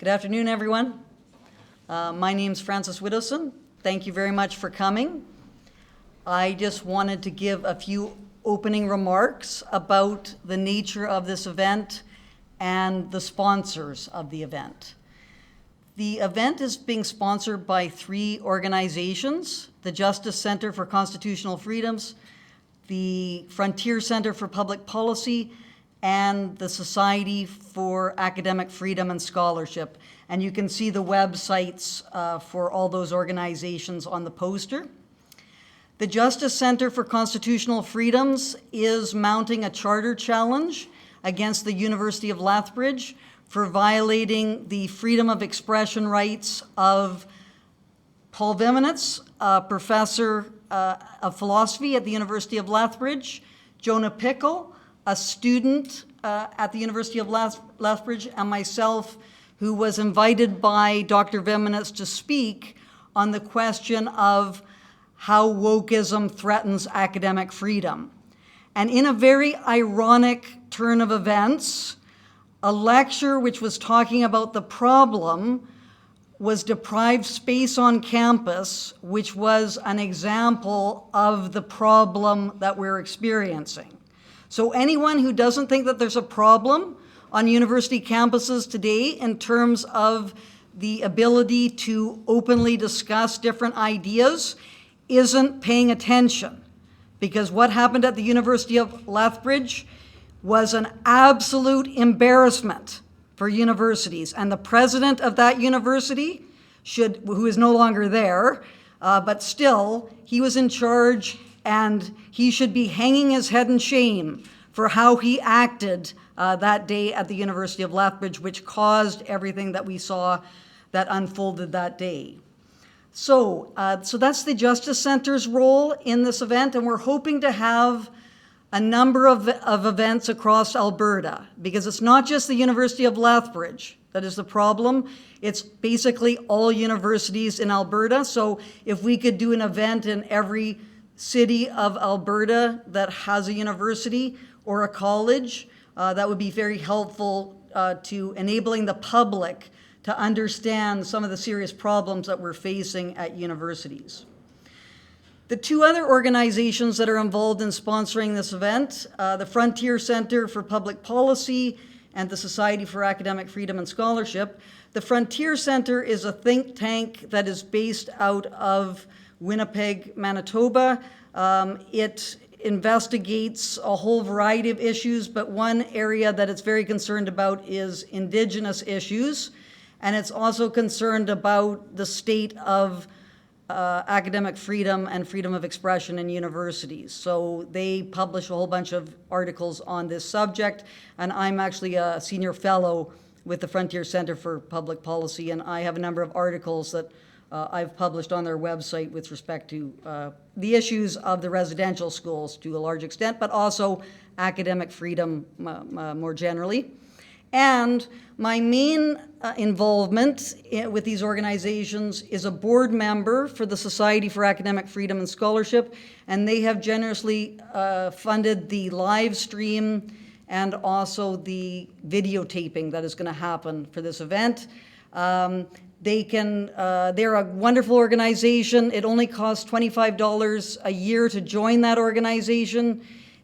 Good afternoon, everyone. My name's Frances Widdowson. Thank you very much for coming. I just wanted to give a few opening remarks about the nature of this event and the sponsors of the event. The event is being sponsored by 3 organizations: the Justice Center for Constitutional Freedoms, the Frontier Center for Public Policy, and the Society for Academic Freedom and Scholarship. And you can see the websites for all those organizations on the poster. The Justice Center for Constitutional Freedoms is mounting a charter challenge against the University of Lethbridge for violating the freedom of expression rights of Paul Viminets, a professor of philosophy at the University of Lethbridge, Jonah Pickle, a student at the University of Lethbridge, and myself, who was invited by Dr. Viminets to speak on the question of how wokeism threatens academic freedom. And in a very ironic turn of events, a lecture which was talking about the problem was deprived space on campus, which was an example of the problem that we're experiencing. So anyone who doesn't think that there's a problem on university campuses today in terms of the ability to openly discuss different ideas isn't paying attention, because what happened at the University of Lethbridge was an absolute embarrassment for universities. And the president of that university who is no longer there, but still, he was in charge, and he should be hanging his head in shame for how he acted that day at the University of Lethbridge, which caused everything that we saw that unfolded that day. So that's the Justice Center's role in this event, and we're hoping to have a number of events across Alberta, because it's not just the University of Lethbridge that is the problem. It's basically all universities in Alberta. So if we could do an event in every city of Alberta that has a university or a college, that would be very helpful to enabling the public to understand some of the serious problems that we're facing at universities. The 2 other organizations that are involved in sponsoring this event, the Frontier Center for Public Policy and the Society for Academic Freedom and Scholarship. The Frontier Center is a think tank that is based out of Winnipeg, Manitoba. It investigates a whole variety of issues, but one area that it's very concerned about is Indigenous issues. And it's also concerned about the state of academic freedom and freedom of expression in universities. So they publish a whole bunch of articles on this subject, and I'm actually a senior fellow with the Frontier Center for Public Policy, and I have a number of articles that I've published on their website with respect to the issues of the residential schools to a large extent, but also academic freedom more generally. And my main involvement with these organizations is a board member for the Society for Academic Freedom and Scholarship, and they have generously funded the live stream and also the videotaping that is going to happen for this event. They're a wonderful organization. It only costs $25 a year to join that organization.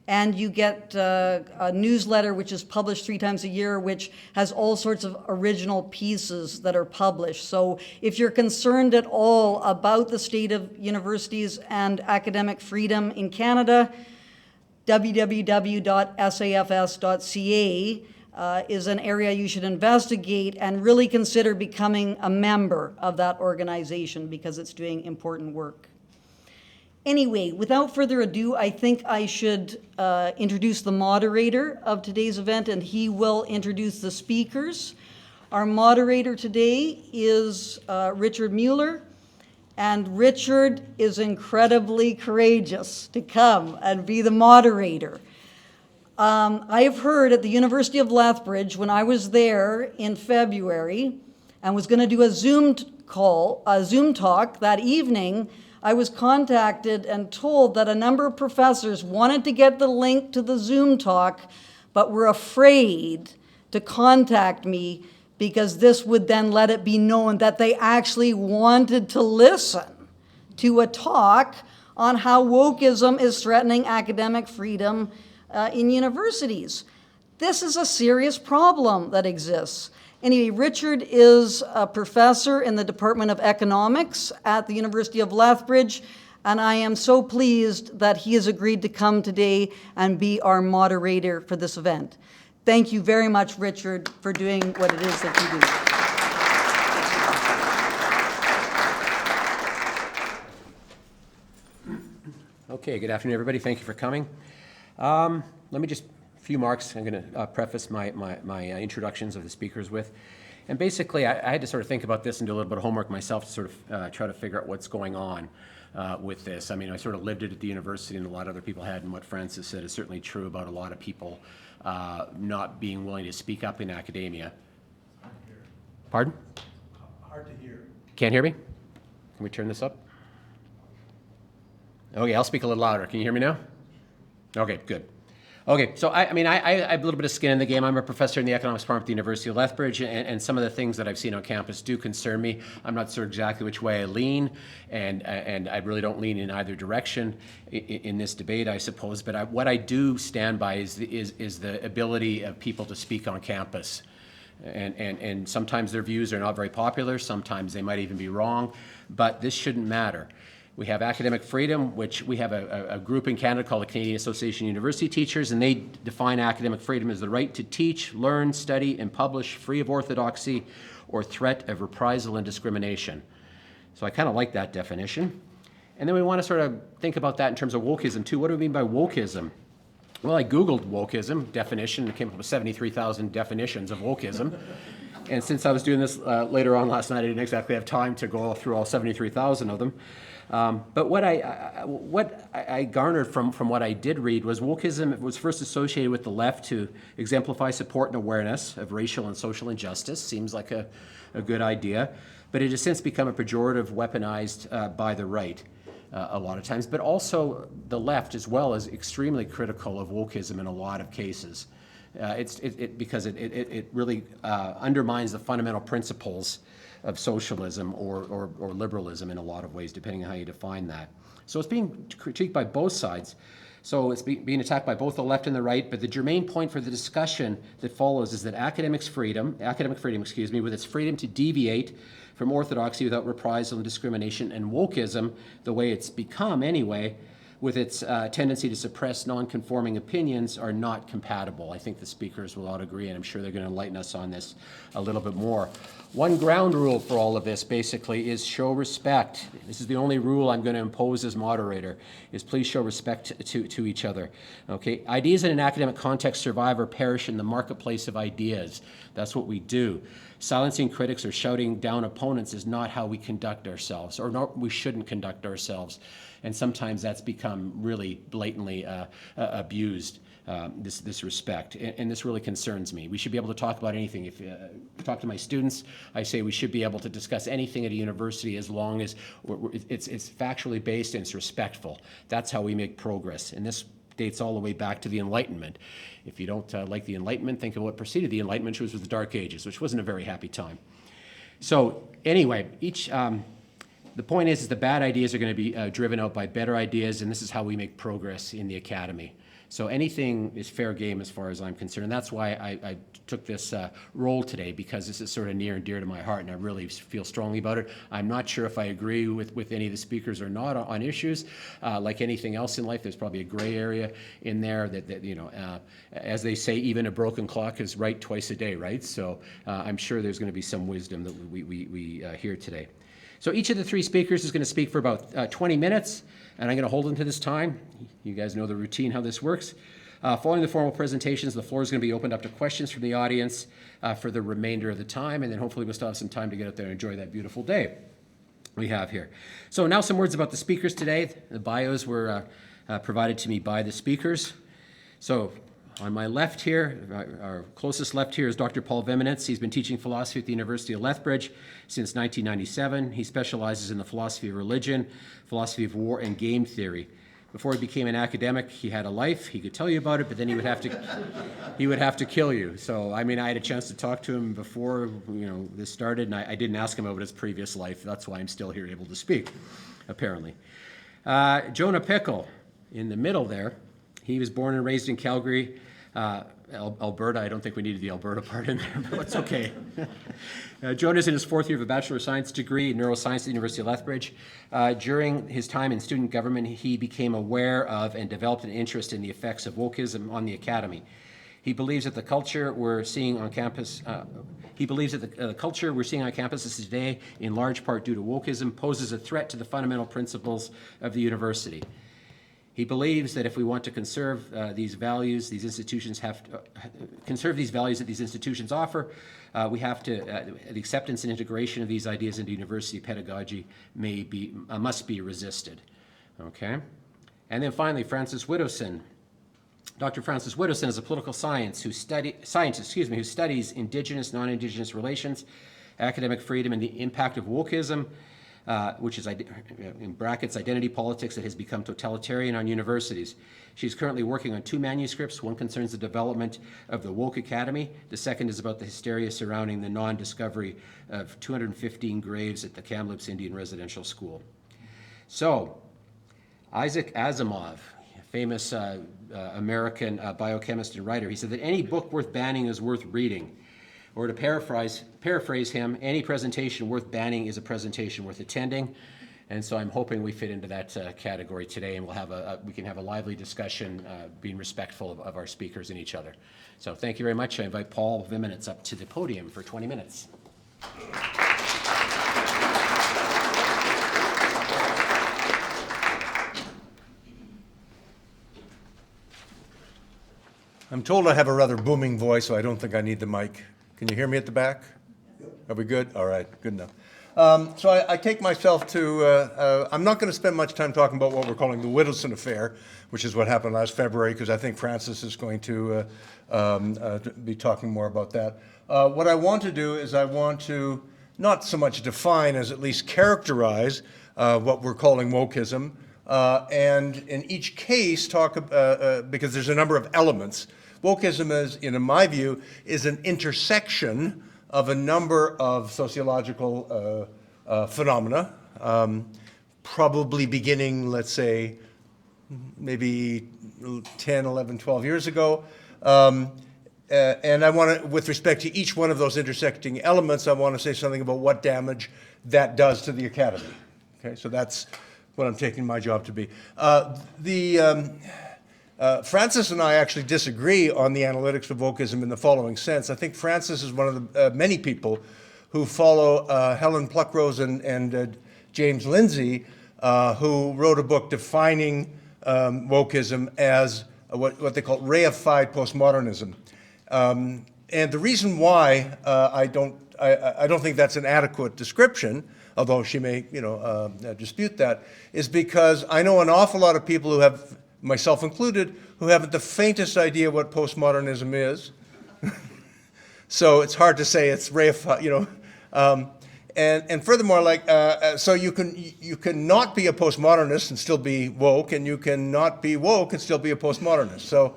And you get a newsletter which is published 3 times a year, which has all sorts of original pieces that are published. So if you're concerned at all about the state of universities and academic freedom in Canada, www.safs.ca is an area you should investigate and really consider becoming a member of that organization, because it's doing important work. Anyway, without further ado, I think I should introduce the moderator of today's event, and he will introduce the speakers. Our moderator today is Richard Mueller, and Richard is incredibly courageous to come and be the moderator. I have heard at the University of Lethbridge, when I was there in February and was going to do a Zoom talk that evening, I was contacted and told that a number of professors wanted to get the link to the Zoom talk, but were afraid to contact me because this would then let it be known that they actually wanted to listen to a talk on how wokeism is threatening academic freedom in universities. This is a serious problem that exists. Anyway, Richard is a professor in the Department of Economics at the University of Lethbridge, and I am so pleased that he has agreed to come today and be our moderator for this event. Thank you very much, Richard, for doing what it is that you do. Okay, good afternoon, everybody. Thank you for coming. Let me just, a few marks I'm going to preface my introductions of the speakers with. And basically, I had to sort of think about this and do a little bit of homework myself to sort of try to figure out what's going on with this. I mean, I sort of lived it at the university, and a lot of other people had, and what Frances said is certainly true about a lot of people not being willing to speak up in academia. Hard to hear. Pardon? Hard to hear. Can't hear me? Can we turn this up? Okay, I'll speak a little louder. Can you hear me now? Okay, good. Okay, so I have a little bit of skin in the game. I'm a professor in the economics department at the University of Lethbridge, and some of the things that I've seen on campus do concern me. I'm not sure exactly which way I lean, and I really don't lean in either direction in this debate, I suppose. But what I do stand by is the ability of people to speak on campus. And sometimes their views are not very popular, sometimes they might even be wrong, but this shouldn't matter. We have academic freedom, which we have a group in Canada called the Canadian Association of University Teachers, and they define academic freedom as the right to teach, learn, study, and publish free of orthodoxy or threat of reprisal and discrimination. So I kind of like that definition. And then we want to sort of think about that in terms of wokeism too. What do we mean by wokeism? Well, I Googled wokeism definition and came up with 73,000 definitions of wokeism. And since I was doing this later on last night, I didn't exactly have time to go through all 73,000 of them. But what I garnered from what I did read was wokeism was first associated with the left to exemplify support and awareness of racial and social injustice. Seems like a good idea. But it has since become a pejorative weaponized by the right a lot of times. But also the left as well is extremely critical of wokeism in a lot of cases. Because it really undermines the fundamental principles of socialism or liberalism in a lot of ways, depending on how you define that. So it's being critiqued by both sides. So it's being attacked by both the left and the right, but the germane point for the discussion that follows is that academic freedom, with its freedom to deviate from orthodoxy without reprisal and discrimination, and wokeism, the way it's become anyway, with its tendency to suppress non-conforming opinions, are not compatible. I think the speakers will all agree, and I'm sure they're going to enlighten us on this a little bit more. One ground rule for all of this, basically, is show respect. This is the only rule I'm going to impose as moderator, is please show respect to each other. Okay? Ideas in an academic context survive or perish in the marketplace of ideas. That's what we do. Silencing critics or shouting down opponents is not how we conduct ourselves, or not, we shouldn't conduct ourselves. And sometimes that's become really blatantly abused, this respect. And this really concerns me. We should be able to talk about anything. If I talk to my students, I say we should be able to discuss anything at a university as long as it's factually based and it's respectful. That's how we make progress. And this dates all the way back to the Enlightenment. If you don't like the Enlightenment, think of what preceded the Enlightenment, which was the Dark Ages, which wasn't a very happy time. So anyway, the point is the bad ideas are going to be driven out by better ideas, and this is how we make progress in the academy. So anything is fair game as far as I'm concerned. And that's why I took this role today, because this is sort of near and dear to my heart, and I really feel strongly about it. I'm not sure if I agree with any of the speakers or not on issues. Like anything else in life, there's probably a gray area in there that as they say, even a broken clock is right twice a day, right? So I'm sure there's going to be some wisdom that we hear today. So each of the three speakers is going to speak for about 20 minutes, and I'm going to hold them to this time. You guys know the routine, how this works. Following the formal presentations, the floor is going to be opened up to questions from the audience for the remainder of the time, and then hopefully we'll still have some time to get out there and enjoy that beautiful day we have here. So now some words about the speakers today. The bios were provided to me by the speakers. So on my left here, our closest left here, is Dr. Paul Viminets. He's been teaching philosophy at the University of Lethbridge since 1997. He specializes in the philosophy of religion, philosophy of war, and game theory. Before he became an academic, he had a life. He could tell you about it, but then he would have to kill you. So, I mean, I had a chance to talk to him before, this started, and I didn't ask him about his previous life. That's why I'm still here able to speak, apparently. Jonah Pickle, in the middle there, he was born and raised in Calgary, Alberta. I don't think we needed the Alberta part in there, but it's okay. Jonah's in his fourth year of a Bachelor of Science degree in Neuroscience at the University of Lethbridge. During his time in student government, he became aware of and developed an interest in the effects of wokeism on the academy. He believes that the culture we're seeing on campus, the culture we're seeing on campuses today, in large part due to wokeism, poses a threat to the fundamental principles of the university. He believes that if we want to conserve these values, these institutions have to conserve these values that these institutions offer. We have to the acceptance and integration of these ideas into university pedagogy must be resisted. Okay, and then finally, Frances Widdowson. Dr. Frances Widdowson is a political scientist who studies Indigenous, non-Indigenous relations, academic freedom, and the impact of wokeism, which is, in brackets, identity politics that has become totalitarian on universities. She's currently working on 2 manuscripts. One concerns the development of the Woke Academy. The second is about the hysteria surrounding the non-discovery of 215 graves at the Kamloops Indian Residential School. So, Isaac Asimov, famous American biochemist and writer, he said that any book worth banning is worth reading. Or to paraphrase him, any presentation worth banning is a presentation worth attending. And so I'm hoping we fit into that category today, and we can have a lively discussion, being respectful of our speakers and each other. So thank you very much. I invite Paul Viminets up to the podium for 20 minutes. I'm told I have a rather booming voice, so I don't think I need the mic. Can you hear me at the back? Are we good? All right, good enough. So I take myself to, I'm not going to spend much time talking about what we're calling the Widdowson affair, which is what happened last February, because I think Frances is going to be talking more about that. What I want to do is I want to not so much define as at least characterize what we're calling wokeism, and in each case talk, because there's a number of elements. Wokeism is, in my view, is an intersection of a number of sociological phenomena, probably beginning, let's say, maybe 10, 11, 12 years ago. And I want to, with respect to each one of those intersecting elements, I want to say something about what damage that does to the academy. Okay, so that's what I'm taking my job to be. Frances and I actually disagree on the analytics of wokeism in the following sense. I think Frances is one of the many people who follow Helen Pluckrose and James Lindsay, who wrote a book defining wokeism as what they call reified postmodernism. And the reason why I don't think that's an adequate description, although she may dispute that, is because I know an awful lot of people who have, myself included, who haven't the faintest idea what postmodernism is. So it's hard to say it's reified, and furthermore, so you can not be a postmodernist and still be woke, and you can not be woke and still be a postmodernist. So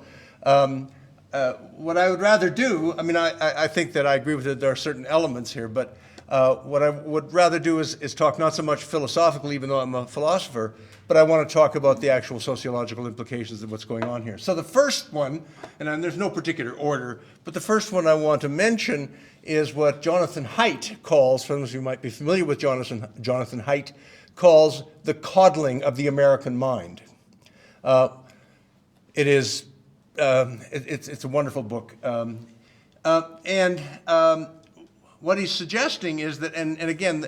what I would rather do, I think that I agree with it, there are certain elements here, but what I would rather do is talk not so much philosophically, even though I'm a philosopher, but I want to talk about the actual sociological implications of what's going on here. So the first one, and there's no particular order, but the first one I want to mention is what Jonathan Haidt calls, some of you might be familiar with Jonathan Haidt, calls the coddling of the American mind. It's a wonderful book. What he's suggesting is that, and again,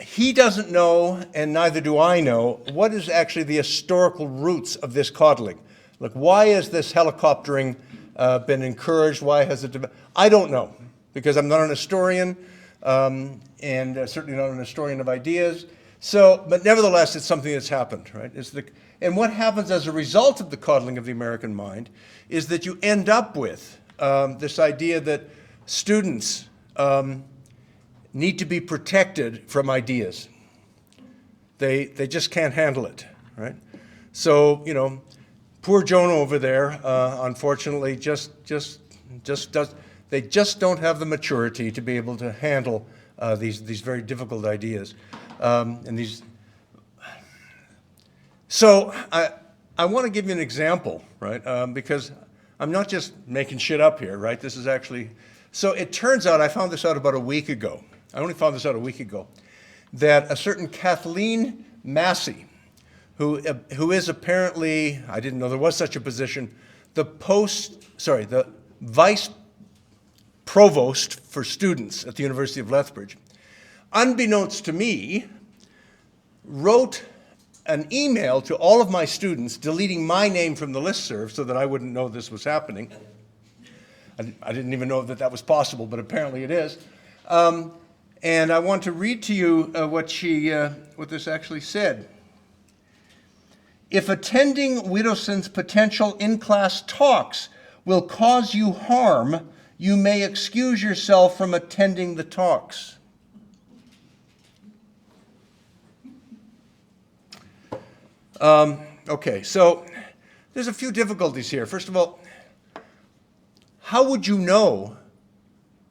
he doesn't know, and neither do I know, what is actually the historical roots of this coddling. Like, why has this helicoptering been encouraged? Why has it developed? I don't know, because I'm not an historian, and certainly not an historian of ideas. So, but nevertheless, it's something that's happened, right? And what happens as a result of the coddling of the American mind is that you end up with this idea that students need to be protected from ideas. They just can't handle it, right? So, you know, poor Jonah over there, unfortunately, they just don't have the maturity to be able to handle these very difficult ideas. So I want to give you an example, right? Because I'm not just making shit up here, right? This is actually, so it turns out, I found this out about a week ago. I only found this out a week ago, that a certain Kathleen Massey, who is apparently, I didn't know there was such a position, the vice provost for students at the University of Lethbridge, unbeknownst to me, wrote an email to all of my students deleting my name from the listserv so that I wouldn't know this was happening. I didn't even know that that was possible, but apparently it is. And I want to read to you what this actually said. If attending Widdowson's potential in-class talks will cause you harm, you may excuse yourself from attending the talks. Okay, so there's a few difficulties here. First of all, how would you know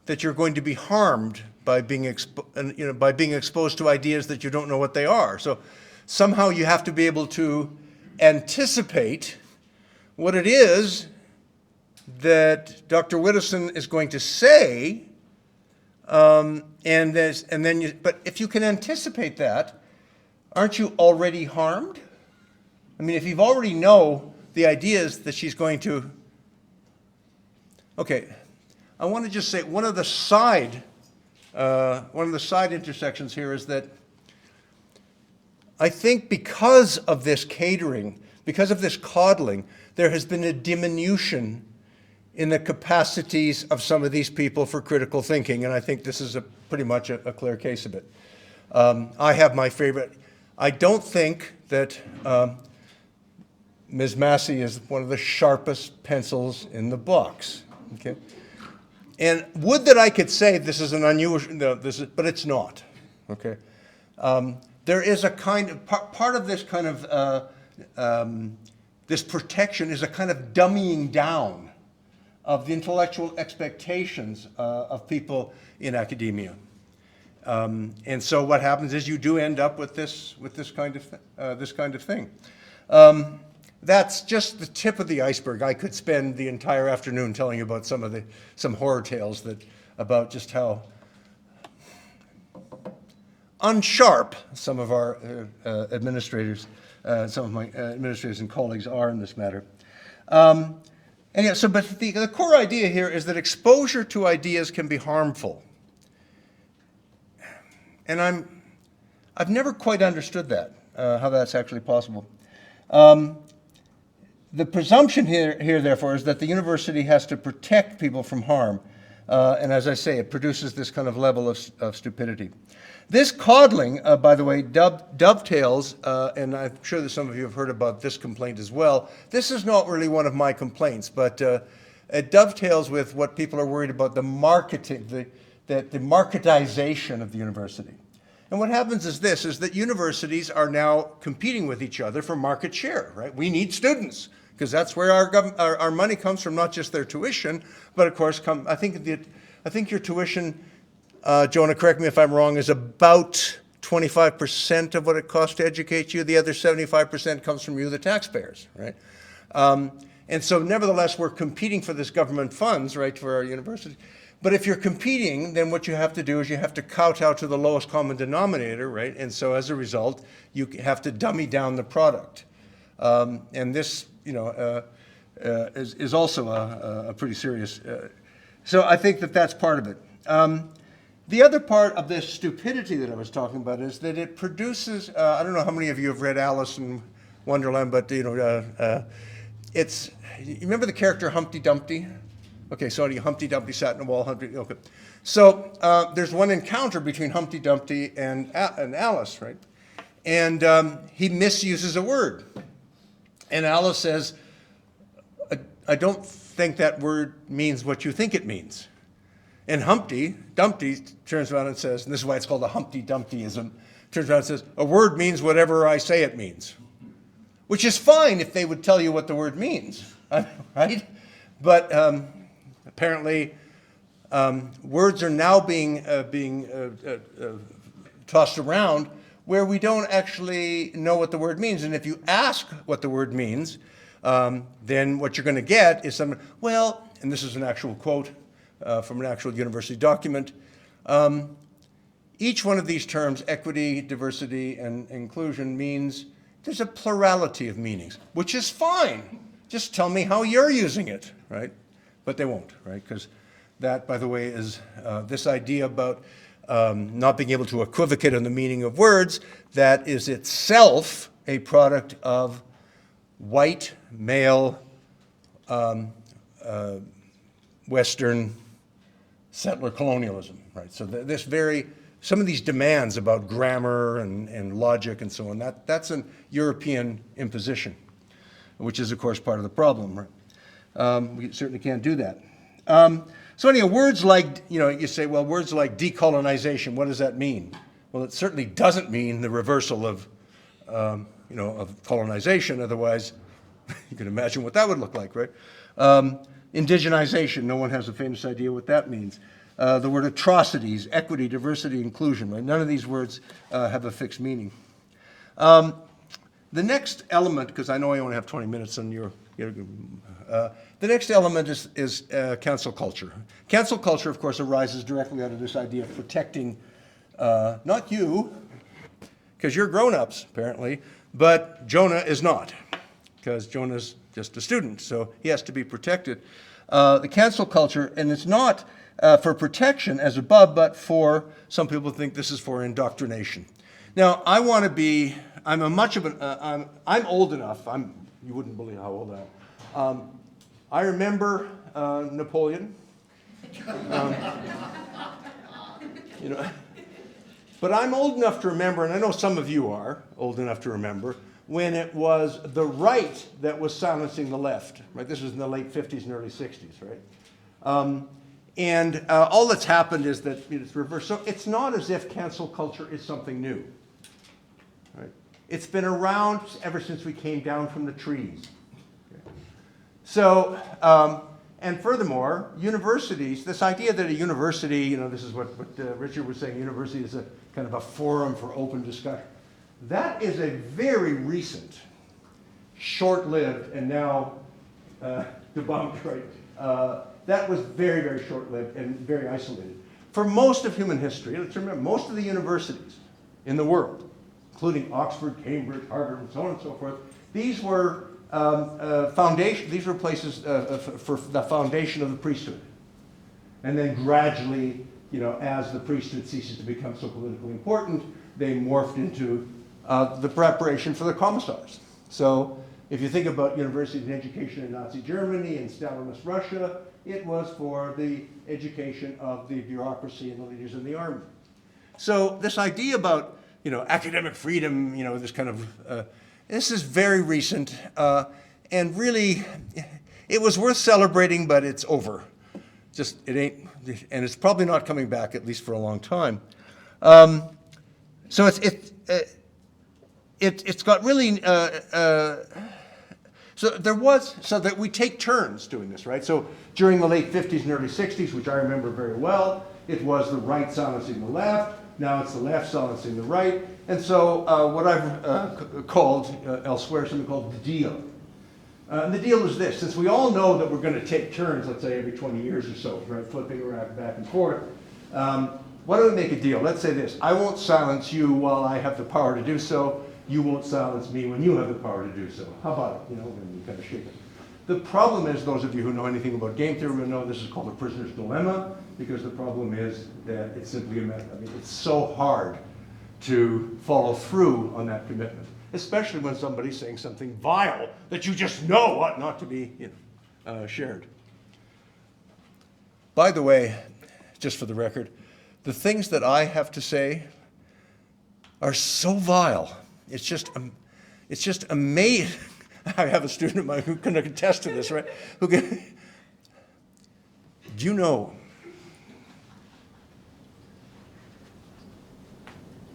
that you're going to be harmed by being exposed to ideas that you don't know what they are? So somehow you have to be able to anticipate what it is that Dr. Widdowson is going to say, but if you can anticipate that, aren't you already harmed? I mean, if you already know the ideas that she's going to, okay, I want to just say one of the side intersections here is that I think because of this catering, because of this coddling, there has been a diminution in the capacities of some of these people for critical thinking, and I think this is pretty much a clear case of it. I have my favorite. I don't think that Ms. Massey is one of the sharpest pencils in the box. Okay, and would that I could say this is an unusual, but it's not. Okay, there is a kind of part of this kind of this protection is a kind of dummying down of the intellectual expectations of people in academia. And so what happens is you do end up with this kind of thing. That's just the tip of the iceberg. I could spend the entire afternoon telling you about some horror tales about just how unsharp some of our administrators, some of my administrators and colleagues are in this matter. But the core idea here is that exposure to ideas can be harmful. And I've never quite understood that, how that's actually possible. The presumption here, therefore, is that the university has to protect people from harm. And as I say, it produces this kind of level of stupidity. This coddling, by the way, dovetails, and I'm sure that some of you have heard about this complaint as well. This is not really one of my complaints, but it dovetails with what people are worried about, the marketing, the marketization of the university. And what happens is that universities are now competing with each other for market share, right? We need students, because that's where our money comes from, not just their tuition, but of course, I think your tuition, Jonah, correct me if I'm wrong, is about 25% of what it costs to educate you. The other 75% comes from you, the taxpayers, right? And so nevertheless, we're competing for this government funds, right, for our university. But if you're competing, then what you have to do is you have to kowtow to the lowest common denominator, right? And so as a result, you have to dummy down the product. And this, is also a pretty serious. So I think that that's part of it. The other part of this stupidity that I was talking about is that it produces. I don't know how many of you have read Alice in Wonderland, but it's. You remember the character Humpty Dumpty? Okay, so Humpty Dumpty sat in a wall. Okay, so there's one encounter between Humpty Dumpty and Alice, right? And he misuses a word, and Alice says, "I don't think that word means what you think it means." And Humpty Dumpty turns around and says, and this is why it's called a Humpty Dumptyism. Turns around and says, "A word means whatever I say it means." which is fine if they would tell you what the word means, right? But apparently, words are now being tossed around where we don't actually know what the word means. And if you ask what the word means, then what you're going to get is something, well, and this is an actual quote from an actual university document, each one of these terms, equity, diversity, and inclusion, means there's a plurality of meanings, which is fine. Just tell me how you're using it, right? But they won't, right? Because that, by the way, is this idea about not being able to equivocate on the meaning of words, that is itself a product of white, male, Western settler colonialism, right? So some of these demands about grammar and logic and so on, that's an European imposition, which is, of course, part of the problem, right? We certainly can't do that. So anyhow, words like, you say, well, words like decolonization, what does that mean? Well, it certainly doesn't mean the reversal of, of colonization. Otherwise, you can imagine what that would look like, right? Indigenization, no one has a famous idea what that means. The word atrocities, equity, diversity, inclusion, right? None of these words have a fixed meaning. The next element, because I know I only have 20 minutes on the next element is cancel culture. Cancel culture, of course, arises directly out of this idea of protecting, not you, because you're grown-ups, apparently, but Jonah is not, because Jonah's just a student, so he has to be protected. The cancel culture, and it's not for protection as above, but for, some people think this is for indoctrination. Now, I'm old enough, you wouldn't believe how old I am. I remember Napoleon, but I'm old enough to remember, and I know some of you are old enough to remember, when it was the right that was silencing the left, right? This was in the late 50s and early 60s, right? And all that's happened is that it's reversed. So it's not as if cancel culture is something new, right? It's been around ever since we came down from the trees. So, and furthermore, universities, this idea that a university, this is what Richard was saying, university is a kind of a forum for open discussion. That is a very recent, short-lived, and now debunked, right? That was very, very short-lived and very isolated. For most of human history, let's remember, most of the universities in the world, including Oxford, Cambridge, Harvard, and so on and so forth, these were these were places for the foundation of the priesthood. And then gradually, as the priesthood ceases to become so politically important, they morphed into the preparation for the commissars. So if you think about universities and education in Nazi Germany and Stalinist Russia, it was for the education of the bureaucracy and the leaders in the army. So this idea about, academic freedom, this kind of, this is very recent, and really, it was worth celebrating, but it's over. It ain't, and it's probably not coming back, at least for a long time. So it's got really, so that we take turns doing this, right? So during the late 50s and early 60s, which I remember very well, it was the right silencing the left. Now it's the left silencing the right. And so what I've called elsewhere, something called the deal. And the deal is this: since we all know that we're going to take turns, let's say every 20 years or so, right, flipping around back and forth, why don't we make a deal? Let's say this: I won't silence you while I have the power to do so. You won't silence me when you have the power to do so. How about it? And you kind of shake it. The problem is, those of you who know anything about game theory will know this is called a prisoner's dilemma, because the problem is that it's simply it's so hard to follow through on that commitment, especially when somebody's saying something vile that you just know ought not to be shared. By the way, just for the record, the things that I have to say are so vile. It's just amazing. I have a student of mine who can attest to this, right? Do you know?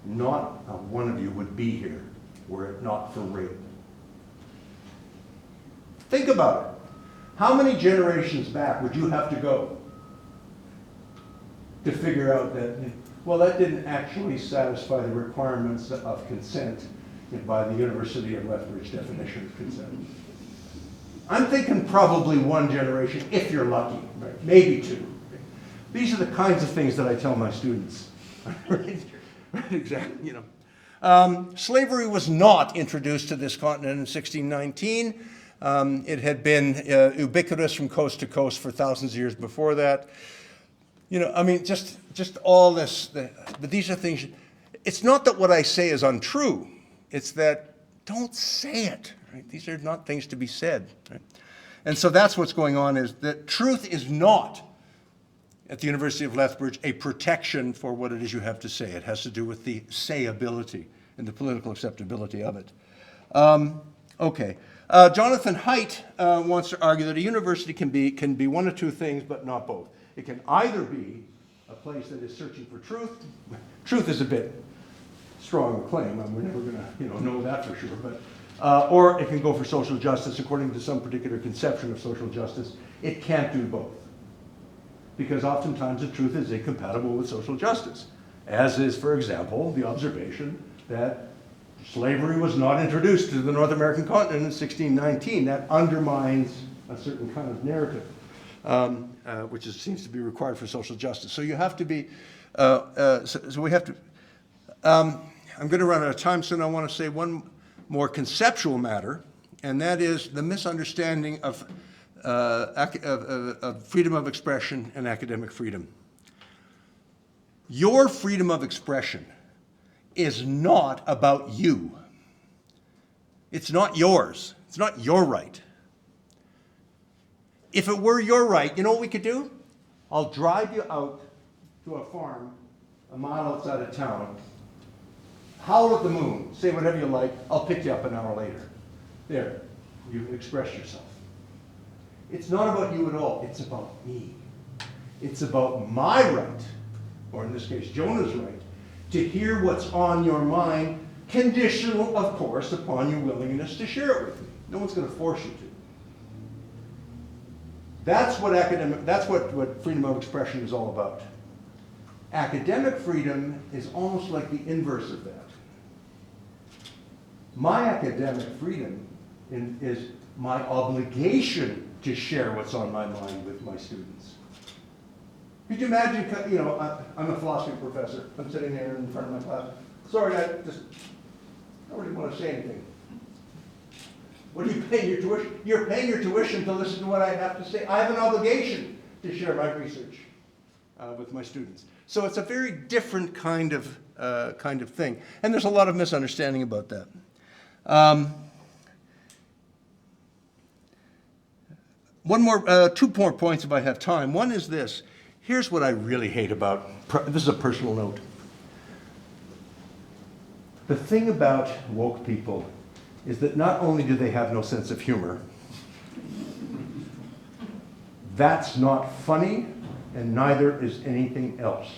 Not one of you would be here were it not for rape. Think about it. How many generations back would you have to go to figure out that, well, that didn't actually satisfy the requirements of consent by the University of Lethbridge definition of consent? I'm thinking probably one generation, if you're lucky, right? Maybe two. These are the kinds of things that I tell my students. Right, exactly, you know. Slavery was not introduced to this continent in 1619. It had been ubiquitous from coast to coast for thousands of years before that. You know, I mean, just all this, but these are things, it's not that what I say is untrue. It's that don't say it, right? These are not things to be said, right? And so that's what's going on, is that truth is not, at the University of Lethbridge, a protection for what it is you have to say. It has to do with the sayability and the political acceptability of it. Okay. Jonathan Haidt wants to argue that a university can be one of two things, but not both. It can either be a place that is searching for truth. Truth is a bit strong a claim, and we're never going to know that for sure. But or it can go for social justice according to some particular conception of social justice. It can't do both, because oftentimes the truth is incompatible with social justice, as is, for example, the observation that slavery was not introduced to the North American continent in 1619. That undermines a certain kind of narrative, which seems to be required for social justice. So you have to be, so we have to, I'm going to run out of time soon. I want to say one more conceptual matter, and that is the misunderstanding of freedom of expression and academic freedom. Your freedom of expression is not about you. It's not yours. It's not your right. If it were your right, you know what we could do? I'll drive you out to a farm a mile outside of town, howl at the moon, say whatever you like, I'll pick you up an hour later. There, you've expressed yourself. It's not about you at all, it's about me. It's about my right, or in this case, Jonah's right, to hear what's on your mind, conditional, of course, upon your willingness to share it with me. No one's going to force you to. That's what freedom of expression is all about. Academic freedom is almost like the inverse of that. My academic freedom is my obligation to share what's on my mind with my students. Could you imagine, I'm a philosophy professor. I'm sitting there in front of my class. Sorry, I don't really want to say anything. What are you paying your tuition? You're paying your tuition to listen to what I have to say. I have an obligation to share my research with my students. So it's a very different kind of thing. And there's a lot of misunderstanding about that. Two more points if I have time. One is this. Here's what I really hate about, this is a personal note. The thing about woke people is that not only do they have no sense of humor, that's not funny, and neither is anything else.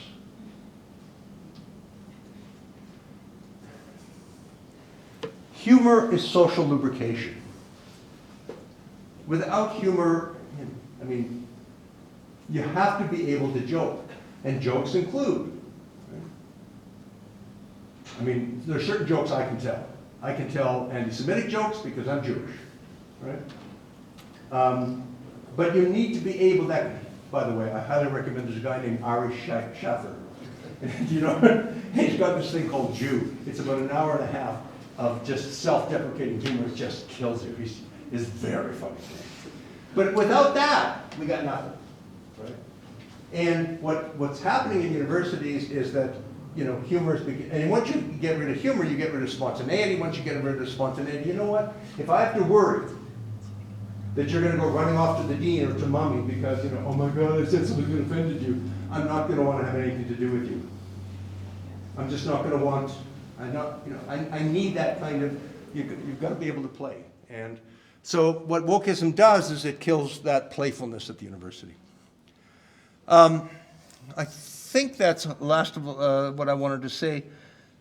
Humor is social lubrication. Without humor, you have to be able to joke, and jokes include. There are certain jokes I can tell. I can tell anti-Semitic jokes because I'm Jewish, right? But you need to be able to, by the way, I highly recommend there's a guy named Ari Schaffer. He's got this thing called Jew. It's about an hour and a half of just self-deprecating humor. It just kills you. He's very funny. But without that, we got nothing, right? And what's happening in universities is that, humor is, and once you get rid of humor, you get rid of spontaneity. Once you get rid of spontaneity, you know what? If I have to worry that you're going to go running off to the dean or to mommy because, oh my God, I said something that offended you, I'm not going to want to have anything to do with you. I'm just not going to want, I need that kind of, you've got to be able to play. And so what wokeism does is it kills that playfulness at the university. I think that's last of what I wanted to say.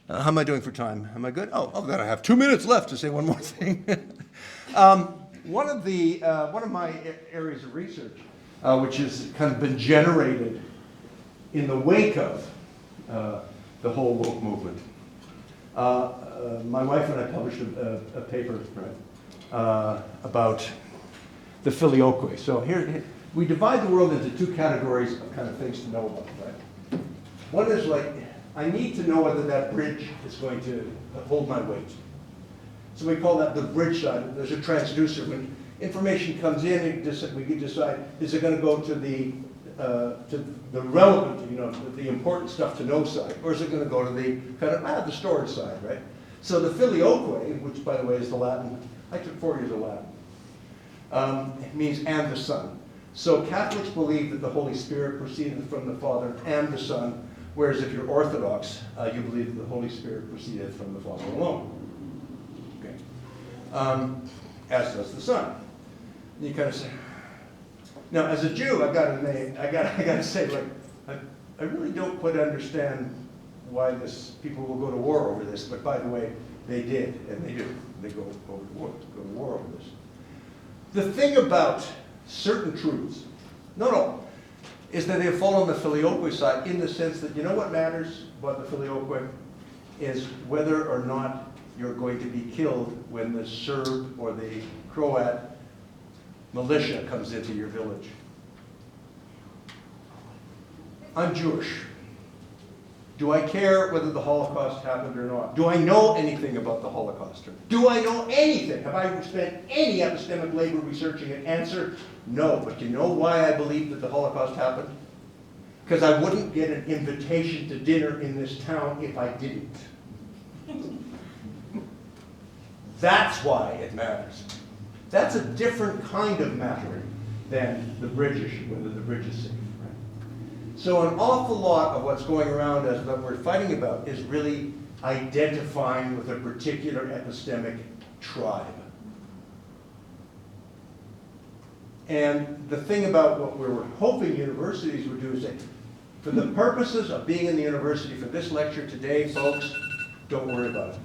How am I doing for time? Am I good? Oh, God, I have 2 minutes left to say one more thing. one of my areas of research, which has kind of been generated in the wake of the whole woke movement. My wife and I published a paper about the filioque. So here, we divide the world into two categories of kind of things to know about, right? One is like, I need to know whether that bridge is going to hold my weight. So we call that the bridge side. There's a transducer. When information comes in, we can decide, is it going to go to the relevant, the important stuff to know side, or is it going to go to the kind of the storage side, right? So the filioque, which by the way is the Latin, I took 4 years of Latin, it means and the Son. So Catholics believe that the Holy Spirit proceeded from the Father and the Son, whereas if you're Orthodox, you believe that the Holy Spirit proceeded from the Father alone. Okay. As does the Son. And you kind of say, now as a Jew, I gotta say, like, I really don't quite understand why people will go to war over this, but by the way, they did, and they do. They go to war over this. The thing about certain truths, not all, is that they fall on the filioque side in the sense that, you know what matters about the filioque is whether or not you're going to be killed when the Serb or the Croat militia comes into your village. I'm Jewish. Do I care whether the Holocaust happened or not? Do I know anything about the Holocaust? Do I know anything? Have I spent any epistemic labor researching it? Answer, no. But you know why I believe that the Holocaust happened? Because I wouldn't get an invitation to dinner in this town if I didn't. That's why it matters. That's a different kind of mattering than the bridge issue, whether the bridge is safe. So an awful lot of what's going around us, what we're fighting about, is really identifying with a particular epistemic tribe. And the thing about what we're hoping universities would do is say, for the purposes of being in the university for this lecture today, folks, don't worry about it.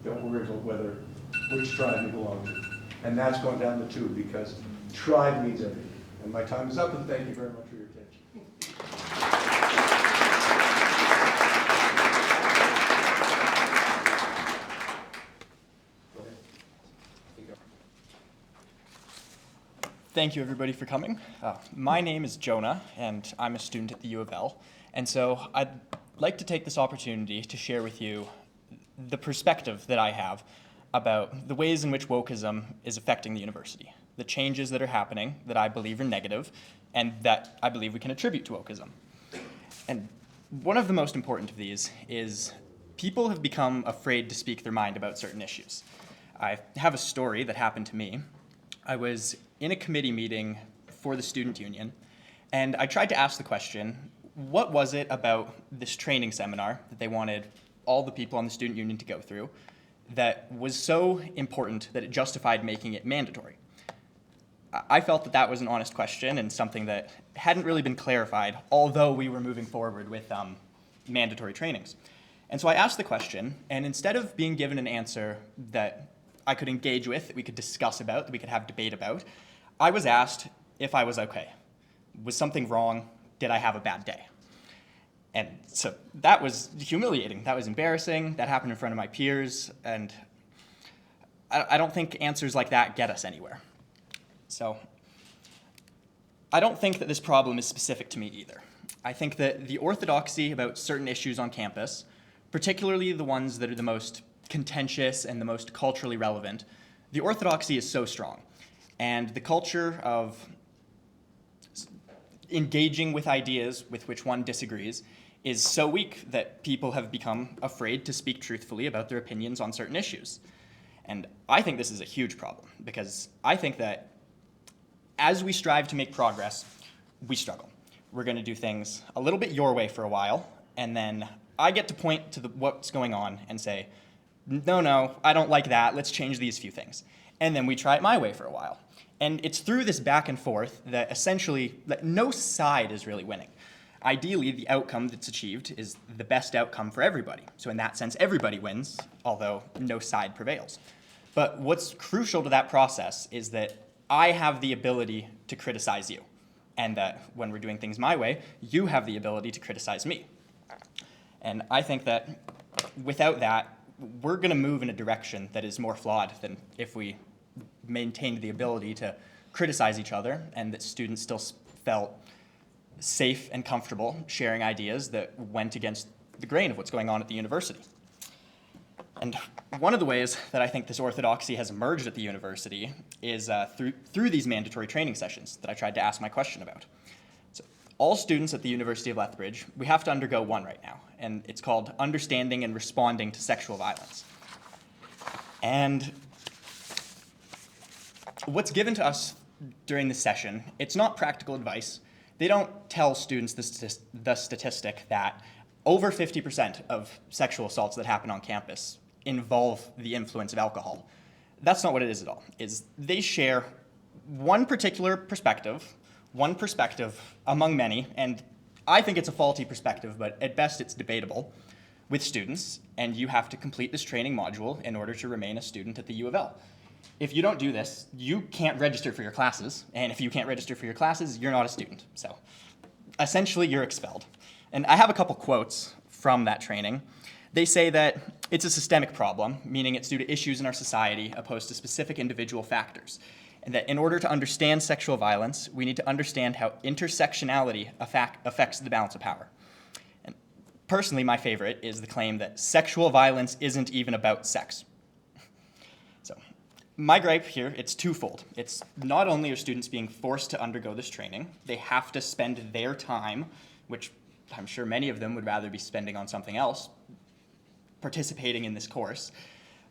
Don't worry about which tribe you belong to. And that's going down the tube because tribe means everything. And my time is up, and thank you very much for your attention. Thank you, everybody, for coming. My name is Jonah, and I'm a student at the U of L. And so I'd like to take this opportunity to share with you the perspective that I have about the ways in which wokeism is affecting the university, the changes that are happening that I believe are negative, and that I believe we can attribute to wokeism. And one of the most important of these is people have become afraid to speak their mind about certain issues. I have a story that happened to me. I was in a committee meeting for the student union, and I tried to ask the question, what was it about this training seminar that they wanted all the people on the student union to go through that was so important that it justified making it mandatory? I felt that that was an honest question and something that hadn't really been clarified, although we were moving forward with mandatory trainings. And so I asked the question, and instead of being given an answer that I could engage with, that we could discuss about, that we could have debate about, I was asked if I was okay. Was something wrong? Did I have a bad day? And so that was humiliating. That was embarrassing. That happened in front of my peers. And I don't think answers like that get us anywhere. So I don't think that this problem is specific to me either. I think that the orthodoxy about certain issues on campus, particularly the ones that are the most contentious and the most culturally relevant, the orthodoxy is so strong. And the culture of engaging with ideas with which one disagrees is so weak that people have become afraid to speak truthfully about their opinions on certain issues. And I think this is a huge problem because I think that as we strive to make progress, we struggle. We're going to do things a little bit your way for a while, and then I get to point to what's going on and say, no, I don't like that, let's change these few things. And then we try it my way for a while. And it's through this back and forth that essentially no side is really winning. Ideally, the outcome that's achieved is the best outcome for everybody. So in that sense, everybody wins, although no side prevails. But what's crucial to that process is that I have the ability to criticize you, and that when we're doing things my way, you have the ability to criticize me. And I think that without that, we're going to move in a direction that is more flawed than if we maintained the ability to criticize each other and that students still felt safe and comfortable sharing ideas that went against the grain of what's going on at the university. And one of the ways that I think this orthodoxy has emerged at the university is through these mandatory training sessions that I tried to ask my question about. So all students at the University of Lethbridge, we have to undergo one right now, and it's called Understanding and Responding to Sexual Violence. And what's given to us during this session, it's not practical advice. They don't tell students the statistic that over 50% of sexual assaults that happen on campus involve the influence of alcohol. That's not what it is at all. They share one particular perspective, one perspective among many, and I think it's a faulty perspective, but at best it's debatable, with students, and you have to complete this training module in order to remain a student at the U of L. If you don't do this, you can't register for your classes, and if you can't register for your classes, you're not a student. So essentially, you're expelled. And I have a couple quotes from that training. They say that it's a systemic problem, meaning it's due to issues in our society opposed to specific individual factors, and that in order to understand sexual violence, we need to understand how intersectionality affects the balance of power. And personally, my favorite is the claim that sexual violence isn't even about sex. So my gripe here, it's twofold. It's not only are students being forced to undergo this training, they have to spend their time, which I'm sure many of them would rather be spending on something else, participating in this course,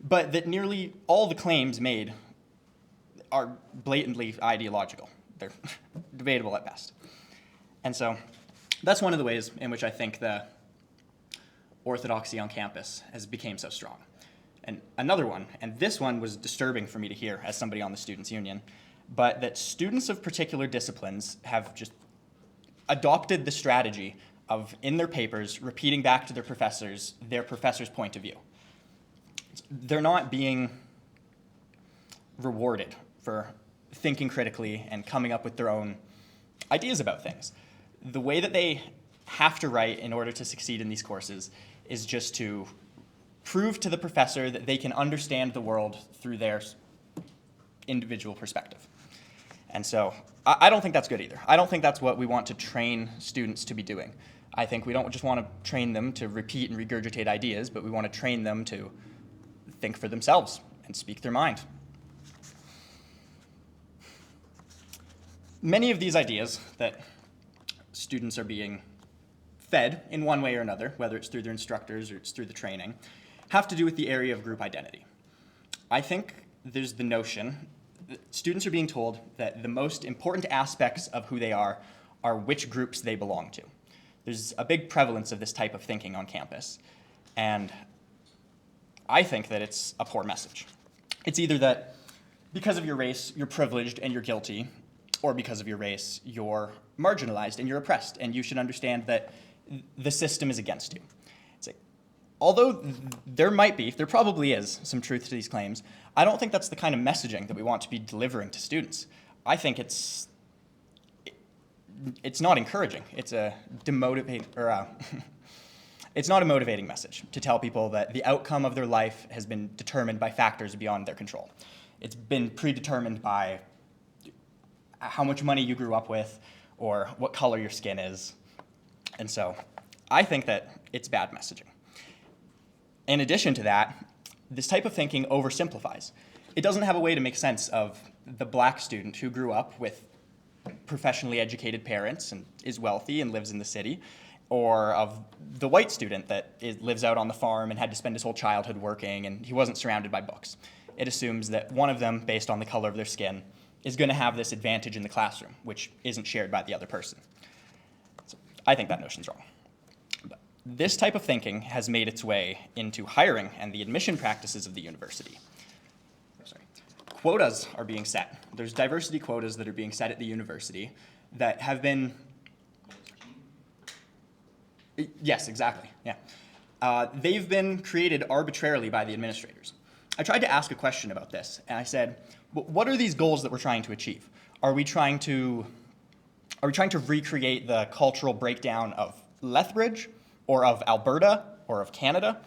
but that nearly all the claims made are blatantly ideological. They're debatable at best. And so that's one of the ways in which I think the orthodoxy on campus has become so strong. And another one, and this one was disturbing for me to hear as somebody on the Students' Union, but that students of particular disciplines have just adopted the strategy of, in their papers, repeating back to their professor's point of view. They're not being rewarded for thinking critically and coming up with their own ideas about things. The way that they have to write in order to succeed in these courses is just to prove to the professor that they can understand the world through their individual perspective. And so I don't think that's good either. I don't think that's what we want to train students to be doing. I think we don't just want to train them to repeat and regurgitate ideas, but we want to train them to think for themselves and speak their mind. Many of these ideas that students are being fed in one way or another, whether it's through their instructors or it's through the training, have to do with the area of group identity. I think there's the notion that students are being told that the most important aspects of who they are which groups they belong to. There's a big prevalence of this type of thinking on campus, and I think that it's a poor message. It's either that because of your race, you're privileged and you're guilty, or because of your race, you're marginalized and you're oppressed, and you should understand that the system is against you. It's like, although there probably is some truth to these claims, I don't think that's the kind of messaging that we want to be delivering to students. I think it's not encouraging. It's a it's not a motivating message to tell people that the outcome of their life has been determined by factors beyond their control. It's been predetermined by how much money you grew up with or what color your skin is. And so I think that it's bad messaging. In addition to that, this type of thinking oversimplifies. It doesn't have a way to make sense of the black student who grew up with professionally educated parents and is wealthy and lives in the city, or of the white student that lives out on the farm and had to spend his whole childhood working and he wasn't surrounded by books. It assumes that one of them, based on the color of their skin, is going to have this advantage in the classroom, which isn't shared by the other person. So I think that notion's wrong. But this type of thinking has made its way into hiring and the admission practices of the university. Quotas are being set. There's diversity quotas that are being set at the university that have been... Yes, exactly, yeah. They've been created arbitrarily by the administrators. I tried to ask a question about this, and I said, what are these goals that we're trying to achieve? Are we trying to recreate the cultural breakdown of Lethbridge, or of Alberta, or of Canada?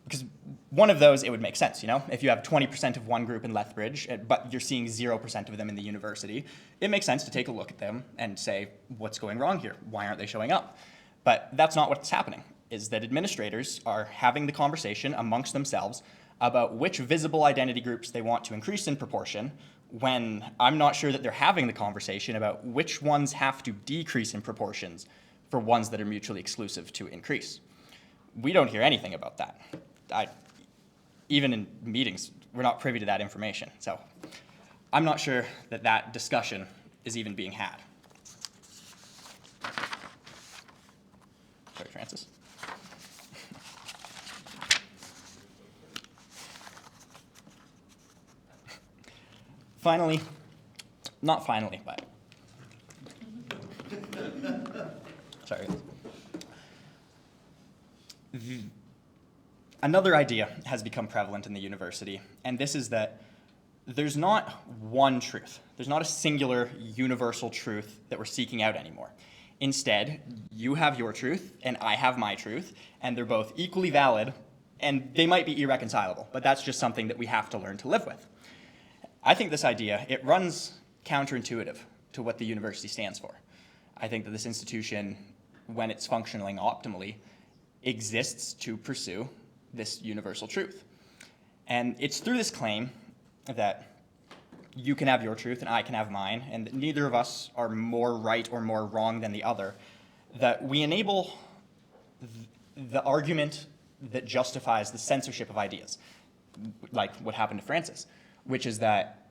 Because one of those, it would make sense, you know? If you have 20% of one group in Lethbridge, but you're seeing 0% of them in the university, it makes sense to take a look at them and say, what's going wrong here? Why aren't they showing up? But that's not what's happening, is that administrators are having the conversation amongst themselves about which visible identity groups they want to increase in proportion, when I'm not sure that they're having the conversation about which ones have to decrease in proportions for ones that are mutually exclusive to increase. We don't hear anything about that. Even in meetings, we're not privy to that information. So I'm not sure that that discussion is even being had. Sorry, Frances. Finally, not finally, but sorry. Another idea has become prevalent in the university, and this is that there's not one truth. There's not a singular universal truth that we're seeking out anymore. Instead, you have your truth, and I have my truth, and they're both equally valid, and they might be irreconcilable, but that's just something that we have to learn to live with. I think this idea, it runs counterintuitive to what the university stands for. I think that this institution, when it's functioning optimally, exists to pursue this universal truth. And it's through this claim that you can have your truth and I can have mine, and that neither of us are more right or more wrong than the other, that we enable the argument that justifies the censorship of ideas, like what happened to Frances, which is that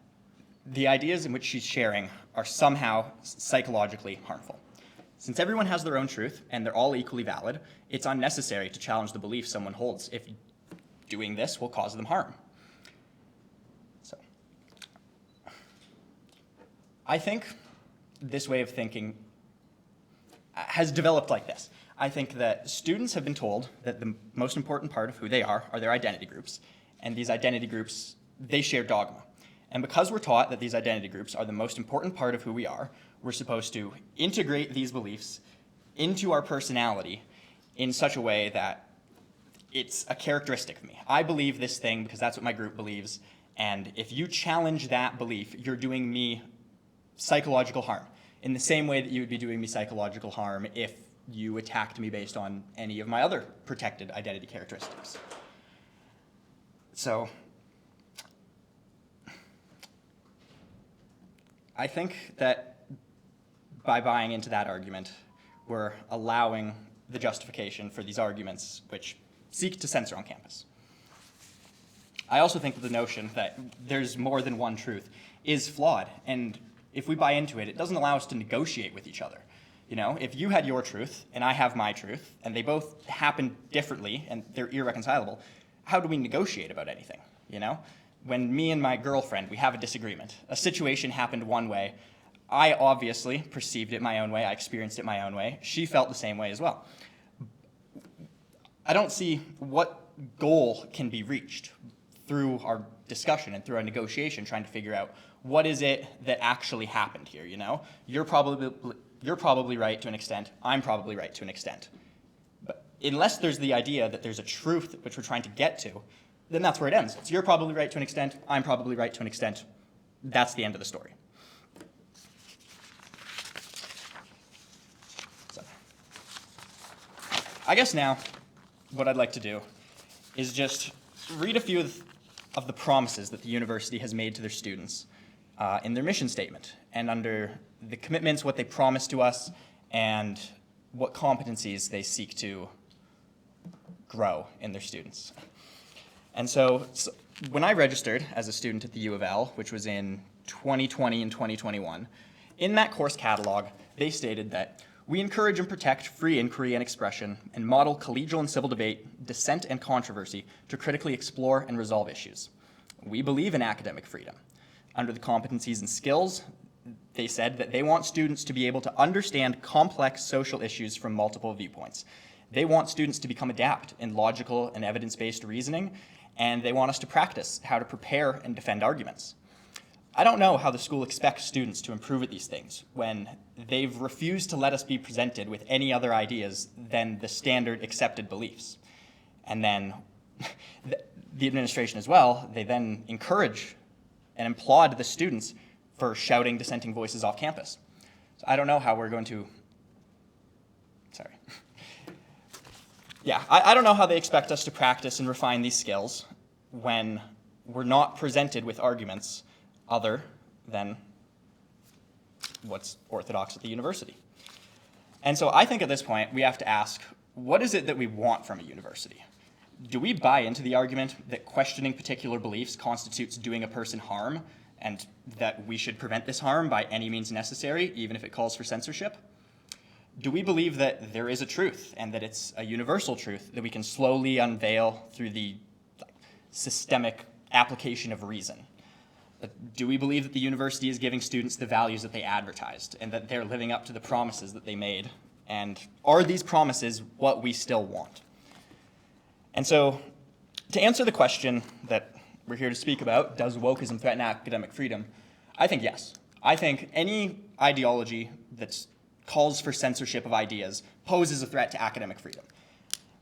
the ideas in which she's sharing are somehow psychologically harmful. Since everyone has their own truth and they're all equally valid, it's unnecessary to challenge the belief someone holds if doing this will cause them harm. So, I think this way of thinking has developed like this. I think that students have been told that the most important part of who they are their identity groups, and these identity groups, they share dogma. And because we're taught that these identity groups are the most important part of who we are, we're supposed to integrate these beliefs into our personality in such a way that it's a characteristic of me. I believe this thing because that's what my group believes, and if you challenge that belief, you're doing me psychological harm, in the same way that you would be doing me psychological harm if you attacked me based on any of my other protected identity characteristics. So, I think that by buying into that argument, we're allowing the justification for these arguments which seek to censor on campus. I also think that the notion that there's more than one truth is flawed, and if we buy into it, it doesn't allow us to negotiate with each other. You know, if you had your truth and I have my truth, and they both happen differently and they're irreconcilable, how do we negotiate about anything, you know? When me and my girlfriend, we have a disagreement, a situation happened one way, I obviously perceived it my own way, I experienced it my own way, she felt the same way as well. I don't see what goal can be reached through our discussion and through our negotiation, trying to figure out what is it that actually happened here, you know? You're probably right to an extent, I'm probably right to an extent. But unless there's the idea that there's a truth which we're trying to get to, then that's where it ends. It's you're probably right to an extent, I'm probably right to an extent. That's the end of the story. So, I guess now what I'd like to do is just read a few of the promises that the university has made to their students in their mission statement, and under the commitments, what they promise to us, and what competencies they seek to grow in their students. And so when I registered as a student at the U of L, which was in 2020 and 2021, in that course catalog, they stated that we encourage and protect free inquiry and expression and model collegial and civil debate, dissent and controversy to critically explore and resolve issues. We believe in academic freedom. Under the competencies and skills, they said that they want students to be able to understand complex social issues from multiple viewpoints. They want students to become adept in logical and evidence-based reasoning, and they want us to practice how to prepare and defend arguments. I don't know how the school expects students to improve at these things when they've refused to let us be presented with any other ideas than the standard accepted beliefs. And then the administration as well, they then encourage and applaud the students for shouting dissenting voices off campus. So I don't know how we're going to, I don't know how they expect us to practice and refine these skills when we're not presented with arguments other than what's orthodox at the university. And so I think at this point we have to ask, what is it that we want from a university? Do we buy into the argument that questioning particular beliefs constitutes doing a person harm and that we should prevent this harm by any means necessary, even if it calls for censorship? Do we believe that there is a truth and that it's a universal truth that we can slowly unveil through the systemic application of reason? Do we believe that the university is giving students the values that they advertised and that they're living up to the promises that they made? And are these promises what we still want? And so, to answer the question that we're here to speak about, does wokeism threaten academic freedom? I think yes. I think any ideology that calls for censorship of ideas poses a threat to academic freedom.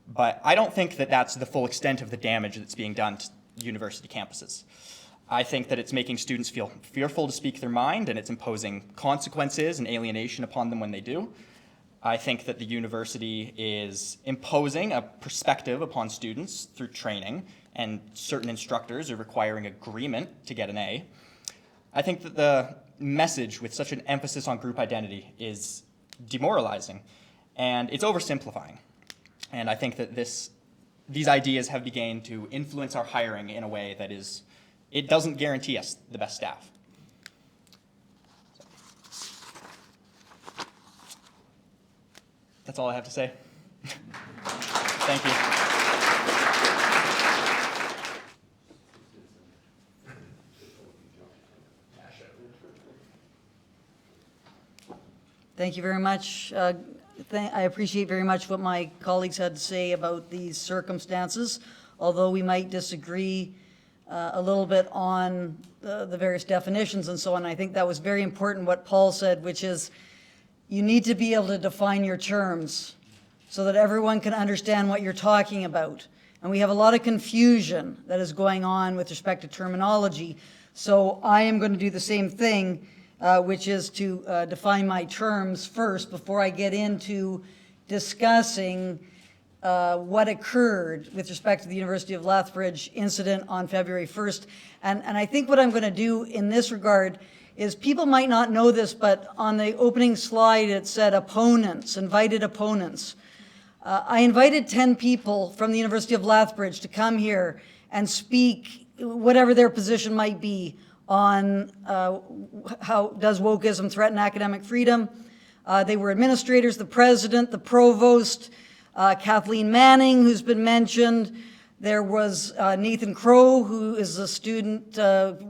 But I don't think that that's the full extent of the damage that's being done to university campuses. I think that it's making students feel fearful to speak their mind, and it's imposing consequences and alienation upon them when they do. I think that the university is imposing a perspective upon students through training, and certain instructors are requiring agreement to get an A. I think that the message with such an emphasis on group identity is demoralizing, and it's oversimplifying. And I think that these ideas have begun to influence our hiring in a way that it doesn't guarantee us the best staff. That's all I have to say. Thank you. Thank you very much. I appreciate very much what my colleagues had to say about these circumstances, although we might disagree a little bit on the various definitions and so on. I think that was very important what Paul said, which is you need to be able to define your terms so that everyone can understand what you're talking about. And we have a lot of confusion that is going on with respect to terminology. So I am going to do the same thing, which is to define my terms first before I get into discussing what occurred with respect to the University of Lethbridge incident on February 1st. And I think what I'm going to do in this regard is, people might not know this, but on the opening slide it said opponents, invited opponents. I invited 10 people from the University of Lethbridge to come here and speak, whatever their position might be, on how does wokeism threaten academic freedom. They were administrators, the president, the provost, Kathleen Manning, who's been mentioned. There was Nathan Crow, who is a student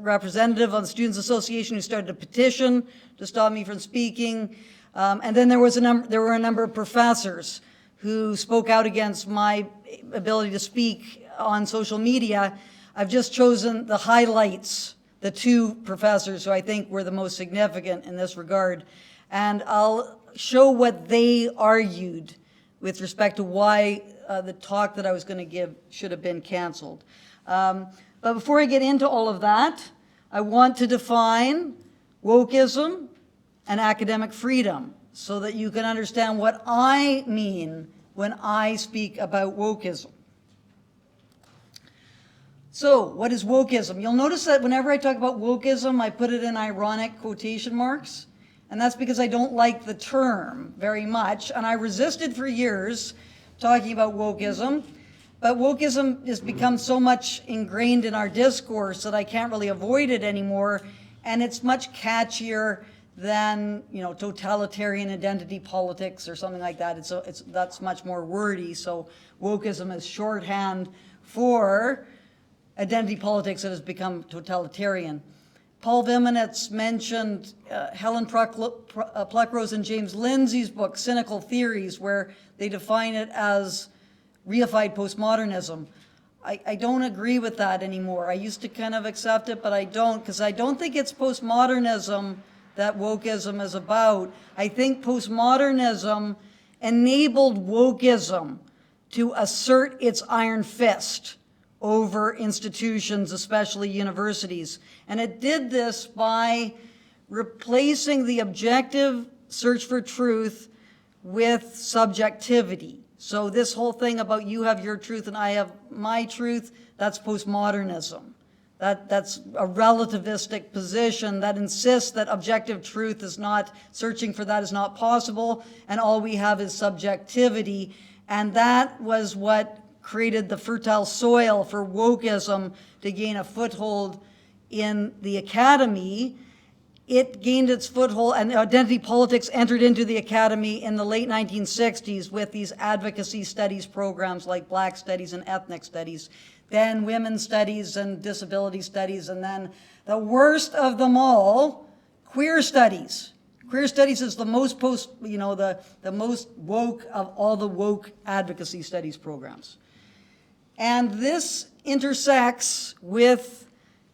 representative on the Students Association, who started a petition to stop me from speaking. And then there were a number of professors who spoke out against my ability to speak on social media. I've just chosen the highlights, the two professors who I think were the most significant in this regard. And I'll show what they argued with respect to why the talk that I was going to give should have been canceled. But before I get into all of that, I want to define wokeism and academic freedom so that you can understand what I mean when I speak about wokeism. So, what is wokeism? You'll notice that whenever I talk about wokeism, I put it in ironic quotation marks, and that's because I don't like the term very much, and I resisted for years talking about wokeism, but wokeism has become so much ingrained in our discourse that I can't really avoid it anymore, and it's much catchier than, totalitarian identity politics or something like that. That's much more wordy, so wokeism is shorthand for identity politics that has become totalitarian. Paul Viminets mentioned Helen Pluckrose and James Lindsay's book, Cynical Theories, where they define it as reified postmodernism. I don't agree with that anymore. I used to kind of accept it, but I don't, because I don't think it's postmodernism that wokeism is about. I think postmodernism enabled wokeism to assert its iron fist over institutions, especially universities. And it did this by replacing the objective search for truth with subjectivity. So this whole thing about you have your truth and I have my truth, that's postmodernism. That's a relativistic position that insists that objective truth is not, searching for that is not possible, and all we have is subjectivity. And that was what created the fertile soil for wokeism to gain a foothold in the academy. It gained its foothold, and identity politics entered into the academy in the late 1960s with these advocacy studies programs like Black Studies and Ethnic Studies, then Women's Studies and Disability Studies, and then the worst of them all, Queer Studies. Queer Studies is the most the most woke of all the woke advocacy studies programs. And this intersects with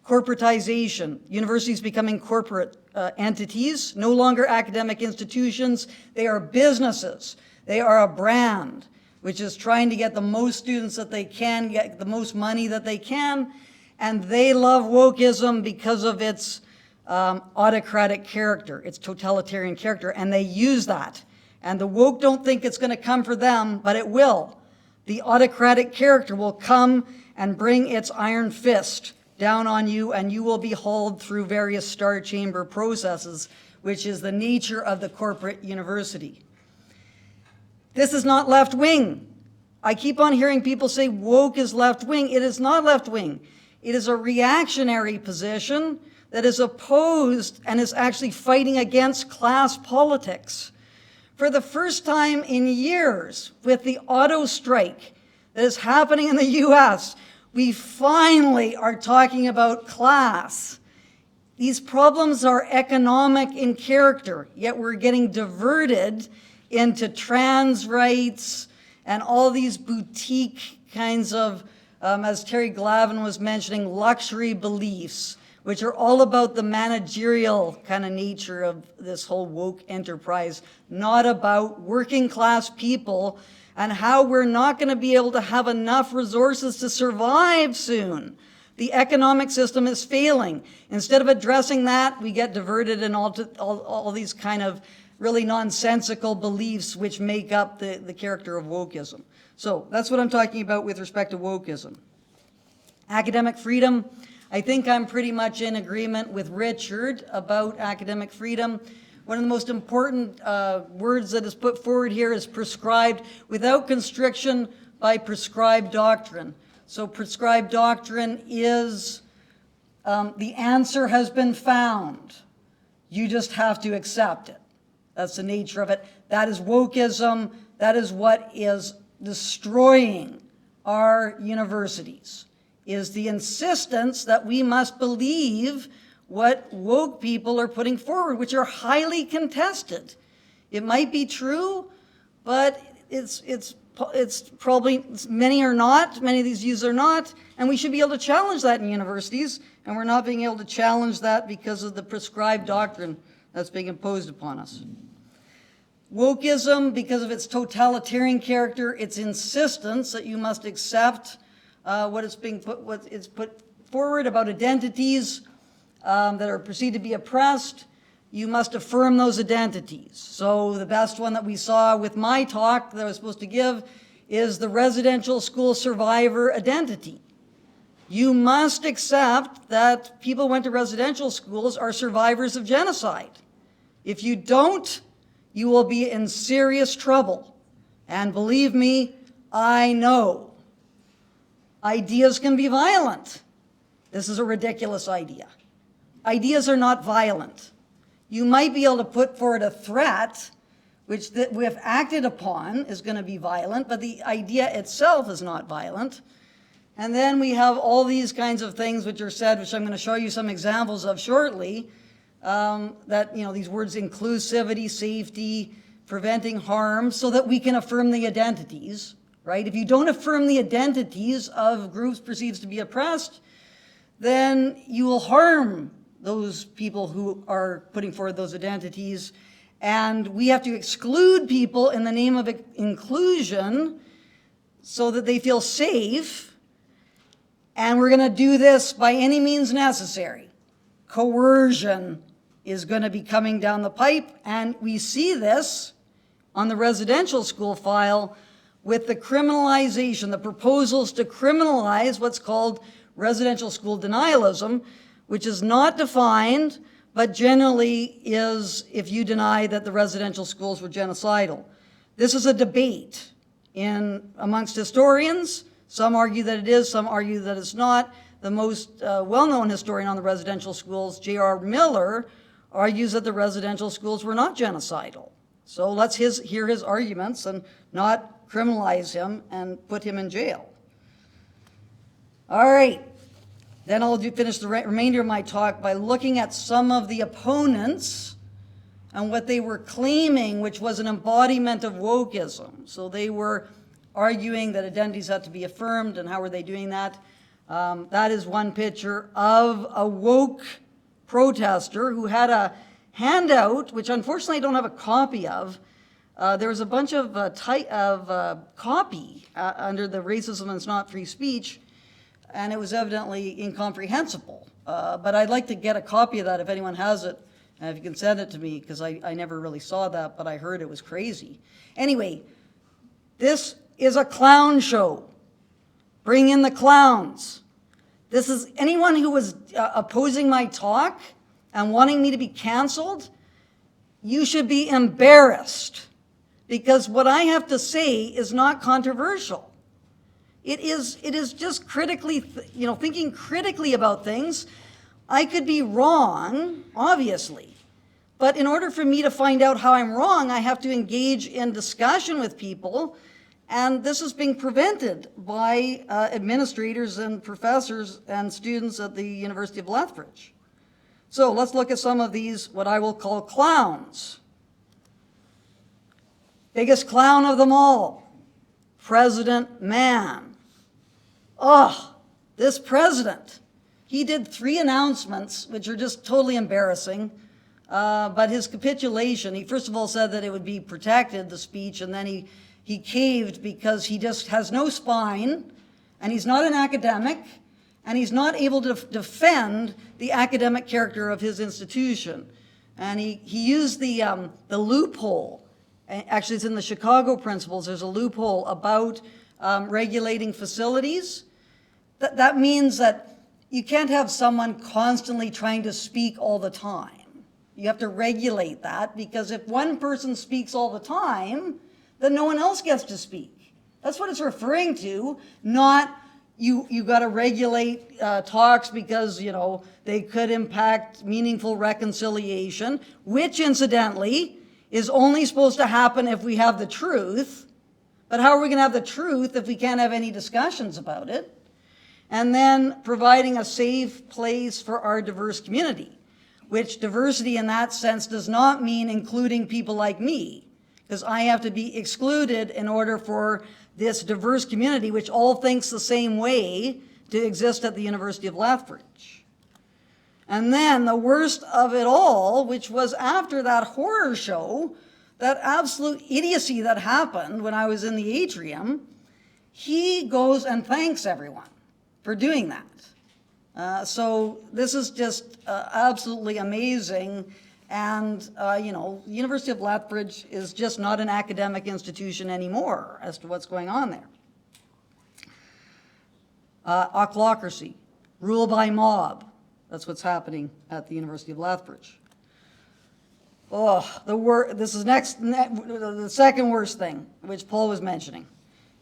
corporatization, universities becoming corporate entities, no longer academic institutions. They are businesses. They are a brand, which is trying to get the most students that they can, get the most money that they can, and they love wokeism because of its autocratic character, its totalitarian character, and they use that. And the woke don't think it's going to come for them, but it will. The autocratic character will come and bring its iron fist down on you, and you will be hauled through various star chamber processes, which is the nature of the corporate university. This is not left-wing. I keep on hearing people say woke is left-wing. It is not left-wing. It is a reactionary position that is opposed and is actually fighting against class politics. For the first time in years, with the auto strike that is happening in the US, we finally are talking about class. These problems are economic in character, yet we're getting diverted into trans rights and all these boutique kinds of, as Terry Glavin was mentioning, luxury beliefs, which are all about the managerial kind of nature of this whole woke enterprise, not about working class people and how we're not going to be able to have enough resources to survive soon. The economic system is failing. Instead of addressing that, we get diverted in all these kind of really nonsensical beliefs which make up the character of wokeism. So that's what I'm talking about with respect to wokeism. Academic freedom, I think I'm pretty much in agreement with Richard about academic freedom. One of the most important words that is put forward here is prescribed, without constriction by prescribed doctrine. So prescribed doctrine is the answer has been found. You just have to accept it. That's the nature of it. That is wokeism. That is what is destroying our universities, is the insistence that we must believe what woke people are putting forward, which are highly contested. It might be true, but it's probably, many are not, many of these views are not, and we should be able to challenge that in universities, and we're not being able to challenge that because of the prescribed doctrine that's being imposed upon us. Wokeism, because of its totalitarian character, its insistence that you must accept what is put forward about identities that are perceived to be oppressed, you must affirm those identities. So the best one that we saw with my talk that I was supposed to give is the residential school survivor identity. You must accept that people who went to residential schools are survivors of genocide. If you don't, you will be in serious trouble. And believe me, I know. Ideas can be violent. This is a ridiculous idea. Ideas are not violent. You might be able to put forward a threat, which if acted upon is going to be violent, but the idea itself is not violent. And then we have all these kinds of things which are said, which I'm going to show you some examples of shortly, that, these words inclusivity, safety, preventing harm, so that we can affirm the identities, right? If you don't affirm the identities of groups perceived to be oppressed, then you will harm those people who are putting forward those identities. And we have to exclude people in the name of inclusion so that they feel safe. And we're going to do this by any means necessary. Coercion is going to be coming down the pipe, and we see this on the residential school file with the criminalization, the proposals to criminalize what's called residential school denialism, which is not defined, but generally is if you deny that the residential schools were genocidal. This is a debate amongst historians. Some argue that it is, some argue that it's not. The most well-known historian on the residential schools, J.R. Miller, argues that the residential schools were not genocidal. So let's hear his arguments and not criminalize him and put him in jail. All right. Then I'll finish the remainder of my talk by looking at some of the opponents and what they were claiming, which was an embodiment of wokeism. So they were arguing that identities had to be affirmed, and how were they doing that? That is one picture of a woke protester who had a handout, which unfortunately I don't have a copy of. There was a bunch of copy under the Racism is Not Free Speech, and it was evidently incomprehensible. But I'd like to get a copy of that if anyone has it, and if you can send it to me, because I never really saw that, but I heard it was crazy. Anyway, this is a clown show. Bring in the clowns. This is anyone who was opposing my talk and wanting me to be canceled, you should be embarrassed, because what I have to say is not controversial. It is just critically, thinking critically about things. I could be wrong, obviously, but in order for me to find out how I'm wrong, I have to engage in discussion with people, and this is being prevented by administrators and professors and students at the University of Lethbridge. So let's look at some of these, what I will call clowns. Biggest clown of them all, President Mann. Oh, this president. He did 3 announcements, which are just totally embarrassing. But his capitulation, he first of all said that it would be protected, the speech, and then he caved because he just has no spine, and he's not an academic, and he's not able to defend the academic character of his institution. And he used the loophole. Actually, it's in the Chicago Principles. There's a loophole about regulating facilities. That means that you can't have someone constantly trying to speak all the time. You have to regulate that, because if one person speaks all the time, then no one else gets to speak. That's what it's referring to, not you got to regulate talks because, they could impact meaningful reconciliation, which incidentally is only supposed to happen if we have the truth. But how are we going to have the truth if we can't have any discussions about it? And then providing a safe place for our diverse community, which diversity in that sense does not mean including people like me, because I have to be excluded in order for this diverse community, which all thinks the same way, to exist at the University of Lethbridge. And then the worst of it all, which was after that horror show, that absolute idiocy that happened when I was in the atrium, he goes and thanks everyone for doing that. So this is just absolutely amazing. And, the University of Lethbridge is just not an academic institution anymore as to what's going on there. Ochlocracy, rule by mob. That's what's happening at the University of Lethbridge. This is the second worst thing, which Paul was mentioning,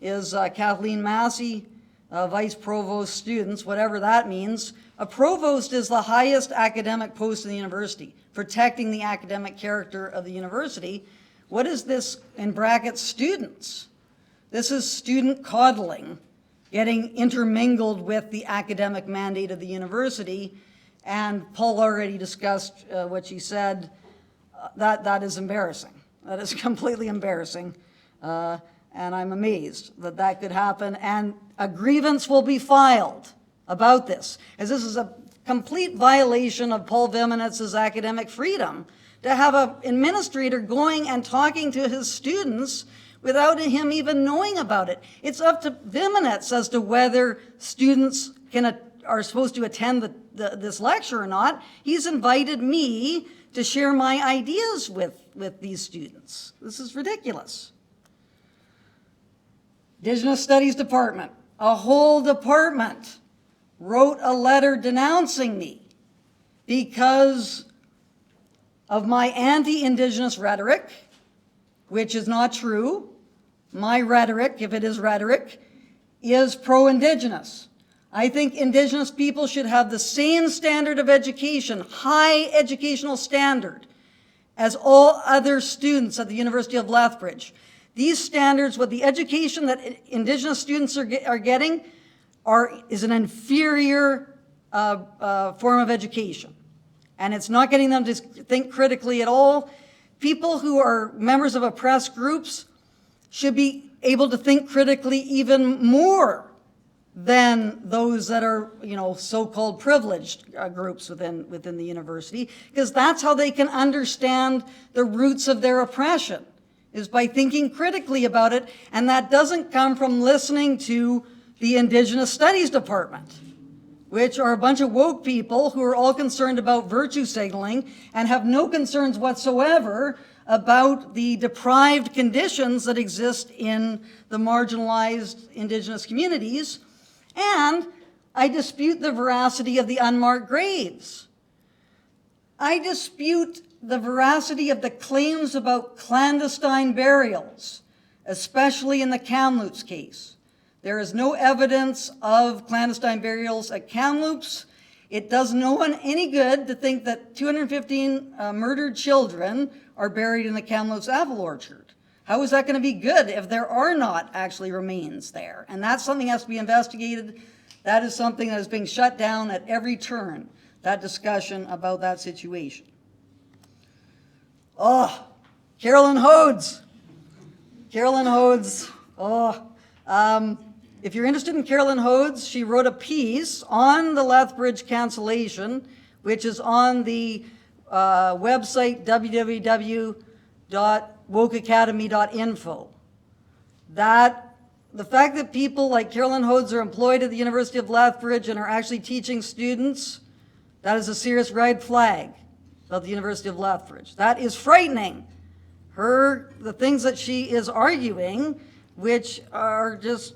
is Kathleen Massey, vice provost students, whatever that means. A provost is the highest academic post in the university, protecting the academic character of the university. What is this, in brackets, students? This is student coddling, getting intermingled with the academic mandate of the university. And Paul already discussed what she said. That is embarrassing. That is completely embarrassing. And I'm amazed that that could happen, and a grievance will be filed about this, as this is a complete violation of Paul Viminetz's academic freedom to have an administrator going and talking to his students without him even knowing about it. It's up to Viminets as to whether students are supposed to attend this lecture or not. He's invited me to share my ideas with these students. This is ridiculous. Indigenous Studies Department, a whole department, wrote a letter denouncing me because of my anti-Indigenous rhetoric, which is not true. My rhetoric, if it is rhetoric, is pro-Indigenous. I think Indigenous people should have the same standard of education, high educational standard, as all other students at the University of Lethbridge. These standards, what the education that Indigenous students are getting, is an inferior form of education. And it's not getting them to think critically at all. People who are members of oppressed groups should be able to think critically even more than those that are, so-called privileged groups within the university, because that's how they can understand the roots of their oppression, is by thinking critically about it, and that doesn't come from listening to the Indigenous Studies Department, which are a bunch of woke people who are all concerned about virtue signaling and have no concerns whatsoever about the deprived conditions that exist in the marginalized Indigenous communities. And I dispute the veracity of the unmarked graves. I dispute the veracity of the claims about clandestine burials, especially in the Kamloops case. There is no evidence of clandestine burials at Kamloops. It does no one any good to think that 215 murdered children are buried in the Kamloops apple orchard. How is that going to be good if there are not actually remains there? And that's something that has to be investigated. That is something that is being shut down at every turn, that discussion about that situation. Oh, Carolyn Hodes. Carolyn Hodes. If you're interested in Carolyn Hodes, she wrote a piece on the Lethbridge cancellation, which is on the website www.wokeacademy.info. The fact that people like Carolyn Hodes are employed at the University of Lethbridge and are actually teaching students, that is a serious red flag about the University of Lethbridge. That is frightening. The things that she is arguing, which are just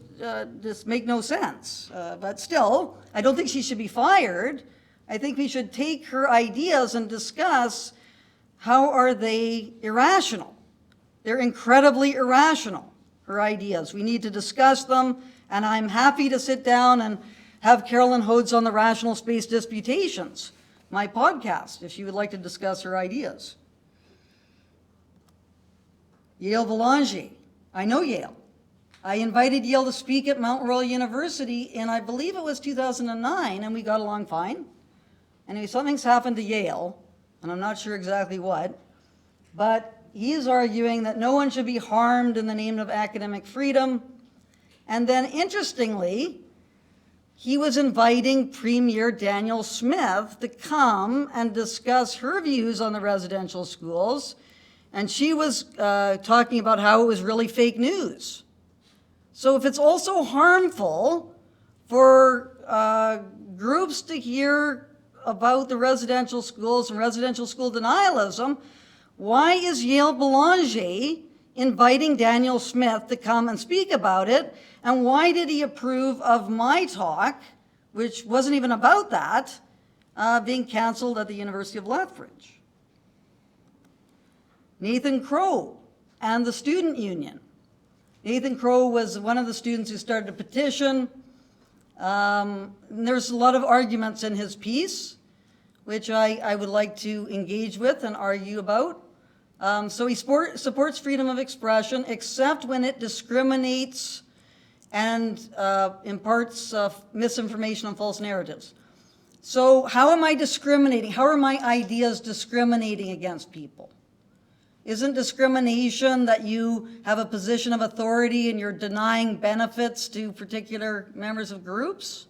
make no sense. But still, I don't think she should be fired. I think we should take her ideas and discuss how are they irrational. They're incredibly irrational, her ideas. We need to discuss them, and I'm happy to sit down and have Carolyn Hodes on the Rational Space Disputations, my podcast, if she would like to discuss her ideas. Yale Belanger. I know Yale. I invited Yale to speak at Mount Royal University in, I believe it was 2009, and we got along fine. Anyway, something's happened to Yale, and I'm not sure exactly what, but he's arguing that no one should be harmed in the name of academic freedom. And then, interestingly, he was inviting Premier Danielle Smith to come and discuss her views on the residential schools, and she was talking about how it was really fake news. So if it's also harmful for groups to hear about the residential schools and residential school denialism, why is Yale Belanger inviting Danielle Smith to come and speak about it? And why did he approve of my talk, which wasn't even about that, being canceled at the University of Lethbridge? Nathan Crow and the student union. Nathan Crow was one of the students who started a petition. There's a lot of arguments in his piece, which I would like to engage with and argue about. So he supports freedom of expression, except when it discriminates and imparts misinformation and false narratives. So how am I discriminating? How are my ideas discriminating against people? Isn't discrimination that you have a position of authority and you're denying benefits to particular members of groups?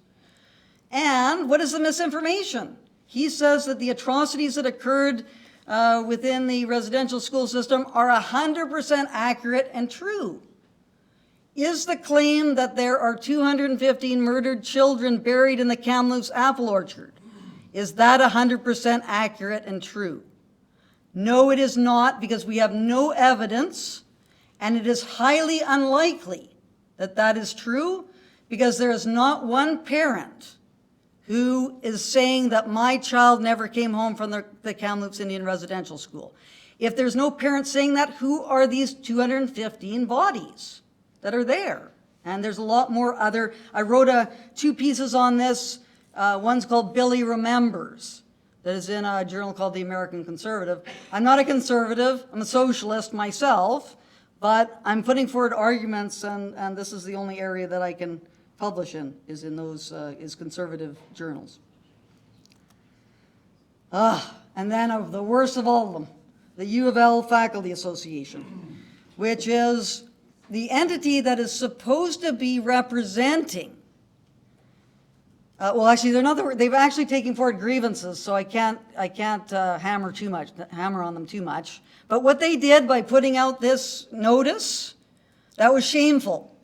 And what is the misinformation? He says that the atrocities that occurred within the residential school system are 100% accurate and true. Is the claim that there are 215 murdered children buried in the Kamloops apple orchard, is that 100% accurate and true? No, it is not, because we have no evidence, and it is highly unlikely that that is true, because there is not one parent who is saying that my child never came home from the Kamloops Indian Residential School. If there's no parent saying that, who are these 215 bodies that are there? And there's a lot more other. I wrote two pieces on this. One's called Billy Remembers, that is in a journal called The American Conservative. I'm not a conservative, I'm a socialist myself, but I'm putting forward arguments, and this is the only area that I can publish in, is in those is conservative journals. And then of the worst of all of them, the U of L Faculty Association, which is the entity that is supposed to be representing. Well, actually, they're not. They've actually taken forward grievances, so I can't hammer on them too much. But what they did by putting out this notice, that was shameful.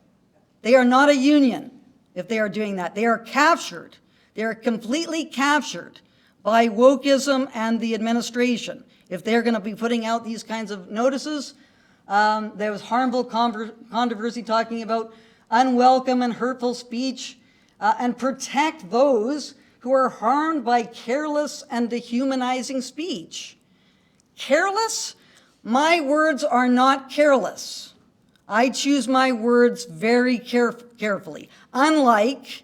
They are not a union if they are doing that. They are captured. They are completely captured by wokeism and the administration. If they're going to be putting out these kinds of notices, there was harmful controversy talking about unwelcome and hurtful speech, and protect those who are harmed by careless and dehumanizing speech. Careless? My words are not careless. I choose my words very carefully. Unlike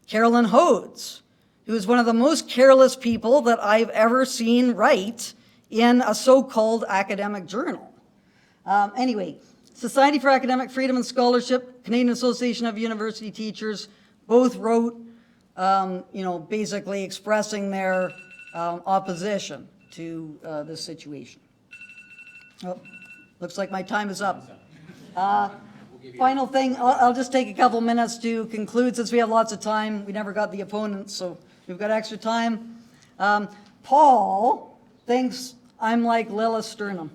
Carolyn Hodes, who is one of the most careless people that I've ever seen write in a so-called academic journal. Anyway, Society for Academic Freedom and Scholarship, Canadian Association of University Teachers, both wrote, basically expressing their opposition to this situation. Oh, looks like my time is up. Final thing, I'll just take a couple minutes to conclude, since we have lots of time. We never got the opponents, so we've got extra time. Paul thinks I'm like Lilith Sternum.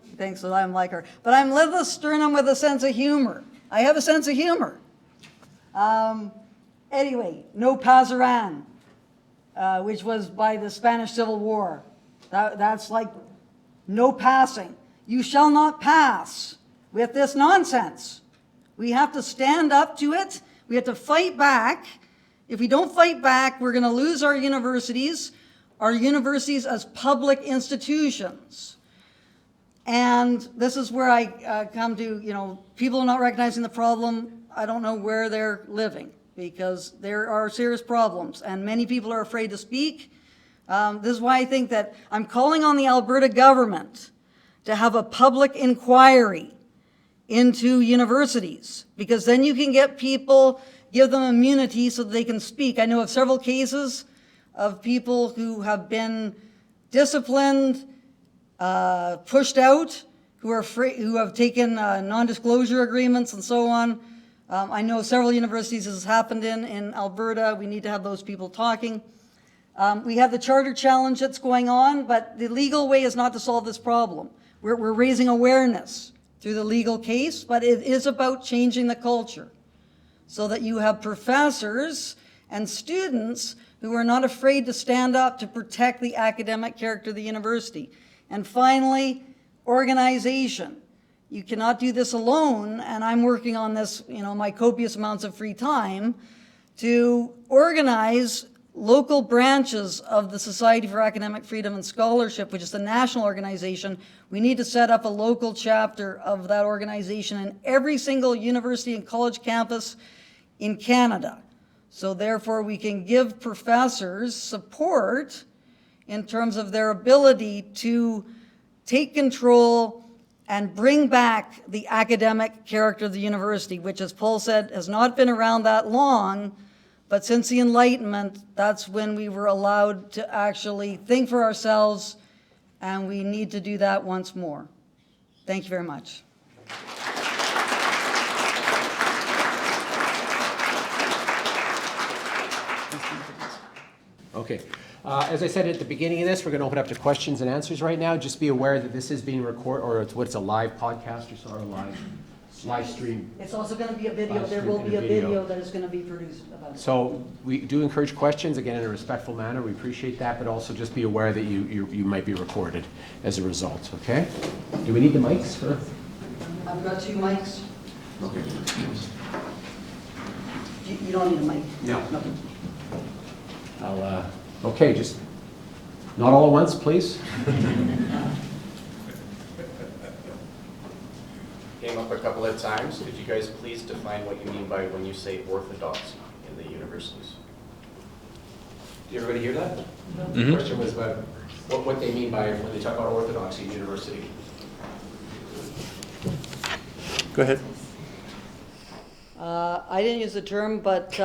He thinks that I'm like her. But I'm Lilith Sternum with a sense of humor. I have a sense of humor. Anyway, No Pasaran, which was by the Spanish Civil War. That's like no passing. You shall not pass with this nonsense. We have to stand up to it. We have to fight back. If we don't fight back, we're going to lose our universities as public institutions. And this is where I come to, people are not recognizing the problem. I don't know where they're living, because there are serious problems and many people are afraid to speak. This is why I think that I'm calling on the Alberta government to have a public inquiry into universities, because then you can get people, give them immunity so that they can speak. I know of several cases of people who have been disciplined, pushed out, who have taken non-disclosure agreements and so on. I know several universities this has happened in Alberta. We need to have those people talking. We have the charter challenge that's going on, but the legal way is not to solve this problem. We're raising awareness through the legal case, but it is about changing the culture so that you have professors and students who are not afraid to stand up to protect the academic character of the university. And finally, organization. You cannot do this alone, and I'm working on this, my copious amounts of free time, to organize local branches of the Society for Academic Freedom and Scholarship, which is the national organization. We need to set up a local chapter of that organization in every single university and college campus in Canada. So therefore, we can give professors support in terms of their ability to take control and bring back the academic character of the university, which, as Paul said, has not been around that long, but since the Enlightenment, that's when we were allowed to actually think for ourselves and we need to do that once more. Thank you very much. Okay. As I said at the beginning of this, we're going to open up to questions and answers right now. Just be aware that this is being recorded, or it's a live podcast, or so, or live stream. It's also going to be a video. Live There stream will and be a a video. video that is going to be produced about it. So we do encourage questions, again, in a respectful manner. We appreciate that, but also just be aware that you might be recorded as a result, okay? Do we need the mics for? I've got 2 mics. Okay. You don't need a mic. No. No. Okay, just not all at once, please. Came up a couple of times. Could you guys please define what you mean by when you say orthodoxy in the universities? Did everybody hear that? The question was about what they mean by when they talk about orthodoxy in university. Go ahead. I didn't use the term, but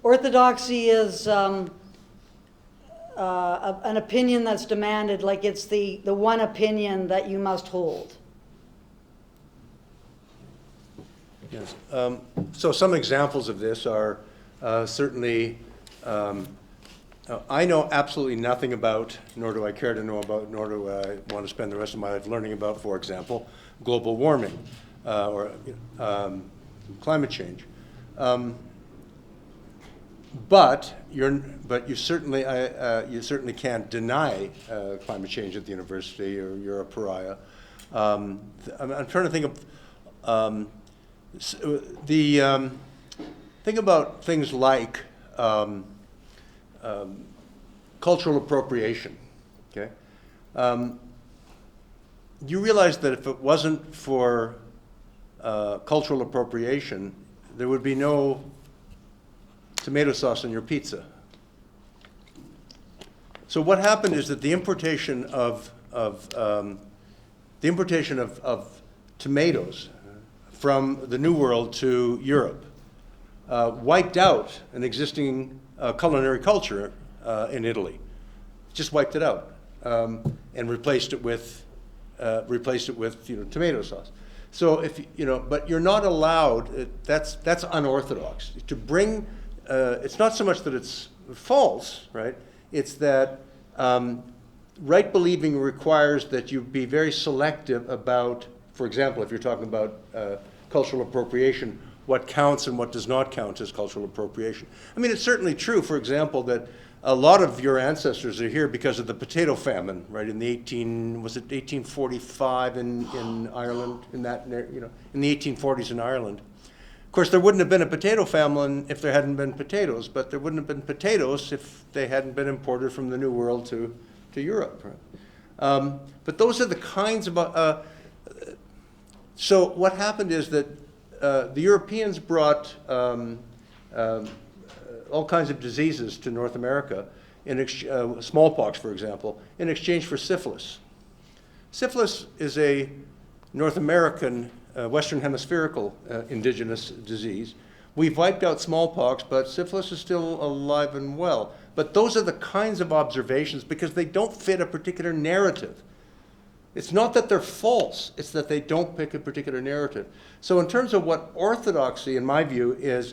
orthodoxy is an opinion that's demanded, like it's the one opinion that you must hold. Yes. So some examples of this are certainly, I know absolutely nothing about, nor do I care to know about, nor do I want to spend the rest of my life learning about, for example, global warming or climate change. But you certainly can't deny climate change at the university, or you're a pariah. I'm trying to think of think about things like cultural appropriation. Okay, you realize that if it wasn't for cultural appropriation, there would be no tomato sauce on your pizza. So what happened is that the importation of tomatoes from the New World to Europe wiped out an existing culinary culture in Italy. Just wiped it out and replaced it with tomato sauce. So but you're not allowed. That's unorthodox to bring. It's not so much that it's false, right? It's that right believing requires that you be very selective about, for example, if you're talking about cultural appropriation, what counts and what does not count as cultural appropriation. I mean, it's certainly true, for example, that a lot of your ancestors are here because of the potato famine, right? In the 1845 in Ireland, in the 1840s in Ireland. Of course, there wouldn't have been a potato famine if there hadn't been potatoes, but there wouldn't have been potatoes if they hadn't been imported from the New World to Europe. Right? But those are the kinds of. So what happened is that the Europeans brought all kinds of diseases to North America, smallpox, for example, in exchange for syphilis. Syphilis is a North American, Western hemispherical indigenous disease. We've wiped out smallpox, but syphilis is still alive and well. But those are the kinds of observations because they don't fit a particular narrative. It's not that they're false, it's that they don't pick a particular narrative. So in terms of what orthodoxy, in my view, is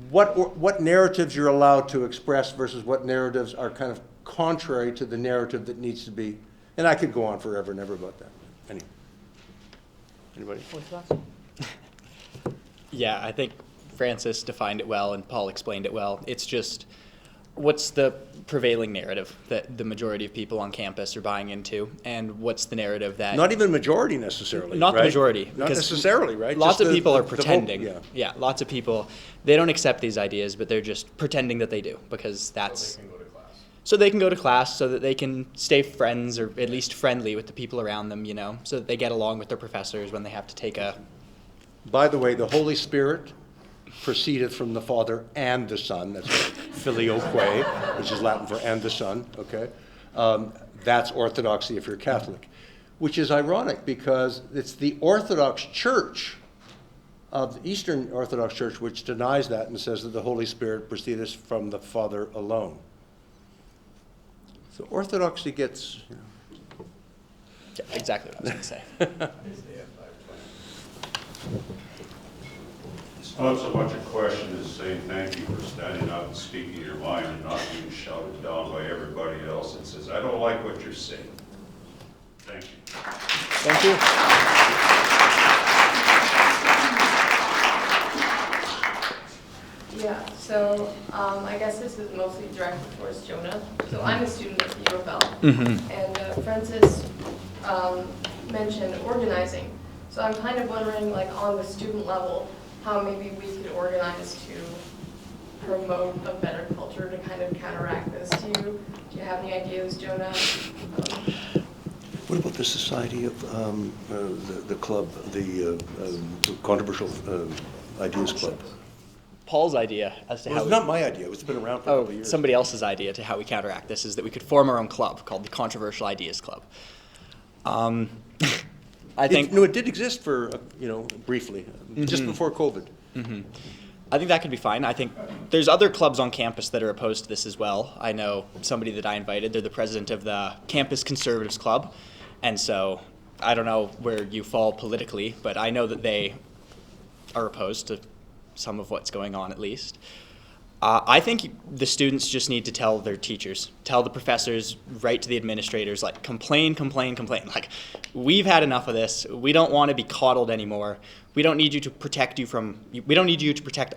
what narratives you're allowed to express versus what narratives are kind of contrary to the narrative that needs to be. And I could go on forever and ever about that. Anybody? Yeah, I think Frances defined it well and Paul explained it well. It's just, what's the prevailing narrative that the majority of people on campus are buying into, and what's the narrative that... Not even majority necessarily, Not right? the majority. Not because necessarily, right? Lots Just of people are the vote, pretending. yeah. Lots of people, they don't accept these ideas, but they're just pretending that they do, because that's... So they can go to class, so that they can stay friends, or at least friendly with the people around them, so that they get along with their professors when they have to take a... By the way, the Holy Spirit proceedeth from the Father and the Son. That's filioque, which is Latin for and the Son, okay? That's orthodoxy if you're Catholic, which is ironic because it's the Orthodox Church of the Eastern Orthodox Church which denies that and says that the Holy Spirit proceedeth from the Father alone. So orthodoxy gets Yeah, exactly what I was going to say. It's not so much a question as saying thank you for standing up and speaking your mind and not being shouted down by everybody else that says, I don't like what you're saying. Thank you. Thank you. Yeah, so I guess this is mostly directed towards Jonah. So I'm a student at the U of L, and Frances mentioned organizing. So I'm kind of wondering, like on the student level, how maybe we could organize to promote a better culture to kind of counteract this. Do you have any ideas, Jonah? What about the Society of the club, the Controversial Ideas Club? Paul's idea as to Well, how it's not my idea. It's been around for a couple of years. somebody else's idea to how we counteract this is that we could form our own club called the Controversial Ideas Club. I think No, it did exist for, briefly, just before COVID. I think that could be fine. I think there's other clubs on campus that are opposed to this as well. I know somebody that I invited. They're the president of the Campus Conservatives Club. And so I don't know where you fall politically, but I know that they are opposed to some of what's going on at least. I think the students just need to tell their teachers, tell the professors, write to the administrators, like complain. Like, we've had enough of this. We don't want to be coddled anymore. We don't need you to protect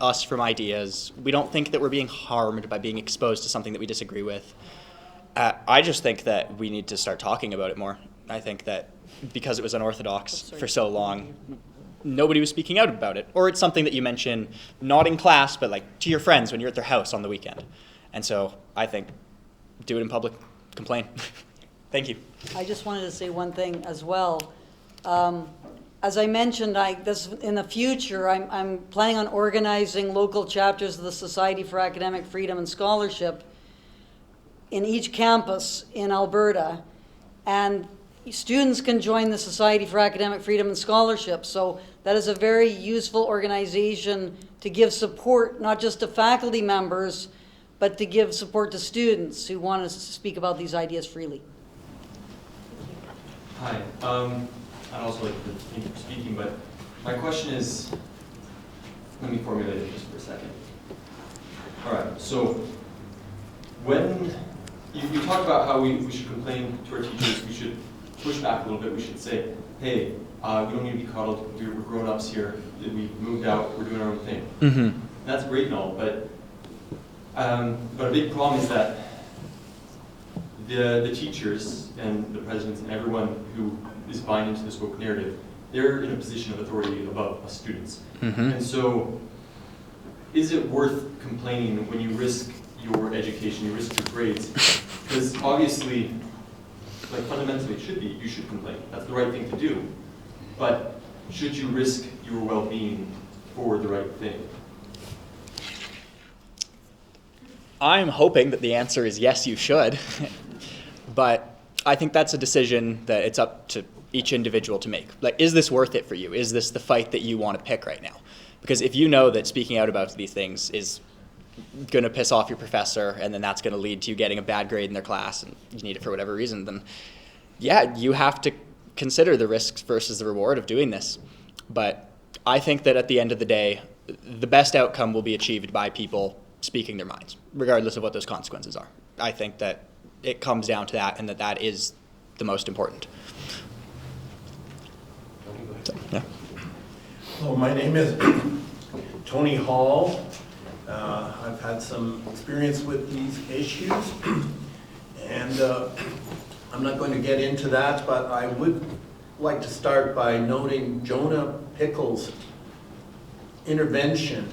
us from ideas. We don't think that we're being harmed by being exposed to something that we disagree with. I just think that we need to start talking about it more. I think that because it was unorthodox for so long, nobody was speaking out about it. Or it's something that you mention not in class, but like to your friends when you're at their house on the weekend. And so I think do it in public, complain. Thank you. I just wanted to say one thing as well. As I mentioned, in the future, I'm planning on organizing local chapters of the Society for Academic Freedom and Scholarship in each campus in Alberta. And students can join the Society for Academic Freedom and Scholarship. So that is a very useful organization to give support, not just to faculty members, but to give support to students who want to speak about these ideas freely. Hi. I'd also like to thank you for speaking, but my question is, let me formulate it just for a second. All right, so when you talk about how we should complain to our teachers, we should push back a little bit, we should say, hey, we don't need to be coddled, we're grown-ups here, we moved out, we're doing our own thing. Mm-hmm. That's great and all, but a big problem is that the teachers and the presidents and everyone who is buying into this woke narrative, they're in a position of authority above us students. Mm-hmm. And so, is it worth complaining when you risk your education, you risk your grades? Because obviously, like fundamentally it should be, you should complain. That's the right thing to do. But should you risk your well-being for the right thing? I'm hoping that the answer is yes, you should. But I think that's a decision that it's up to each individual to make. Like, is this worth it for you? Is this the fight that you want to pick right now? Because if you know that speaking out about these things is going to piss off your professor and then that's going to lead to you getting a bad grade in their class and you need it for whatever reason, then yeah, you have to consider the risks versus the reward of doing this. But I think that at the end of the day, the best outcome will be achieved by people speaking their minds, regardless of what those consequences are. I think that it comes down to that and that is the most important. So, yeah. Hello, my name is Tony Hall. I've had some experience with these issues, and I'm not going to get into that, but I would like to start by noting Jonah Pickle's intervention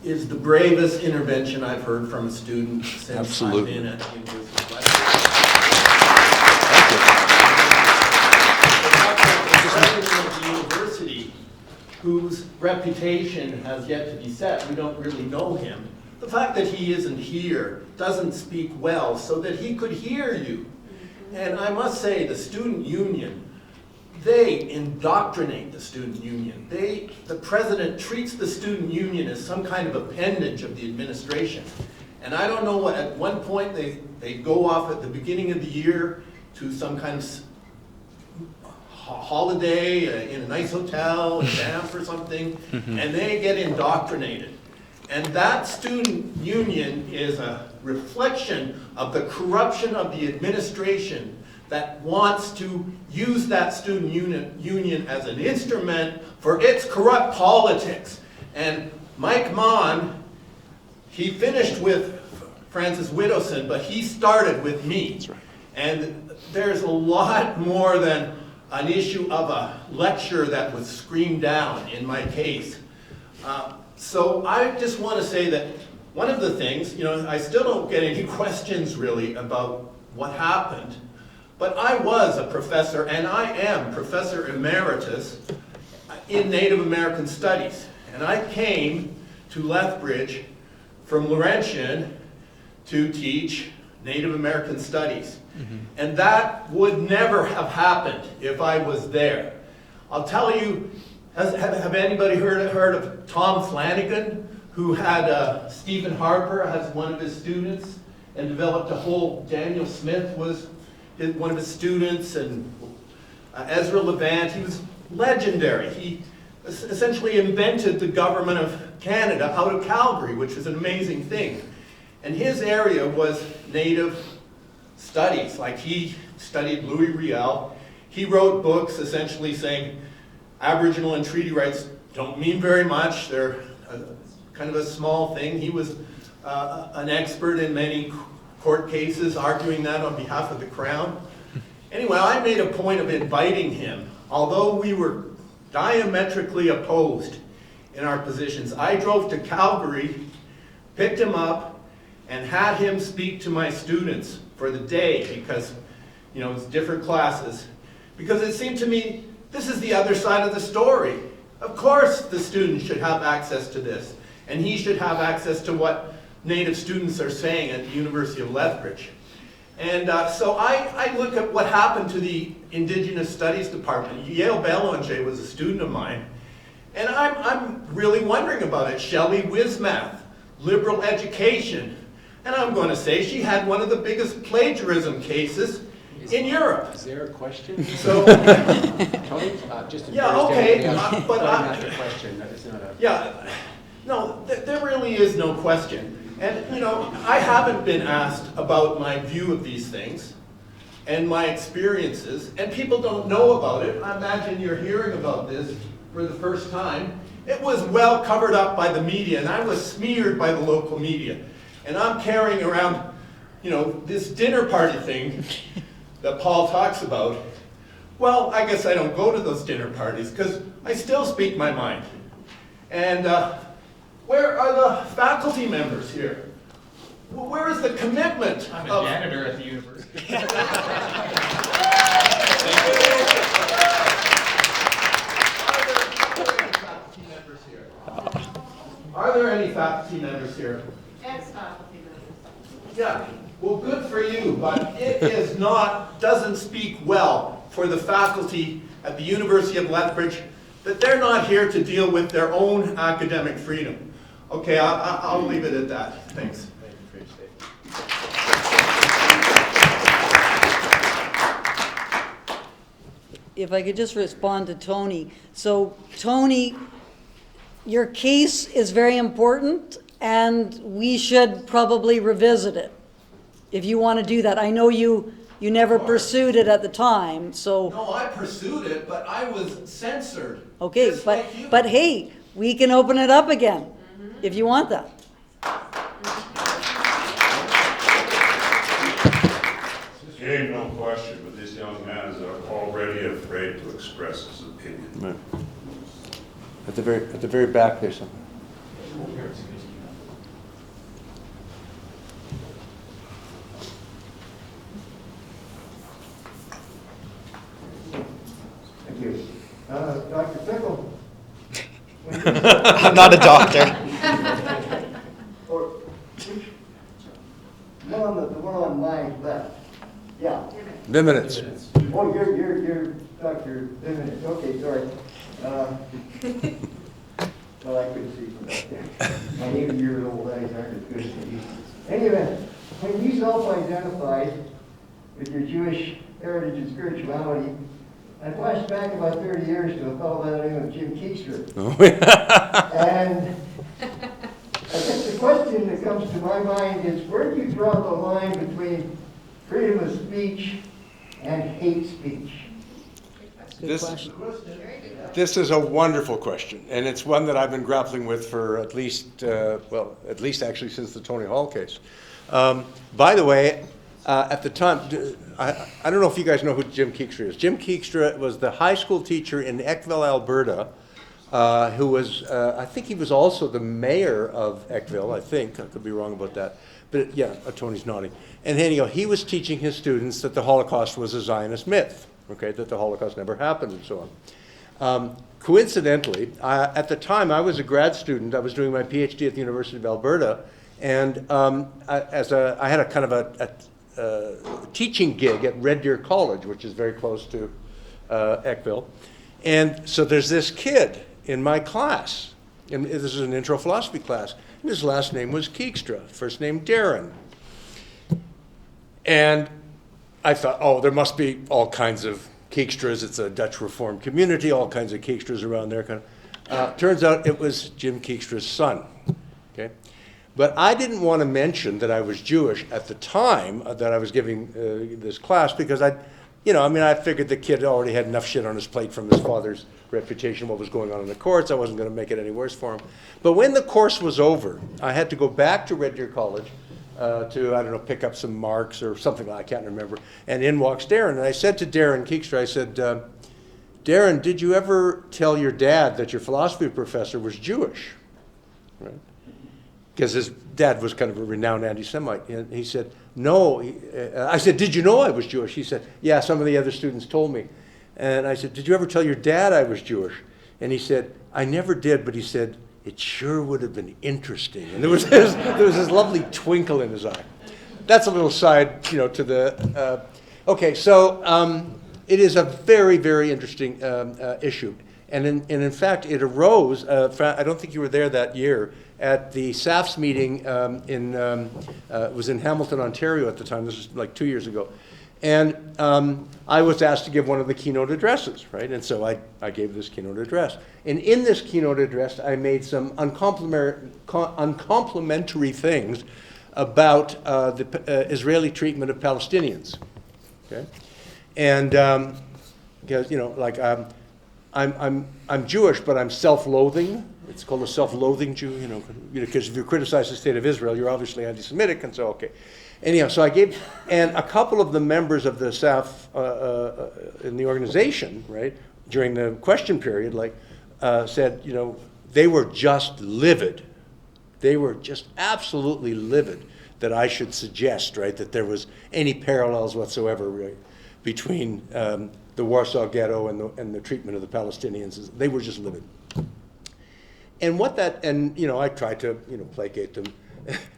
is the bravest intervention I've heard from a student since Absolutely. I've been at the University of Lethbridge. The university, whose reputation has yet to be set, we don't really know him. The fact that he isn't here doesn't speak well so that he could hear you. And I must say, the student union, they indoctrinate the student union. The president treats the student union as some kind of appendage of the administration. And I don't know what, at one point they go off at the beginning of the year to some kind of holiday in a nice hotel in Banff or something, and they get indoctrinated. And that student union is a reflection of the corruption of the administration that wants to use that student union as an instrument for its corrupt politics. And Mike Mon, he finished with Frances Widdowson, but he started with me. That's right. And there's a lot more than an issue of a lecture that was screamed down in my case. So I just want to say that one of the things, I still don't get any questions really about what happened, but I was a professor, and I am Professor Emeritus in Native American Studies. And I came to Lethbridge from Laurentian to teach Native American Studies. And that would never have happened if I was there. I'll tell you, have anybody heard of Tom Flanagan, who had Stephen Harper as one of his students and developed a whole, Daniel Smith was one of his students, and Ezra Levant, he was legendary. He essentially invented the government of Canada out of Calgary, which is an amazing thing. And his area was Native studies. Like, he studied Louis Riel. He wrote books essentially saying Aboriginal and treaty rights don't mean very much. They're kind of a small thing. He was an expert in many court cases, arguing that on behalf of the Crown. Anyway, I made a point of inviting him. Although we were diametrically opposed in our positions, I drove to Calgary, picked him up, and had him speak to my students for the day, because it's different classes. Because it seemed to me, this is the other side of the story. Of course the students should have access to this, and he should have access to what Native students are saying at the University of Lethbridge. And so I look at what happened to the Indigenous Studies Department. Yale Belanger was a student of mine, and I'm really wondering about it. Shelley Wismath, liberal education. And I'm going to say she had one of the biggest plagiarism cases in Europe. Is there a question? So, Tony, just yeah, okay, but not a question. That is not a... Yeah, no, there really is no question. And I haven't been asked about my view of these things and my experiences, and people don't know about it. I imagine you're hearing about this for the first time. It was well covered up by the media, and I was smeared by the local media. And I'm carrying around, this dinner party thing that Paul talks about. Well, I guess I don't go to those dinner parties because I still speak my mind. And where are the faculty members here? Well, where is the commitment? I'm a janitor at the university. Are there any faculty members here? Ex-faculty members. Yeah, well, good for you, but it doesn't speak well for the faculty at the University of Lethbridge that they're not here to deal with their own academic freedom. Okay, I'll leave it at that. Thanks. Thank you for your statement. If I could just respond to Tony. So, Tony, your case is very important, and we should probably revisit it if you want to do that. I know you never pursued it at the time, so... No, I pursued it, but I was censored. Okay, but hey, we can open it up again if you want that. Okay, no question, but this young man is already afraid to express his opinion. Right. At the very back there somewhere. Thank you. Dr. Pickle. I'm not a doctor. Or, the one on my left. Yeah. Viminets. Oh, you're Dr. Viminitz. Okay, sorry. Well, I couldn't see from back there. My 80-year-old eyes aren't as good as they used to. Anyway, when you self-identify with your Jewish heritage and spirituality, I flashed back about 30 years to a fellow by the name of Jim Keekstra. And I guess the question that comes to my mind is, where do you draw the line between freedom of speech and hate speech? This is a wonderful question, and it's one that I've been grappling with for at least actually since the Tony Hall case. By the way, at the time, I don't know if you guys know who Jim Keekstra is. Jim Keekstra was the high school teacher in Eckville, Alberta, who was, I think he was also the mayor of Eckville, I think. I could be wrong about that. But yeah, Tony's nodding. And anyhow, he was teaching his students that the Holocaust was a Zionist myth, okay, that the Holocaust never happened and so on. Coincidentally, at the time I was a grad student. I was doing my PhD at the University of Alberta, and I had a kind of a teaching gig at Red Deer College, which is very close to Eckville. And so there's this kid in my class, and this is an intro philosophy class, and his last name was Keekstra, first name Darren. And I thought, oh, there must be all kinds of Keekstras. It's a Dutch Reformed community, all kinds of Keekstras around there. Turns out it was Jim Keekstra's son. Okay? But I didn't want to mention that I was Jewish at the time that I was giving this class, because I figured the kid already had enough shit on his plate from his father's reputation, what was going on in the courts. I wasn't going to make it any worse for him. But when the course was over, I had to go back to Red Deer College to, I don't know, pick up some marks or something, I can't remember. And in walks Darren. And I said to Darren Keekstra, I said, Darren, did you ever tell your dad that your philosophy professor was Jewish? Right? Because his dad was kind of a renowned anti-Semite. And he said, no. I said, did you know I was Jewish? He said, yeah, some of the other students told me. And I said, did you ever tell your dad I was Jewish? And he said, I never did, but he said, it sure would have been interesting. And there was this lovely twinkle in his eye. That's a little side, to the, okay, so it is a very, very interesting issue. And in fact, it arose, I don't think you were there that year, at the SAFS meeting it was in Hamilton, Ontario at the time. This was like 2 years ago. And I was asked to give one of the keynote addresses, right? And so I gave this keynote address. And in this keynote address, I made some uncomplimentary things about the Israeli treatment of Palestinians, okay? And because, I'm Jewish, but I'm self-loathing. It's called a self-loathing Jew, because if you criticize the state of Israel, you're obviously anti-Semitic, and so, okay. Anyhow, so I gave, and a couple of the members of the staff in the organization, right, during the question period, said, they were just livid. They were just absolutely livid that I should suggest, right, that there was any parallels whatsoever, right, between the Warsaw Ghetto and the treatment of the Palestinians. They were just livid. And I tried to, placate them.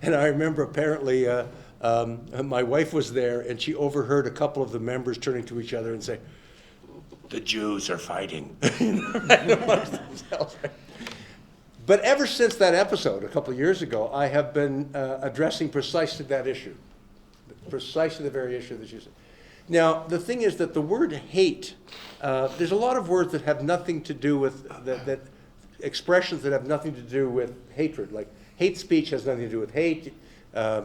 And I remember apparently my wife was there, and she overheard a couple of the members turning to each other and say, the Jews are fighting. But ever since that episode, a couple of years ago, I have been addressing precisely that issue, precisely the very issue that you said. Now, the thing is that the word hate, there's a lot of words that have nothing to do with, that expressions that have nothing to do with hatred. Like hate speech has nothing to do with hate. The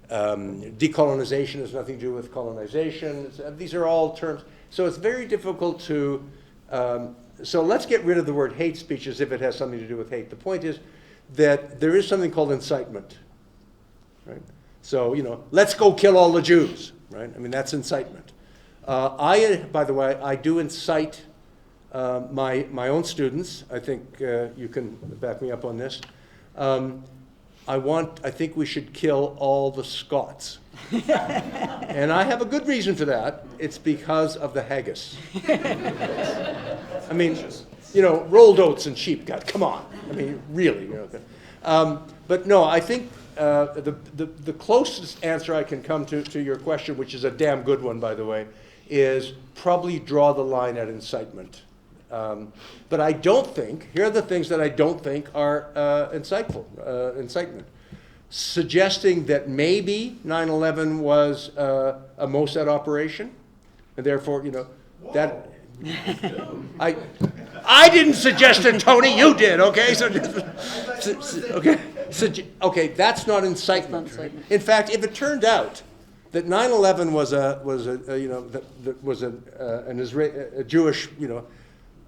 decolonization has nothing to do with colonization. These are all terms. So it's very difficult to, so let's get rid of the word hate speech as if it has something to do with hate. The point is that there is something called incitement, right? So, let's go kill all the Jews, right? I mean, that's incitement. By the way, I do incite my own students. I think you can back me up on this. I think we should kill all the Scots. And I have a good reason for that. It's because of the haggis. I mean, rolled oats and sheep gut, come on. I mean, really. But no, I think the closest answer I can come to your question, which is a damn good one, by the way, is probably draw the line at incitement. But I don't think, here are the things that I don't think are incitement. Suggesting that maybe 9/11 was a Mossad operation, And therefore, that, I didn't suggest it, Tony, you did, okay? Okay, that's not incitement. In fact, if it turned out that 9/11 was a Jewish,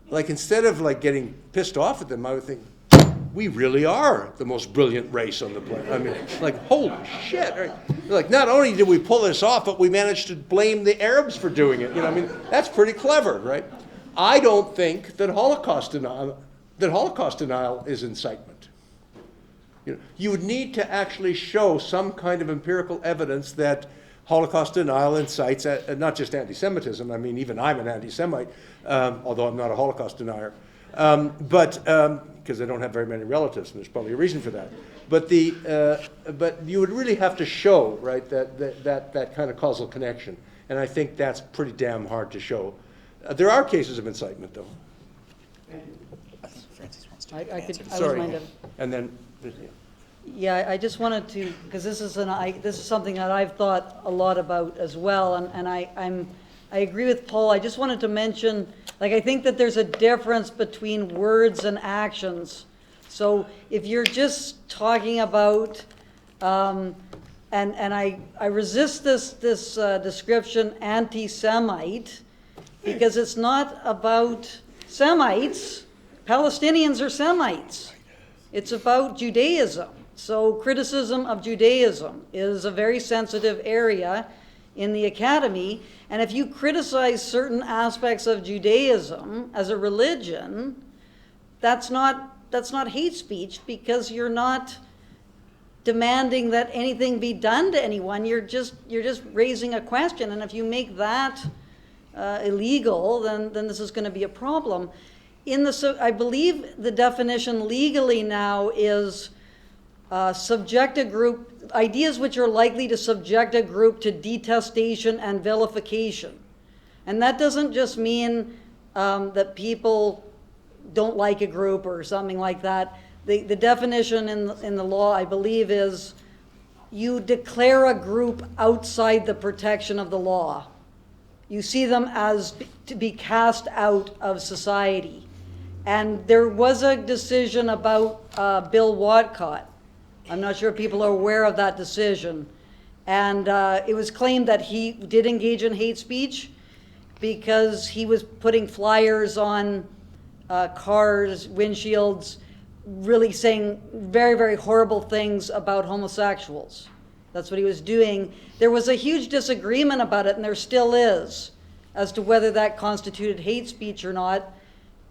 like instead of like getting pissed off at them, I would think, we really are the most brilliant race on the planet. I mean, like, holy shit. Right? Like, not only did we pull this off, but we managed to blame the Arabs for doing it. I mean, that's pretty clever, right? I don't think that Holocaust denial is incitement. You would need to actually show some kind of empirical evidence that Holocaust denial incites not just anti-Semitism. I mean, even I'm an anti-Semite, although I'm not a Holocaust denier. Because I don't have very many relatives, and there's probably a reason for that. But you would really have to show, right, that kind of causal connection, and I think that's pretty damn hard to show. There are cases of incitement, though. Frances wants to I was Sorry, minded. and then. Yeah, I just wanted to, because this is something that I've thought a lot about as well, and I agree with Paul. I just wanted to mention, like, I think that there's a difference between words and actions. So if you're just talking about, and I resist this description, anti-Semite, because it's not about Semites. Palestinians are Semites. It's about Judaism. So criticism of Judaism is a very sensitive area in the academy. And if you criticize certain aspects of Judaism as a religion, that's not hate speech, because you're not demanding that anything be done to anyone. You're just raising a question. And if you make that illegal, then this is going to be a problem. I believe the definition legally now is subject a group, ideas which are likely to subject a group to detestation and vilification. And that doesn't just mean that people don't like a group or something like that. The definition in the law, I believe, is you declare a group outside the protection of the law. You see them as to be cast out of society. And there was a decision about Bill Watcott. I'm not sure if people are aware of that decision. And it was claimed that he did engage in hate speech because he was putting flyers on cars, windshields, really saying very, very horrible things about homosexuals. That's what he was doing. There was a huge disagreement about it, and there still is, as to whether that constituted hate speech or not,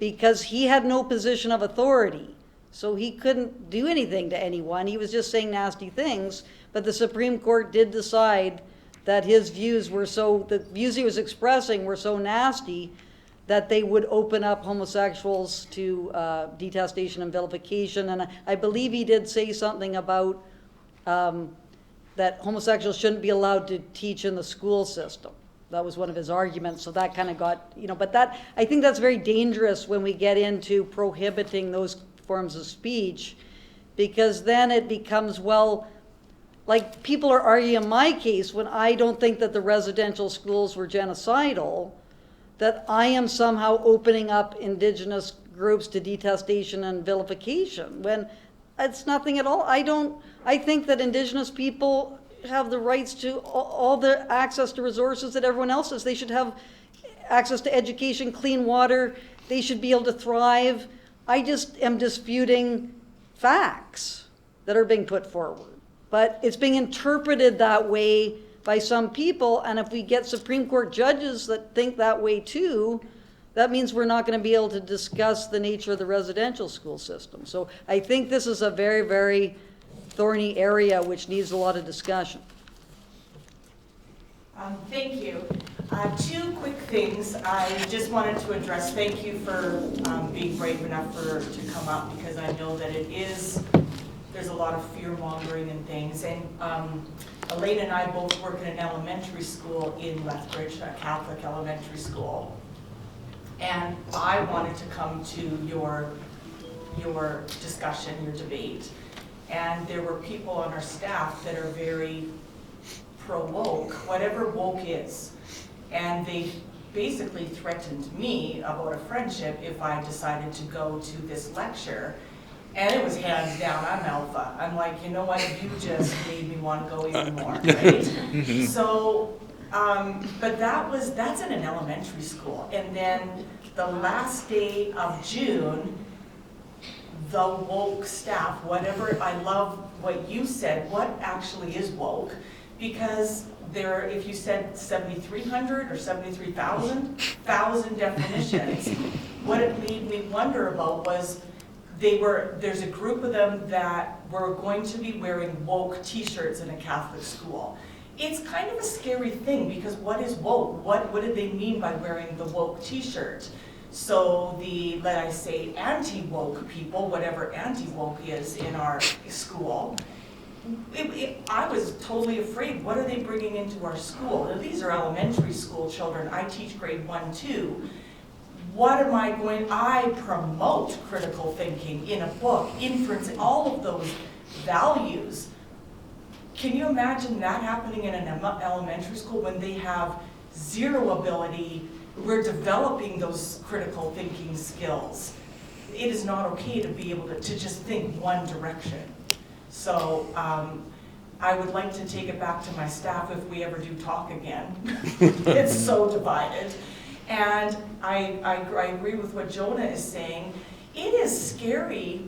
because he had no position of authority. So he couldn't do anything to anyone. He was just saying nasty things. But the Supreme Court did decide that his views were the views he was expressing were so nasty that they would open up homosexuals to detestation and vilification. And I believe he did say something about that homosexuals shouldn't be allowed to teach in the school system. That was one of his arguments. So that kind of got, but I think that's very dangerous when we get into prohibiting those forms of speech, because then it becomes, like people are arguing in my case, when I don't think that the residential schools were genocidal, that I am somehow opening up Indigenous groups to detestation and vilification, when it's nothing at all. I think that Indigenous people have the rights to all the access to resources that everyone else has. They should have access to education, clean water. They should be able to thrive. I just am disputing facts that are being put forward. But it's being interpreted that way by some people, and if we get Supreme Court judges that think that way too, that means we're not going to be able to discuss the nature of the residential school system. So I think this is a very, very thorny area which needs a lot of discussion. Thank you. Two quick things I just wanted to address. Thank you for being brave enough to come up, because I know that there's a lot of fear-mongering and things. And Elaine and I both work in an elementary school in Lethbridge, a Catholic elementary school. And I wanted to come to your discussion, your debate. And there were people on our staff that are very pro-woke, whatever woke is. And they basically threatened me about a friendship if I decided to go to this lecture. And it was hands down, I'm alpha. I'm like, you know what, you just made me want to go even more, right? So, but that's in an elementary school. And then the last day of June, the woke staff, whatever, I love what you said, what actually is woke? Because there, if you said 7,300 or 73,000 definitions, what it made me wonder about was there's a group of them that were going to be wearing woke t-shirts in a Catholic school. It's kind of a scary thing because what is woke? What did they mean by wearing the woke t-shirt? So the, let I say, anti-woke people, whatever anti-woke is in our school, I was totally afraid. What are they bringing into our school? Now, these are elementary school children. I teach grade 1, 2. What am I going, I promote critical thinking in a book, inference, all of those values. Can you imagine that happening in an elementary school when they have zero ability? We're developing those critical thinking skills. It is not okay to be able to just think one direction. So I would like to take it back to my staff if we ever do talk again. It's so divided. And I agree with what Jonah is saying. It is scary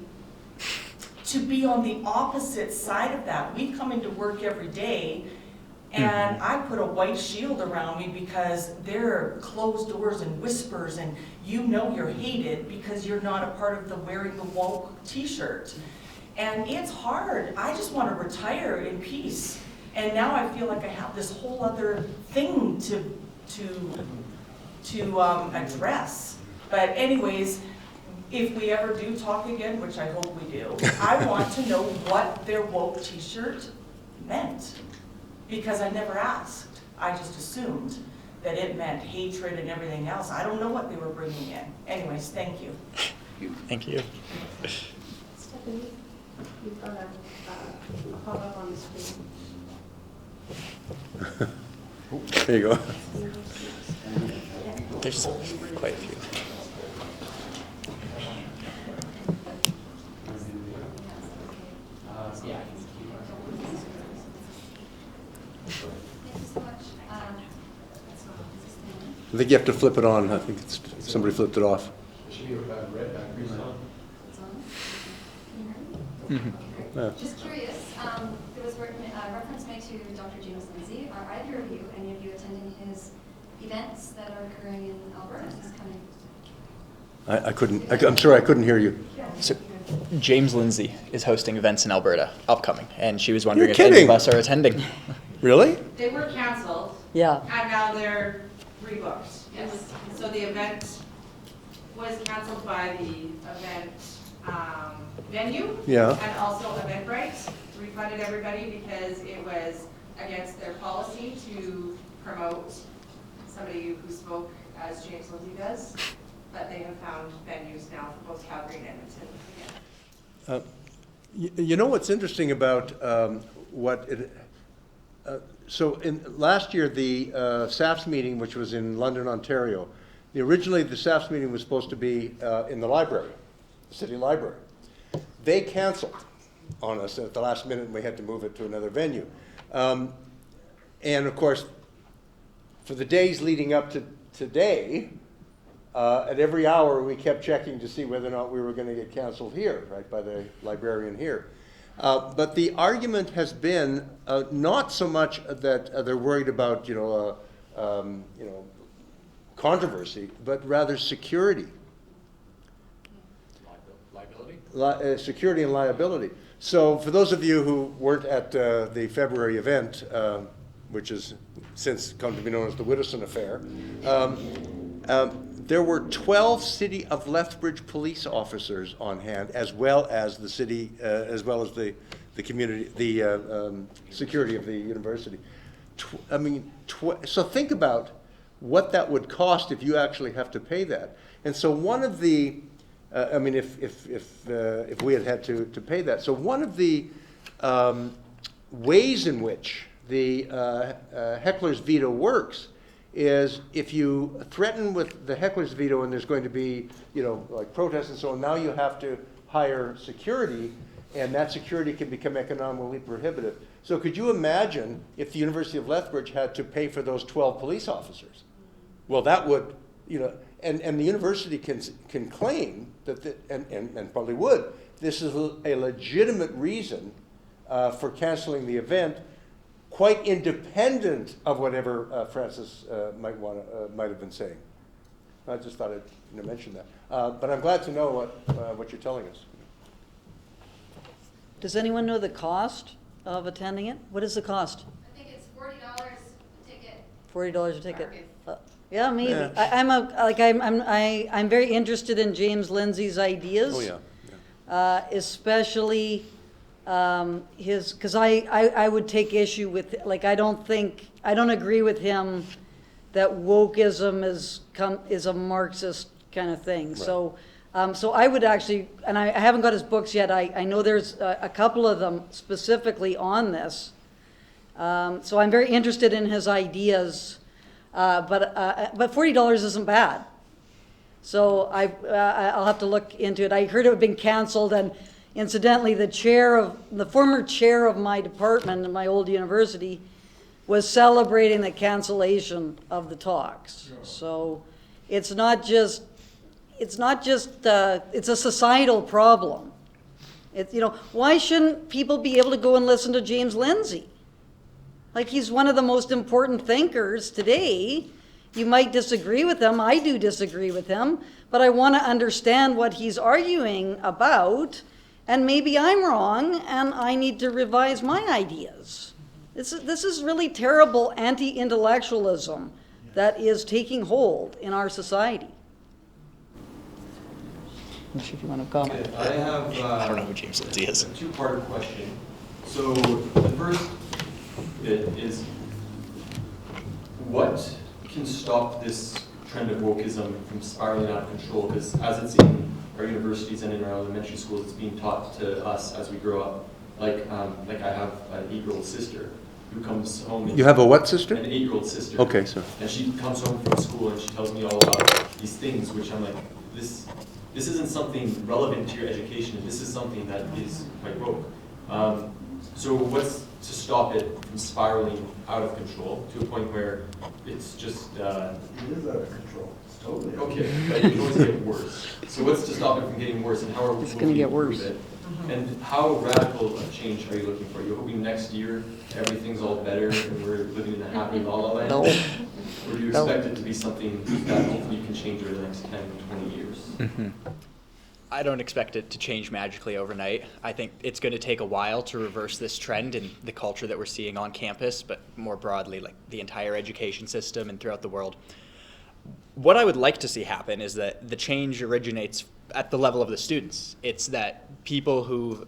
to be on the opposite side of that. We come into work every day and I put a white shield around me because there are closed doors and whispers and you know you're hated because you're not a part of the wearing the woke t-shirt. And it's hard. I just want to retire in peace. And now I feel like I have this whole other thing to address. But anyways, if we ever do talk again, which I hope we do, I want to know what their woke t-shirt meant. Because I never asked. I just assumed that it meant hatred and everything else. I don't know what they were bringing in. Anyways, thank you. Thank you. Stephanie, you've got a pop-up on the screen. There you go. There's quite a few. I think you have to flip it on. I think somebody flipped it off. Yeah. Just curious, there was reference made to Dr. James Lindsay. Are either of you, any of you attending his events that are occurring in Alberta? He's coming. I couldn't, I'm sorry, I couldn't hear you. So, James Lindsay is hosting events in Alberta, upcoming, and she was wondering You're if any kidding. of us are attending. Really? They were canceled. Yeah. And now they're rebooked. Yes. So the event was canceled by the event venue. Yeah. And also Eventbrite refunded everybody because it was against their policy to promote somebody who spoke as James Lindsay does. But they have found venues now for both Calgary and Edmonton again. You know what's interesting about so in last year, the SAFS meeting, which was in London, Ontario, originally the SAFS meeting was supposed to be in the library, the city library. They canceled on us at the last minute and we had to move it to another venue. And of course, for the days leading up to today, at every hour we kept checking to see whether or not we were going to get canceled here, right, by the librarian here. But the argument has been not so much that they're worried about, controversy, but rather security. Liability? Security and liability. So for those of you who weren't at the February event, which has since come to be known as the Widdowson affair, there were 12 City of Lethbridge police officers on hand, as well as the city, as well as the community, the security of the university. So think about what that would cost if you actually have to pay that. And so one of the, if we had to pay that, so one of the ways in which the heckler's veto works is if you threaten with the heckler's veto and there's going to be, like protests and so on, now you have to hire security, and that security can become economically prohibitive. So could you imagine if the University of Lethbridge had to pay for those 12 police officers? Well, that would, and the university can claim that, and probably would, this is a legitimate reason for canceling the event, quite independent of whatever Frances might have been saying. I just thought I'd mention that. But I'm glad to know what you're telling us. Does anyone know the cost of attending it? What is the cost? I think it's $40 a ticket. $40 a ticket. Yeah, maybe. Yeah. I'm very interested in James Lindsay's ideas. Oh yeah. Especially because I would take issue with, I don't agree with him that wokeism is a Marxist kind of thing. Right. So I would actually, and I haven't got his books yet. I know there's a couple of them specifically on this. So I'm very interested in his ideas, but $40 isn't bad. So I'll have to look into it. I heard it had been canceled, and incidentally, the former chair of my department in my old university was celebrating the cancellation of the talks. So it's not just it's a societal problem. Why shouldn't people be able to go and listen to James Lindsay? He's one of the most important thinkers today. You might disagree with him. I do disagree with him, but I want to understand what he's arguing about, and maybe I'm wrong, and I need to revise my ideas. This is really terrible anti-intellectualism that is taking hold in our society. I'm not sure if you want to comment. I have I don't know who James Lindsay is. A two-part question. So the first bit is, what can stop this trend of wokeism from spiraling out of control? Because as it's in our universities and in our elementary schools, it's being taught to us as we grow up. Like I have an 8-year-old sister who comes home. You have a what sister? An 8-year-old sister. Okay, sorry. And she comes home from school and she tells me all about these things, which I'm like, this isn't something relevant to your education. This is something that is quite woke. So what's to stop it from spiraling out of control to a point where it's just... It is out of control. It's totally out of Okay, but it can always get worse. So what's to stop it from getting worse, and how are we It's going to get worse. it? And how radical of change are you looking for? Are you hoping next year everything's all better and we're living in a happy la-la land? No. Or do you expect it to be something that hopefully you can change over the next 10, 20 years? Mm-hmm. I don't expect it to change magically overnight. I think it's going to take a while to reverse this trend in the culture that we're seeing on campus, but more broadly, the entire education system and throughout the world. What I would like to see happen is that the change originates at the level of the students. It's that people who,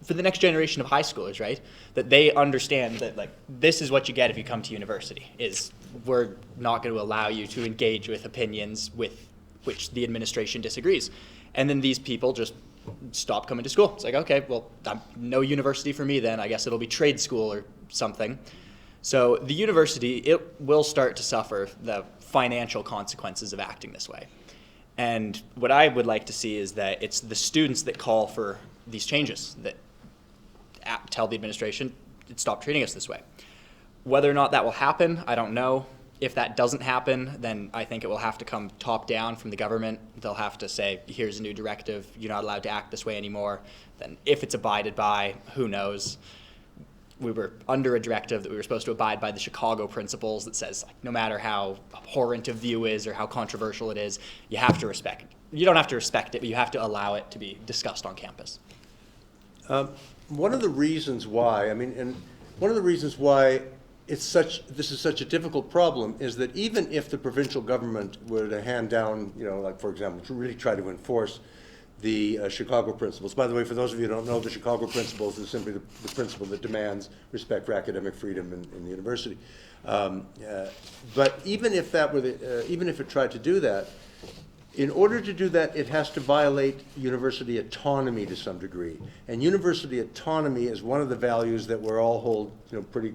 for the next generation of high schoolers, right, that they understand that, this is what you get if you come to university, is we're not going to allow you to engage with opinions with which the administration disagrees. And then these people just stop coming to school. It's okay, well, no university for me then. I guess it'll be trade school or something. So the university, it will start to suffer the financial consequences of acting this way. And what I would like to see is that it's the students that call for these changes, that tell the administration, stop treating us this way. Whether or not that will happen, I don't know. If that doesn't happen, then I think it will have to come top down from the government. They'll have to say, here's a new directive, you're not allowed to act this way anymore. Then if it's abided by, who knows? We were under a directive that we were supposed to abide by the Chicago principles that says, no matter how abhorrent a view is or how controversial it is, you have to respect it. You don't have to respect it, but you have to allow it to be discussed on campus. One of the reasons why, this is such a difficult problem is that even if the provincial government were to hand down, for example, to really try to enforce the Chicago principles. By the way, for those of you who don't know, the Chicago principles is simply the principle that demands respect for academic freedom in the university. But even if it tried to do that, In order to do that, it has to violate university autonomy to some degree. And university autonomy is one of the values that we're all hold, pretty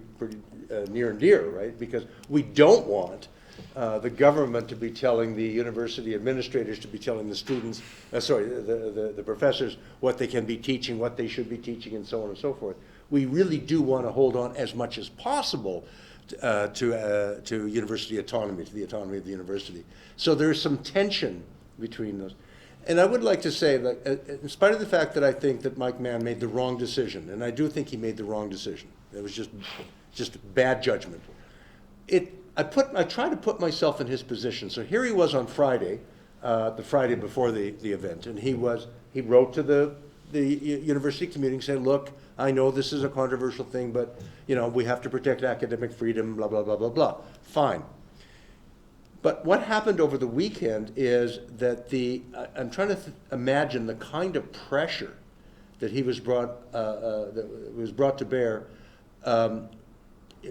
near and dear, right? Because we don't want the government to be telling the university administrators to be telling the students, the professors what they can be teaching, what they should be teaching, and so on and so forth. We really do want to hold on as much as possible to university autonomy, to the autonomy of the university. So there's some tension between those. And I would like to say that in spite of the fact that I think that Mike Mann made the wrong decision, and I do think he made the wrong decision. It was just bad judgment. I try to put myself in his position. So here he was on Friday, the Friday before the event, and he wrote to the university community and said, look, I know this is a controversial thing, but we have to protect academic freedom, blah, blah, blah, blah, blah. Fine. But what happened over the weekend is that I'm trying to imagine the kind of pressure that he was brought to bear,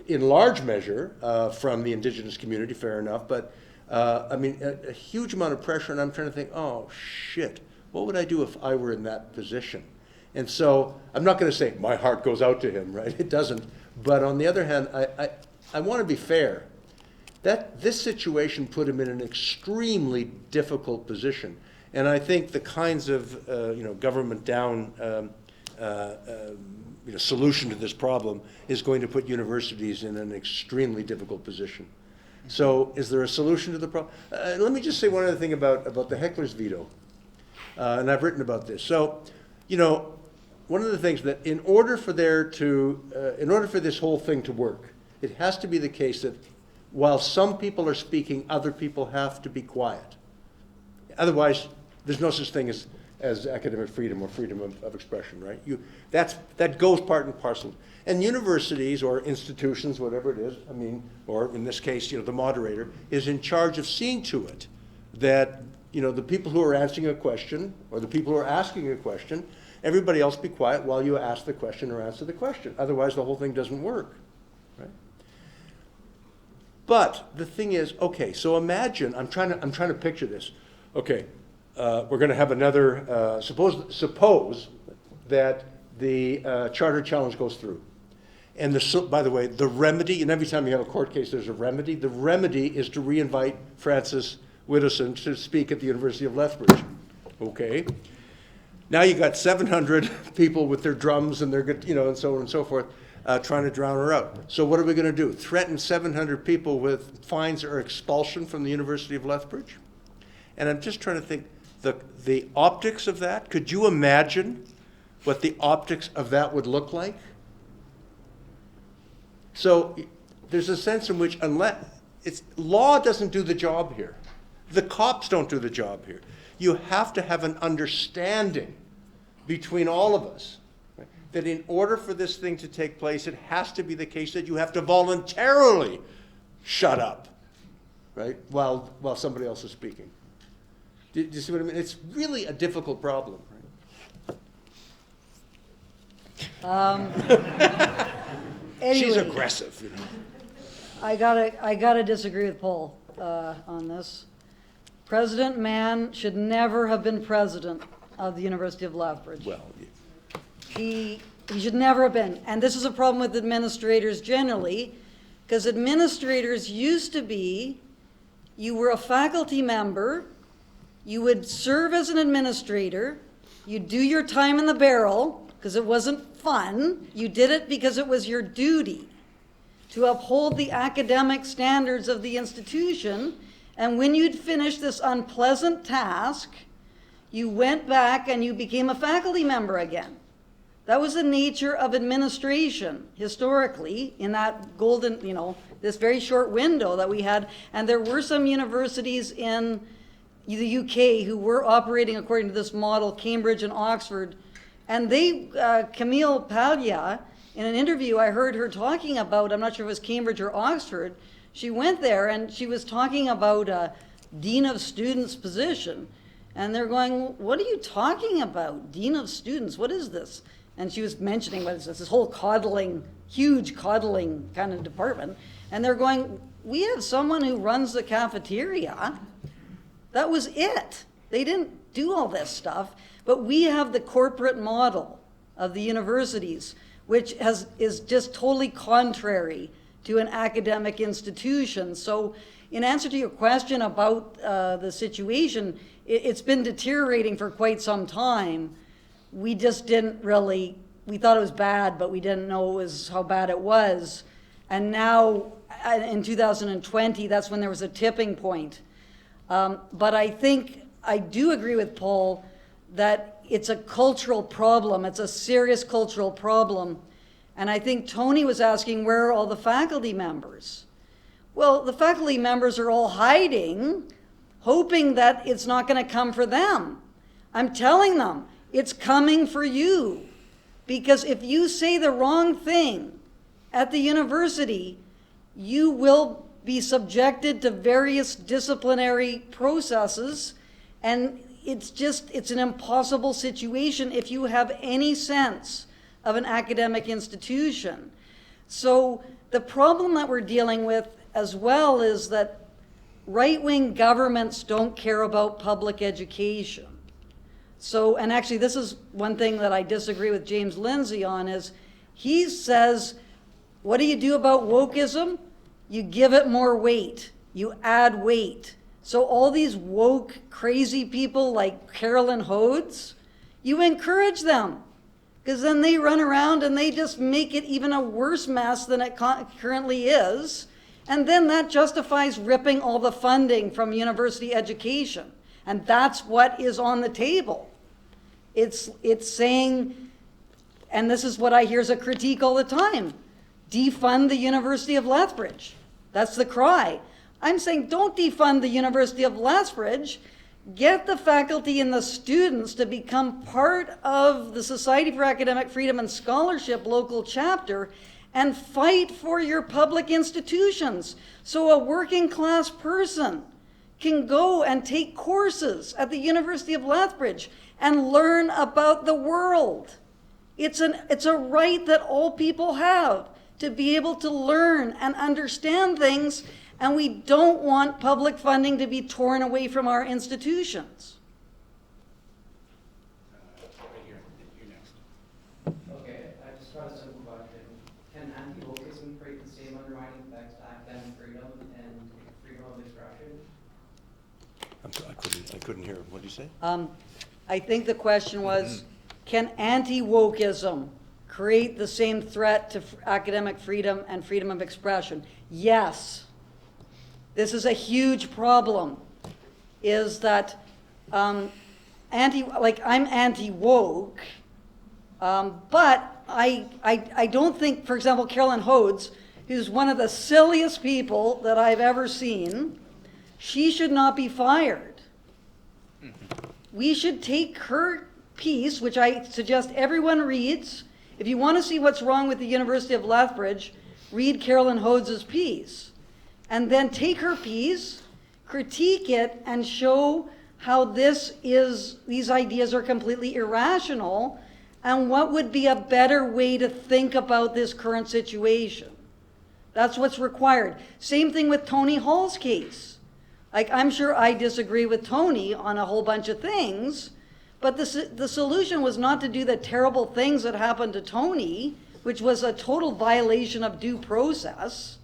in large measure from the Indigenous community, fair enough, but I mean, a huge amount of pressure, and I'm trying to think, oh shit, what would I do if I were in that position? And so I'm not going to say my heart goes out to him, right? It doesn't. But on the other hand, I want to be fair. That this situation put him in an extremely difficult position, and I think the kinds of government down solution to this problem is going to put universities in an extremely difficult position. So, is there a solution to the problem? Let me just say one other thing about the heckler's veto, and I've written about this. So, one of the things that in order for this whole thing to work, it has to be the case that while some people are speaking, other people have to be quiet. Otherwise, there's no such thing as academic freedom or freedom of expression, right? That goes part and parcel. And universities or institutions, whatever it is, or in this case, the moderator, is in charge of seeing to it that, the people who are answering a question or the people who are asking a question, everybody else be quiet while you ask the question or answer the question. Otherwise, the whole thing doesn't work, right? But the thing is, okay, so imagine, I'm trying to picture this. Okay, we're going to have another, suppose that the charter challenge goes through. And by the way, the remedy, and every time you have a court case, there's a remedy. The remedy is to re-invite Frances Widdowson to speak at the University of Lethbridge. Okay. Now you got 700 people with their drums and their, and so on and so forth, trying to drown her out. So what are we going to do? Threaten 700 people with fines or expulsion from the University of Lethbridge? And I'm just trying to think, the optics of that, could you imagine what the optics of that would look like? So there's a sense in which law doesn't do the job here. The cops don't do the job here. You have to have an understanding between all of us, right, that in order for this thing to take place, it has to be the case that you have to voluntarily shut up, right, while somebody else is speaking. Do you see what I mean? It's really a difficult problem, right? Anyway, she's aggressive, I gotta disagree with Paul on this. President Mann should never have been president of the University of Lethbridge. Well, yeah. He should never have been. And this is a problem with administrators generally, because administrators used to be, you were a faculty member, you would serve as an administrator, you'd do your time in the barrel, because it wasn't fun, you did it because it was your duty to uphold the academic standards of the institution, and when you'd finished this unpleasant task, you went back and you became a faculty member again. That was the nature of administration historically in that golden, this very short window that we had. And there were some universities in the UK who were operating according to this model, Cambridge and Oxford. And Camille Paglia, in an interview I heard her talking about, I'm not sure if it was Cambridge or Oxford, she went there and she was talking about a dean of students position. And they're going, what are you talking about? Dean of students, what is this? And she was mentioning what is this whole coddling, huge coddling kind of department. And they're going, we have someone who runs the cafeteria. That was it. They didn't do all this stuff, but we have the corporate model of the universities, which is just totally contrary to an academic institution. So in answer to your question about the situation, it's been deteriorating for quite some time. We just didn't really, we thought it was bad, but we didn't know how bad it was. And now in 2020, that's when there was a tipping point. But I think I do agree with Paul that it's a cultural problem. It's a serious cultural problem. And I think Tony was asking, where are all the faculty members? Well, the faculty members are all hiding, hoping that it's not going to come for them. I'm telling them, it's coming for you. Because if you say the wrong thing at the university, you will be subjected to various disciplinary processes, and it's an impossible situation if you have any sense of an academic institution. So the problem that we're dealing with as well is that right-wing governments don't care about public education. So, and actually this is one thing that I disagree with James Lindsay on, is he says, what do you do about wokeism? You give it more weight. You add weight. So all these woke, crazy people like Carolyn Hodes, you encourage them, because then they run around and they just make it even a worse mess than it currently is. And then that justifies ripping all the funding from university education. And that's what is on the table. It's saying, and this is what I hear as a critique all the time, defund the University of Lethbridge. That's the cry. I'm saying don't defund the University of Lethbridge. Get the faculty and the students to become part of the Society for Academic Freedom and Scholarship local chapter and fight for your public institutions. So a working class person can go and take courses at the University of Lethbridge and learn about the world. It's a right that all people have, to be able to learn and understand things, and we don't want public funding to be torn away from our institutions. Okay, I just got a simple question. Can anti-wokeism create the same undermining effects to academic freedom and freedom of expression? I couldn't hear. What did you say? I think the question was, can anti-wokeism create the same threat to academic freedom and freedom of expression? Yes. This is a huge problem, is that I'm anti-woke, but I don't think, for example, Carolyn Hodes, who's one of the silliest people that I've ever seen, she should not be fired. We should take her piece, which I suggest everyone reads. If you want to see what's wrong with the University of Lethbridge, read Carolyn Hodes' piece. And then take her piece, critique it, and show how these ideas are completely irrational, and what would be a better way to think about this current situation. That's what's required. Same thing with Tony Hall's case. Like, I'm sure I disagree with Tony on a whole bunch of things, but the solution was not to do the terrible things that happened to Tony, which was a total violation of due process.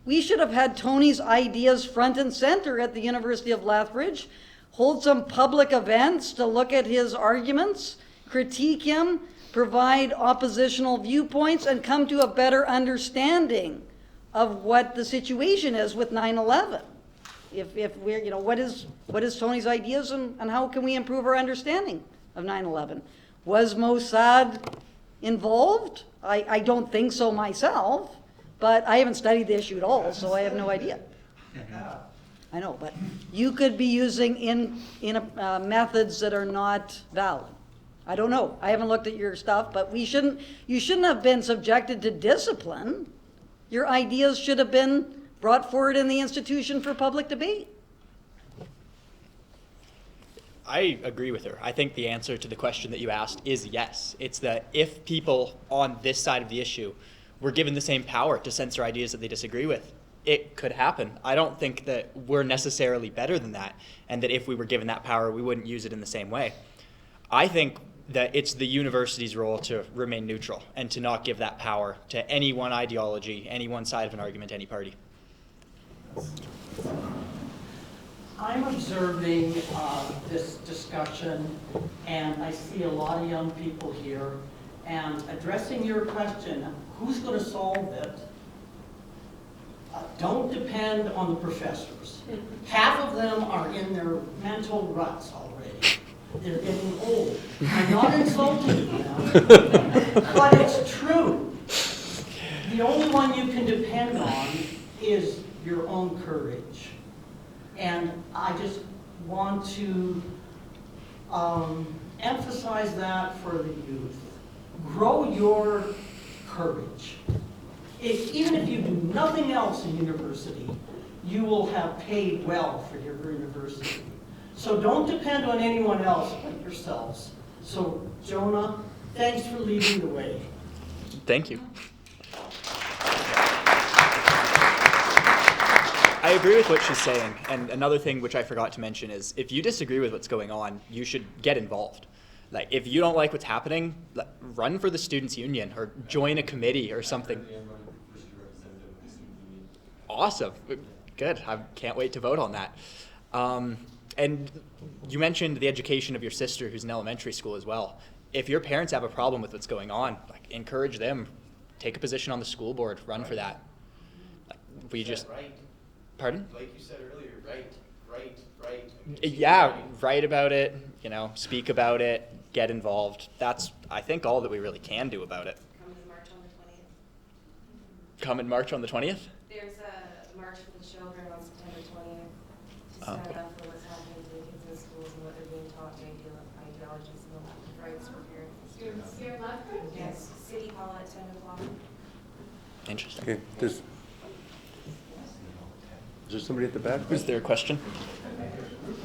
We should have had Tony's ideas front and center at the University of Lethbridge, hold some public events to look at his arguments, critique him, provide oppositional viewpoints, and come to a better understanding of what the situation is with 9/11. If we're, what is Tony's ideas, and how can we improve our understanding of 9/11? Was Mossad involved? I don't think so myself, but I haven't studied the issue at all, so I have no idea. I know, but you could be using methods that are not valid. I don't know. I haven't looked at your stuff, but you shouldn't have been subjected to discipline. Your ideas should have been brought forward in the institution for public debate. I agree with her. I think the answer to the question that you asked is yes. It's that if people on this side of the issue were given the same power to censor ideas that they disagree with, it could happen. I don't think that we're necessarily better than that, and that if we were given that power, we wouldn't use it in the same way. I think that it's the university's role to remain neutral and to not give that power to any one ideology, any one side of an argument, any party. I'm observing this discussion, and I see a lot of young people here, and addressing your question, who's going to solve it, don't depend on the professors. Half of them are in their mental ruts already. They're getting old. I'm not insulting them, but it's true. The only one you can depend on is your own courage. And I just want to emphasize that for the youth. Grow your courage. Even if you do nothing else in university, you will have paid well for your university. So don't depend on anyone else but yourselves. So Jonah, thanks for leading the way. Thank you. I agree with what she's saying, and another thing which I forgot to mention is if you disagree with what's going on, you should get involved. Like, if you don't like what's happening, run for the Students' Union or join a committee or something. Awesome. Good. I can't wait to vote on that. And you mentioned the education of your sister who's in elementary school as well. If your parents have a problem with what's going on, encourage them. Take a position on the school board. Run for that. We just... Right. Pardon? Like you said earlier, right. Yeah, write about it, speak about it, get involved. That's, I think, all that we really can do about it. Come to March on the 20th. Come and march on the 20th? There's a March for the Children on September 20th to stand up for what's happening to the kids in schools and what they're being taught, ideologies and the lack of rights for parents and students. Here in Lethbridge? Yes, City Hall at 10 o'clock. Interesting. Okay, is there somebody at the back? Is there a question?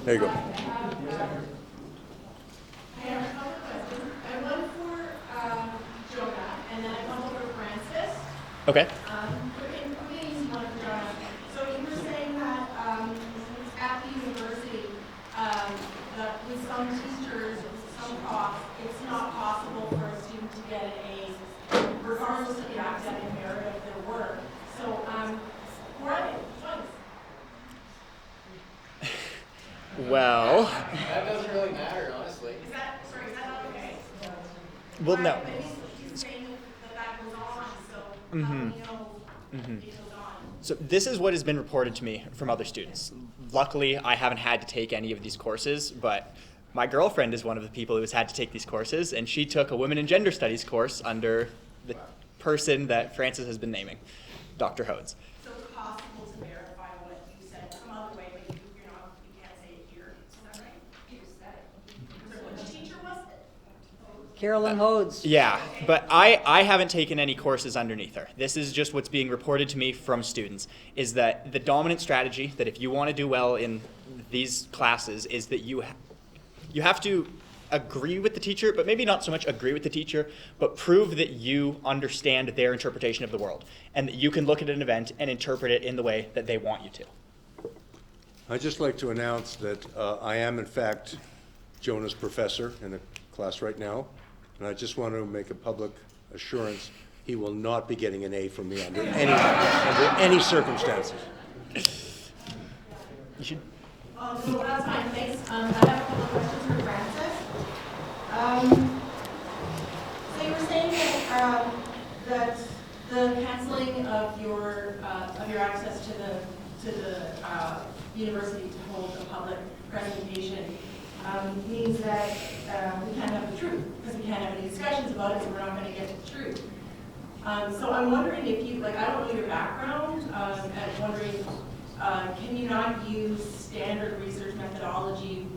There you go. I have a couple questions. I have one for Jonah, and then I have one for Frances. Okay. Including one for Jonah. So you were saying that at the university, that with some teachers, some profs, it's not possible for a student to get an A, regardless of the academic merit of their work. So, what? Well... That doesn't really matter, honestly. Is that not okay? Well, no. He's saying that goes on, so how do we know it goes on? So this is what has been reported to me from other students. Luckily, I haven't had to take any of these courses, but my girlfriend is one of the people who has had to take these courses, and she took a Women and Gender Studies course under the person that Frances has been naming, Dr. Hodes. So it's possible to verify what you said some other way, but you can't say it here. Is that right? You said it. So which teacher was it? Carolyn Hodes. Yeah, but I haven't taken any courses underneath her. This is just what's being reported to me from students, is that the dominant strategy, that if you want to do well in these classes, is that you have to agree with the teacher, but maybe not so much agree with the teacher, but prove that you understand their interpretation of the world, and that you can look at an event and interpret it in the way that they want you to. I'd just like to announce that I am, in fact, Jonah's professor in a class right now, and I just want to make a public assurance he will not be getting an A from me under any circumstances. You should. So that's fine, thanks. I have a couple of questions for Frances. So you were saying that the canceling of your access to the university to hold a public presentation means that we can't have the truth, because we can't have any discussions about it, so we're not going to get to the truth. So I'm wondering if you, I don't know your background, and wondering, can you not use standard research methodology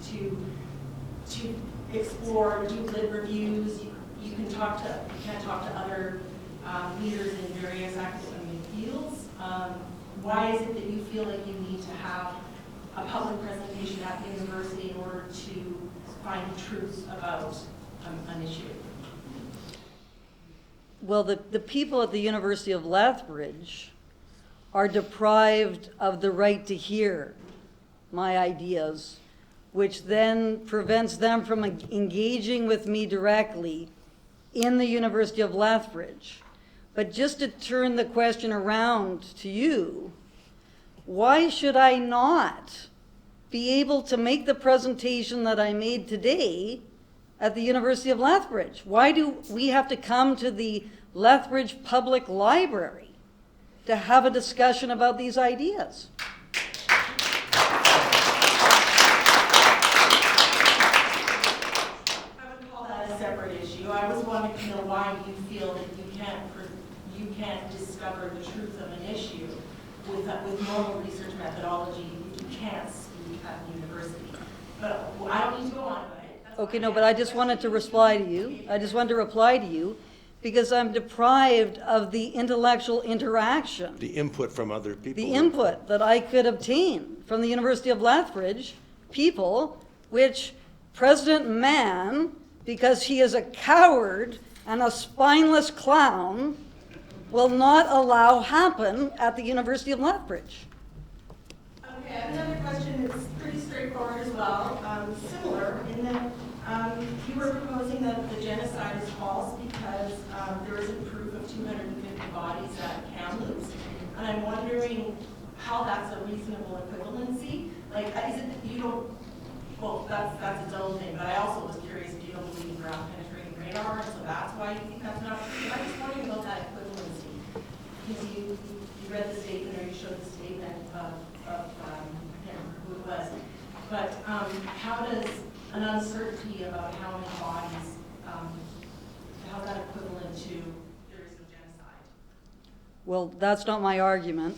to explore, do lib reviews? You can't talk to other leaders in various academic fields. Why is it that you feel like you need to have a public presentation at the university in order to find truth about an issue? Well, the people at the University of Lethbridge are deprived of the right to hear my ideas, which then prevents them from engaging with me directly in the University of Lethbridge. But just to turn the question around to you, why should I not be able to make the presentation that I made today at the University of Lethbridge? Why do we have to come to the Lethbridge Public Library to have a discussion about these ideas? I would call that a separate issue. I was wanting to know why you feel that you can't discover the truth of an issue with normal research methodology. You can't speak at the university. But I don't need to go on about it. Okay, no, but I just wanted to reply to you. I just wanted to reply to you because I'm deprived of the intellectual interaction, The input from other people. the input that I could obtain from the University of Lethbridge people, which President Mann, because he is a coward and a spineless clown, will not allow happen at the University of Lethbridge. Okay, I have another question that's pretty straightforward as well, similar in that you were proposing that the genocide is false because there isn't proof of 250 bodies at Kamloops. And I'm wondering how that's a reasonable equivalency. Like, is it, you don't, well, that's its own thing, but I also was curious if you don't believe in ground penetrating radar, so that's why you think that's not true. I'm just wondering about that equivalency. Because you read the statement, or you showed the statement of I can't remember who it was, but how does an uncertainty about how many bodies, how's that equivalent to there is no genocide? Well, that's not my argument.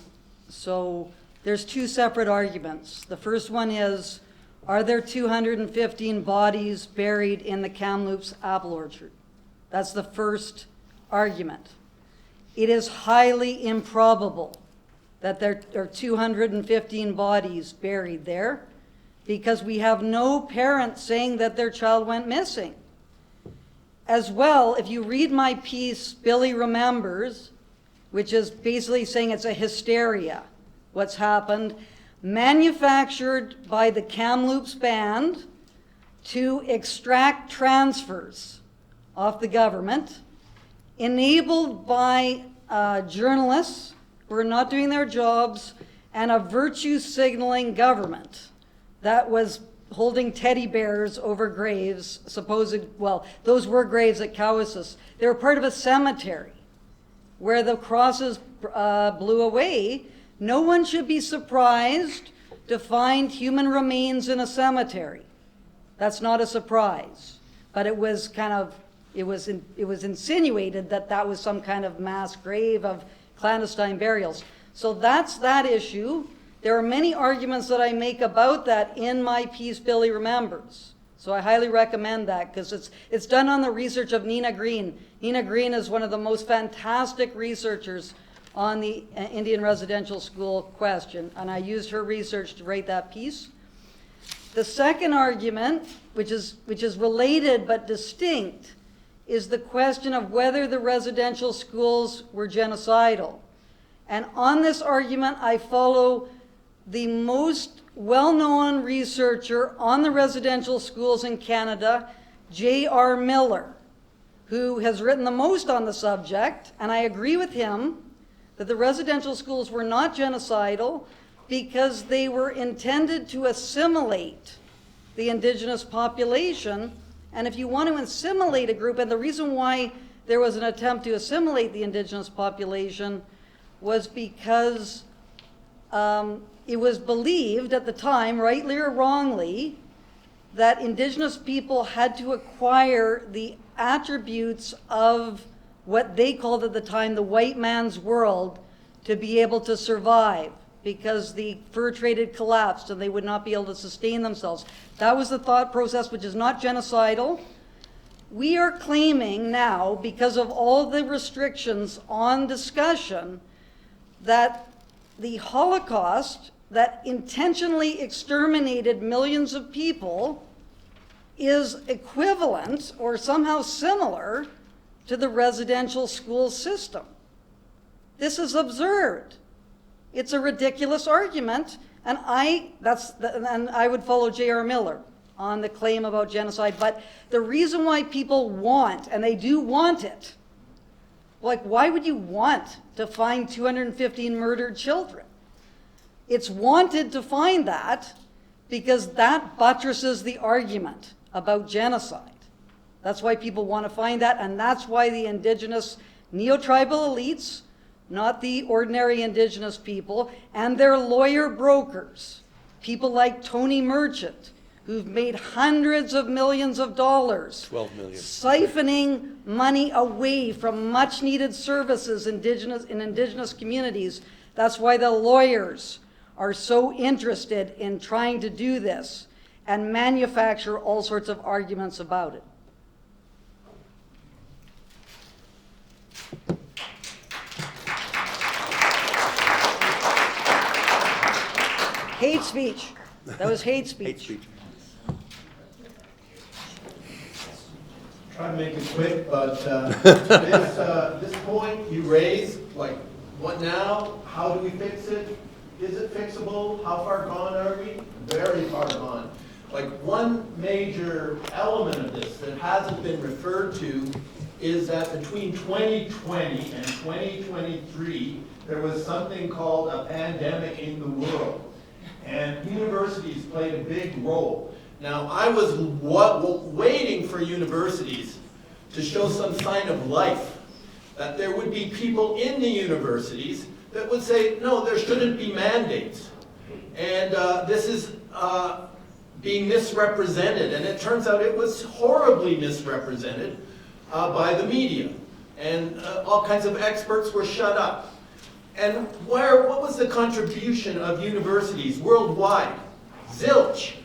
So there's two separate arguments. The first one is, are there 215 bodies buried in the Kamloops apple orchard? That's the first argument. It is highly improbable that there are 215 bodies buried there because we have no parent saying that their child went missing. As well, if you read my piece, Billy Remembers, which is basically saying it's a hysteria, what's happened, manufactured by the Kamloops Band to extract transfers off the government, enabled by journalists who are not doing their jobs, and a virtue signaling government that was holding teddy bears over graves, those were graves at Cowessess. They were part of a cemetery where the crosses blew away. No one should be surprised to find human remains in a cemetery. That's not a surprise, but it was insinuated that that was some kind of mass grave of clandestine burials. So that's that issue. There are many arguments that I make about that in my piece, Billy Remembers. So I highly recommend that because it's done on the research of Nina Green. Nina Green is one of the most fantastic researchers on the Indian residential school question, and I used her research to write that piece. The second argument, which is related but distinct, is the question of whether the residential schools were genocidal. And on this argument, I follow the most well-known researcher on the residential schools in Canada, J.R. Miller, who has written the most on the subject, and I agree with him that the residential schools were not genocidal because they were intended to assimilate the Indigenous population. And if you want to assimilate a group, and the reason why there was an attempt to assimilate the Indigenous population was because it was believed at the time, rightly or wrongly, that Indigenous people had to acquire the attributes of what they called at the time the white man's world to be able to survive, because the fur trade had collapsed and they would not be able to sustain themselves. That was the thought process, which is not genocidal. We are claiming now, because of all the restrictions on discussion, that the Holocaust that intentionally exterminated millions of people is equivalent or somehow similar to the residential school system. This is absurd. It's a ridiculous argument, and I would follow J.R. Miller on the claim about genocide. But the reason why people want, and they do want it, like, why would you want to find 215 murdered children? It's wanted to find that because that buttresses the argument about genocide. That's why people want to find that, and that's why the indigenous neo-tribal elites, not the ordinary indigenous people, and their lawyer brokers, people like Tony Merchant, who've made hundreds of millions of dollars, 12 million, siphoning money away from much needed services in indigenous communities. That's why the lawyers are so interested in trying to do this and manufacture all sorts of arguments about it. Hate speech. That was hate speech. hate speech. Try to make it quick, but this point you raised, like, what now? How do we fix it? Is it fixable? How far gone are we? Very far gone. Like, one major element of this that hasn't been referred to is that between 2020 and 2023, there was something called a pandemic in the world. And universities played a big role. Now, I was waiting for universities to show some sign of life, that there would be people in the universities that would say, no, there shouldn't be mandates. And this is being misrepresented. And it turns out it was horribly misrepresented by the media. And all kinds of experts were shut up. And what was the contribution of universities worldwide? Zilch.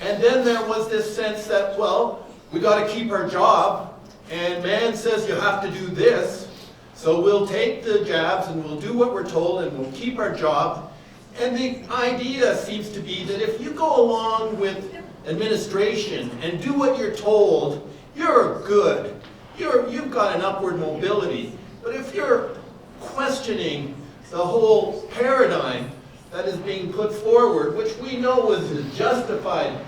And then there was this sense that, well, we got to keep our job, and man says you have to do this, so we'll take the jabs and we'll do what we're told and we'll keep our job. And the idea seems to be that if you go along with administration and do what you're told, you're good. You've got an upward mobility. But if you're questioning the whole paradigm that is being put forward, which we know was a justified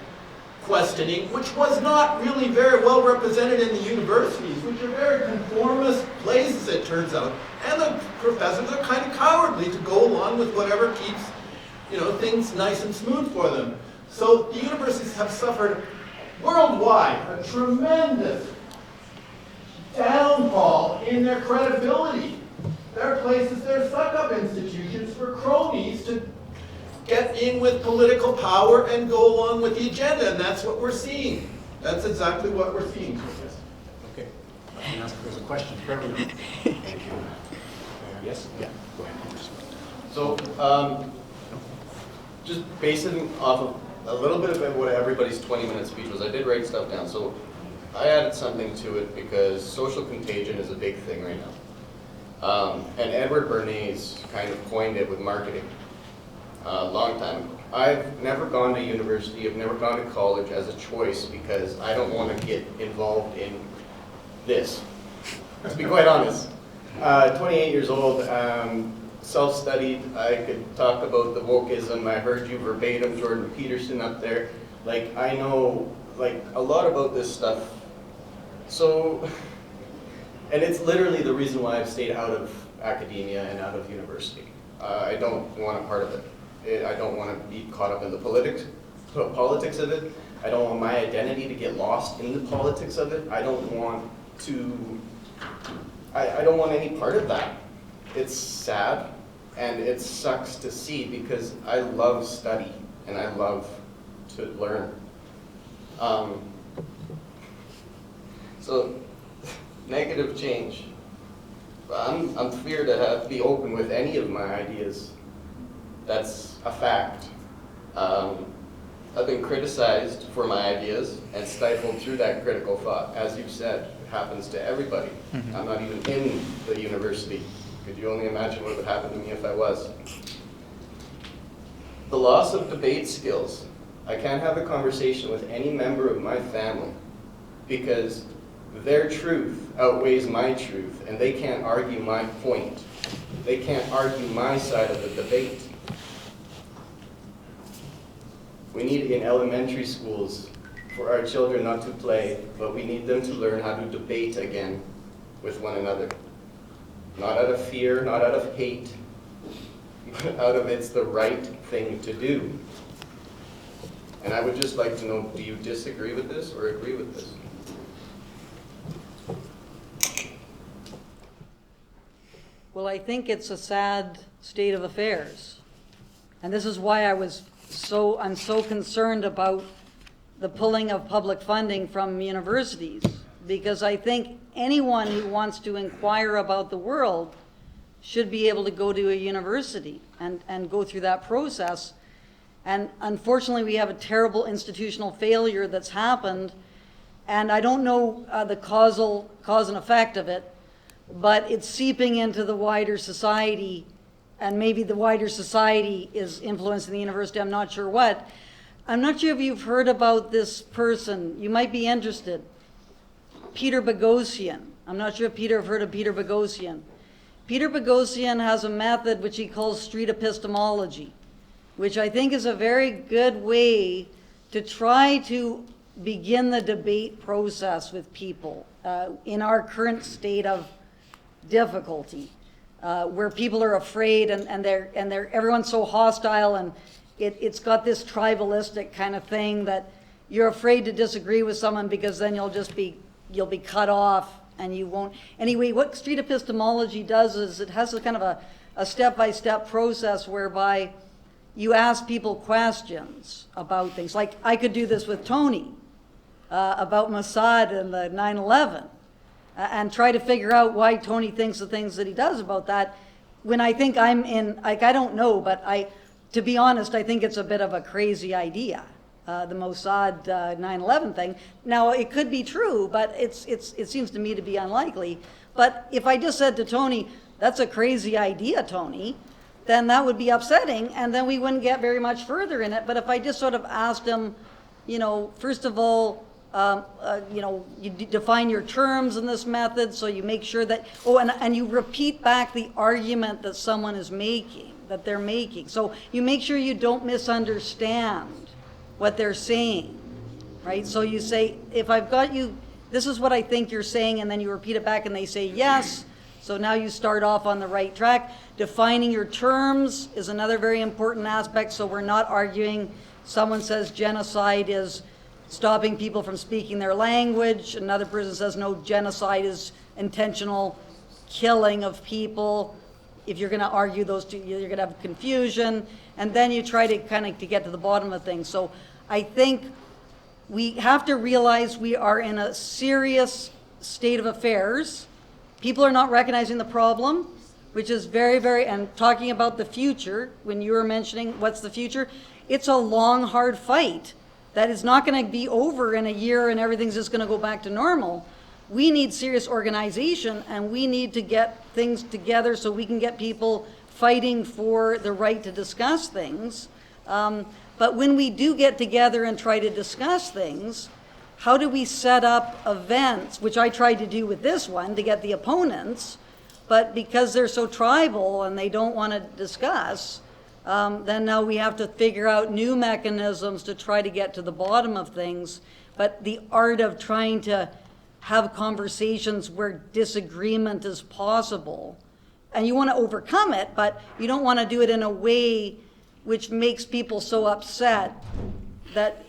questioning, which was not really very well represented in the universities, which are very conformist places, it turns out. And the professors are kind of cowardly to go along with whatever keeps, things nice and smooth for them. So the universities have suffered worldwide a tremendous downfall in their credibility. There are places, they're suck-up institutions for cronies to get in with political power and go along with the agenda, and that's what we're seeing. That's exactly what we're seeing. Okay. I can ask if there's a question for everyone. Thank you. Yes? Yeah, go ahead. So, just basing off of a little bit of what everybody's 20-minute speech was, I did write stuff down. So I added something to it because social contagion is a big thing right now. And Edward Bernays kind of coined it with marketing a long time ago. I've never gone to university, I've never gone to college as a choice because I don't want to get involved in this. To be quite honest. 28 years old, self-studied, I could talk about the wokeism, I heard you verbatim, Jordan Peterson up there. Like, I know, like, a lot about this stuff. So, and it's literally the reason why I've stayed out of academia and out of university. I don't want a part of it. I don't want to be caught up in the politics of it. I don't want my identity to get lost in the politics of it. I don't want any part of that. It's sad and it sucks to see because I love study and I love to learn. So, negative change. I'm feared to be open with any of my ideas. That's a fact. I've been criticized for my ideas and stifled through that critical thought. As you've said, it happens to everybody. Mm-hmm. I'm not even in the university. Could you only imagine what would happen to me if I was? The loss of debate skills. I can't have a conversation with any member of my family because their truth outweighs my truth and they can't argue my point. they can't argue my side of the debate. We need in elementary schools for our children not to play, but we need them to learn how to debate again with one another. Not out of fear, not out of hate, but out of it's the right thing to do. And I would just like to know, do you disagree with this or agree with this? Well, I think it's a sad state of affairs. And this is why I'm so concerned about the pulling of public funding from universities, because I think anyone who wants to inquire about the world should be able to go to a university and go through that process. And unfortunately, we have a terrible institutional failure that's happened, and I don't know the cause and effect of it, but it's seeping into the wider society, and maybe the wider society is influencing the university, I'm not sure what. I'm not sure if you've heard about this person. You might be interested. Peter Boghossian. I'm not sure if Peter have heard of Peter Boghossian. Peter Boghossian has a method which he calls street epistemology, which I think is a very good way to try to begin the debate process with people in our current state of difficulty, where people are afraid and everyone's so hostile, and it's got this tribalistic kind of thing that you're afraid to disagree with someone because then you'll be cut off and you won't. Anyway, what street epistemology does is it has a kind of a step-by-step process whereby you ask people questions about things. Like I could do this with Tony about Mossad and the 9/11 and try to figure out why Tony thinks the things that he does about that, when I think I'm in, like, I don't know, but to be honest, I think it's a bit of a crazy idea, the Mossad 9/11 thing. Now, it could be true, but it seems to me to be unlikely. But if I just said to Tony, that's a crazy idea, Tony, then that would be upsetting, and then we wouldn't get very much further in it. But if I just sort of asked him, first of all, you define your terms in this method, so you make sure that, and you repeat back the argument that someone is making, that they're making. So you make sure you don't misunderstand what they're saying, right? So you say, if I've got you, this is what I think you're saying, and then you repeat it back and they say yes. So now you start off on the right track. Defining your terms is another very important aspect, so we're not arguing. Someone says genocide is stopping people from speaking their language. Another person says no, genocide is intentional killing of people. If you're going to argue those two, you're going to have confusion, and then you try to to get to the bottom of things. So I think we have to realize we are in a serious state of affairs. People are not recognizing the problem, which is very, very, and talking about the future, when you were mentioning what's the future, it's a long, hard fight that is not going to be over in a year and everything's just going to go back to normal. We need serious organization, and we need to get things together so we can get people fighting for the right to discuss things. But when we do get together and try to discuss things, how do we set up events, which I tried to do with this one, to get the opponents, but because they're so tribal and they don't want to discuss, then now we have to figure out new mechanisms to try to get to the bottom of things. But the art of trying to have conversations where disagreement is possible, and you want to overcome it, but you don't want to do it in a way which makes people so upset that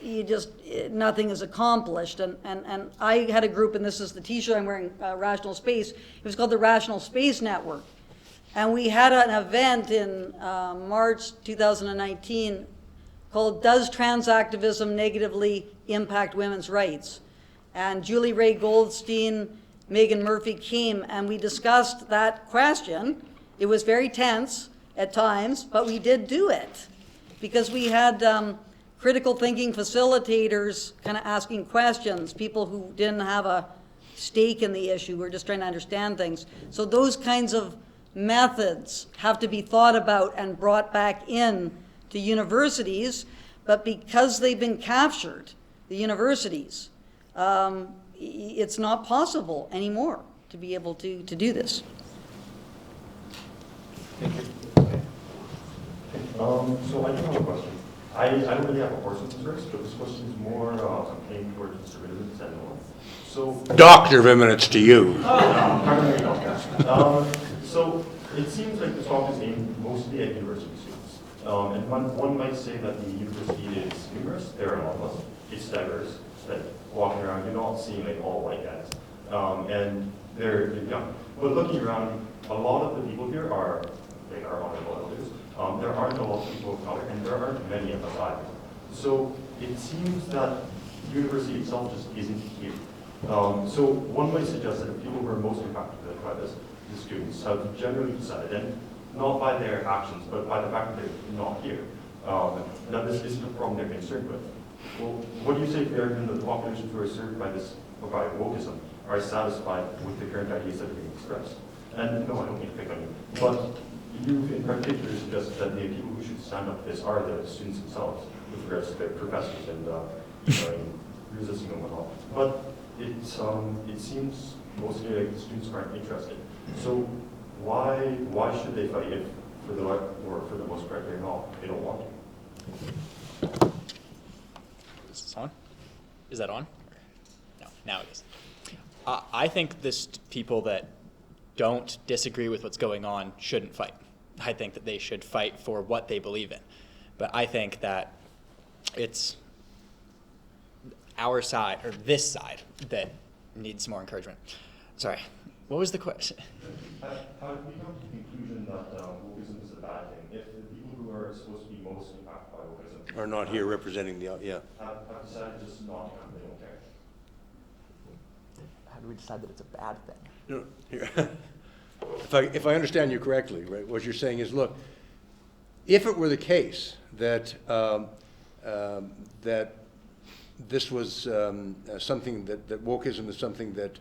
nothing is accomplished. And I had a group, and this is the t-shirt I'm wearing, Rational Space. It was called the Rational Space Network. And we had an event in March 2019 called Does Trans Activism Negatively Impact Women's Rights? And Julie Ray Goldstein, Megan Murphy came, and we discussed that question. It was very tense at times, but we did do it because we had critical thinking facilitators kind of asking questions, people who didn't have a stake in the issue, who were just trying to understand things. So those kinds of methods have to be thought about and brought back in to universities, but because they've been captured, the universities, it's not possible anymore to be able to do this. So I do have a question. I don't really have a horse in this race, but this question is more aimed towards Mr. Viminitz and so Dr. Viminitz to you. So it seems like the talk is aimed mostly at university students. And one might say that the university is numerous. There are a lot of us. It's diverse. Like walking around, you're not seeing like all white guys. And they're young. But looking around, a lot of the people here are honorable elders. There aren't a lot of people of color, and there aren't many of us either. So it seems that the university itself just isn't here. So one might suggest that the people who are most impacted by this, the students, have generally decided, and not by their actions, but by the fact that they're not here, that this isn't a problem they're concerned with. Well, what do you say to the argument that the populations who are served by this, or by wokeism, are satisfied with the current ideas that are being expressed? And no, I don't mean to pick on you, but you in particular suggest that the people who should stand up to this are the students themselves, with regards to their professors and resisting and whatnot. But it seems mostly like the students aren't interested. So why should they fight if, for the most part, they don't want to? Is this on? Is that on? No, now it is. I think people that don't disagree with what's going on shouldn't fight. I think that they should fight for what they believe in. But I think that it's our side, or this side, that needs more encouragement. Sorry, what was the question? How do we come to the conclusion that wokeism is a bad thing if the people who are supposed to be most impacted by wokeism Are not here representing the, yeah. have decided just not to come, they don't care? How do we decide that it's a bad thing? No, here. If I understand you correctly, right, what you're saying is, look, if it were the case that that this was something that wokeism is something that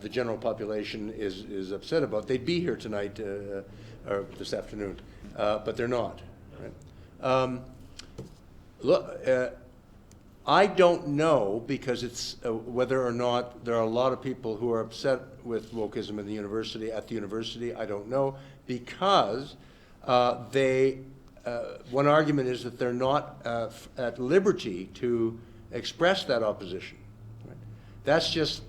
the general population is upset about, they'd be here tonight or this afternoon, but they're not. Right? Look, I don't know, because it's whether or not there are a lot of people who are upset with wokeism in the university, at the university. I don't know, because one argument is that they're not at liberty to express that opposition. Right? That's just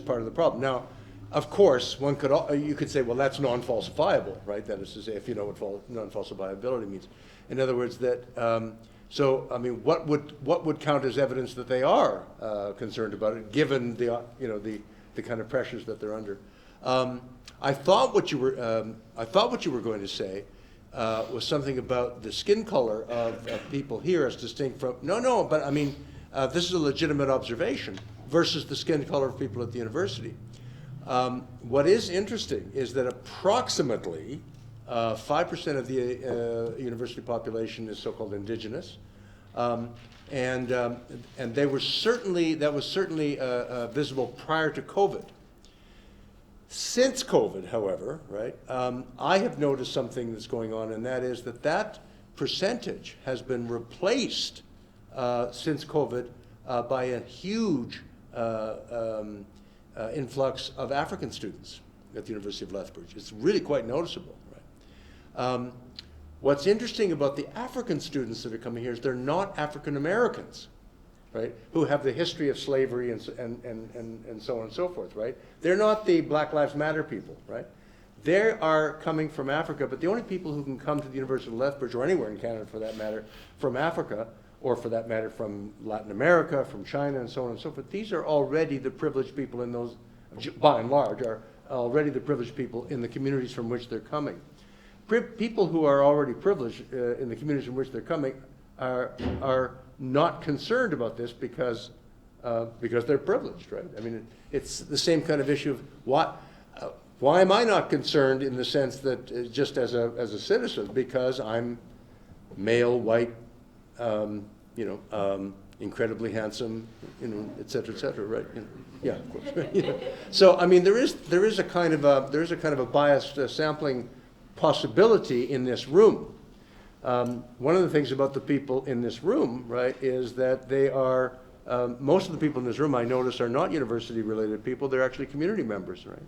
part of the problem. Now, of course, you could say, well, that's non-falsifiable, right? That is to say, if you know what non-falsifiability means. In other words, that. So, I mean, what would count as evidence that they are concerned about it, given the kind of pressures that they're under? I thought what you were going to say was something about the skin color of people here as distinct from no. But I mean, this is a legitimate observation versus the skin color of people at the university. What is interesting is that approximately 5% of the university population is so-called indigenous, and that was certainly visible prior to COVID. Since COVID, however, right, I have noticed something that's going on, and that is that percentage has been replaced since COVID by a huge influx of African students at the University of Lethbridge. It's really quite noticeable. What's interesting about the African students that are coming here is they're not African Americans, right? Who have the history of slavery and so on and so forth, right? They're not the Black Lives Matter people, right? They are coming from Africa, but the only people who can come to the University of Lethbridge, or anywhere in Canada for that matter, from Africa, or for that matter from Latin America, from China, and so on and so forth, these are already the privileged people in those, by and large, are already the privileged people in the communities from which they're coming. People who are already privileged in the communities in which they're coming are not concerned about this because they're privileged, right? I mean, it's the same kind of issue of why am I not concerned in the sense that just as a citizen, because I'm male, white, incredibly handsome, et cetera, right? Yeah, of course. So I mean, there is a kind of a biased sampling possibility in this room. One of the things about the people in this room, right, is that they are, most of the people in this room I notice are not university-related people, they're actually community members, right?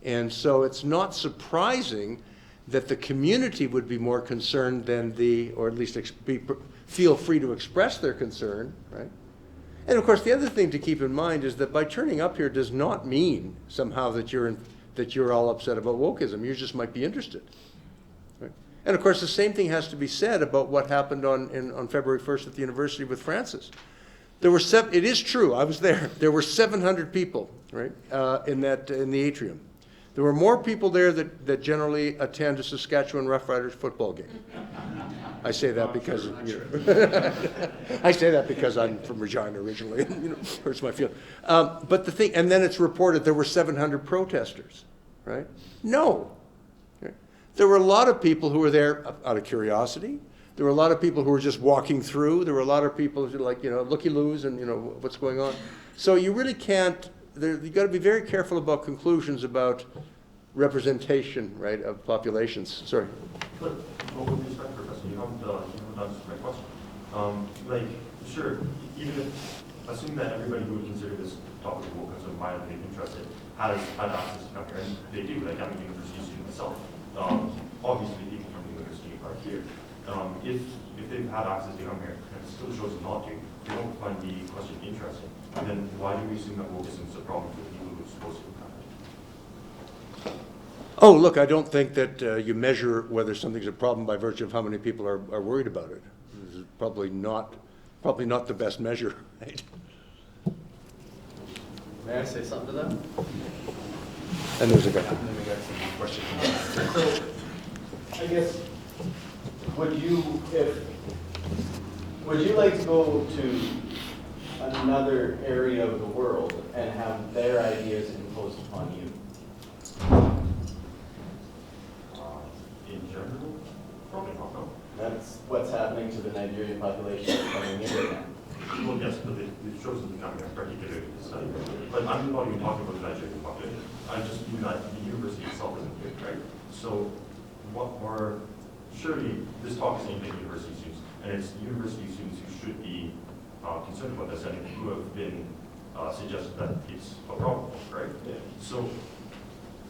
And so it's not surprising that the community would be more concerned than or at least feel free to express their concern, right? And of course, the other thing to keep in mind is that by turning up here does not mean somehow that you're all upset about wokeism. You just might be interested. Right? And of course, the same thing has to be said about what happened on February 1st at the university with Frances. It is true, I was there. There were 700 people, right, in the atrium. There were more people there that generally attend a Saskatchewan Roughriders football game. I say that because I say that because I'm from Regina originally. Hurts my feelings. But the thing, and then it's reported there were 700 protesters, right? No. Okay. There were a lot of people who were there out of curiosity. There were a lot of people who were just walking through. There were a lot of people who like, looky-loos and, what's going on. So you really can't, you've got to be very careful about conclusions about representation, right, of populations. Sorry. But, with respect, Professor, you haven't answered my question. Sure, even if, assuming that everybody who would consider this topic of wokeism mildly interested has had access to come here, and they do, like I'm a university student myself. Obviously, people from the university are here. If they've had access to come here and it still shows them not to, they don't find the question interesting, then why do we assume that wokeism is a problem for the people who are supposed to come here? Oh, look, I don't think that you measure whether something's a problem by virtue of how many people are worried about it. This is probably not the best measure, right? May I say something to that? And there's a guy. And then we got some more questions. So, I guess, would you like to go to another area of the world and have their ideas imposed upon you? In general, probably not, no. That's what's happening to the Nigerian population that's coming in right now. Well, yes, but they've chosen to come here particularly to study. But I'm not even talking about the Nigerian population. I just mean that the university itself isn't good, right? So, surely this talk is aimed at university students, and it's university students who should be concerned about this, and who have been suggested that it's a problem, right? Yeah. So,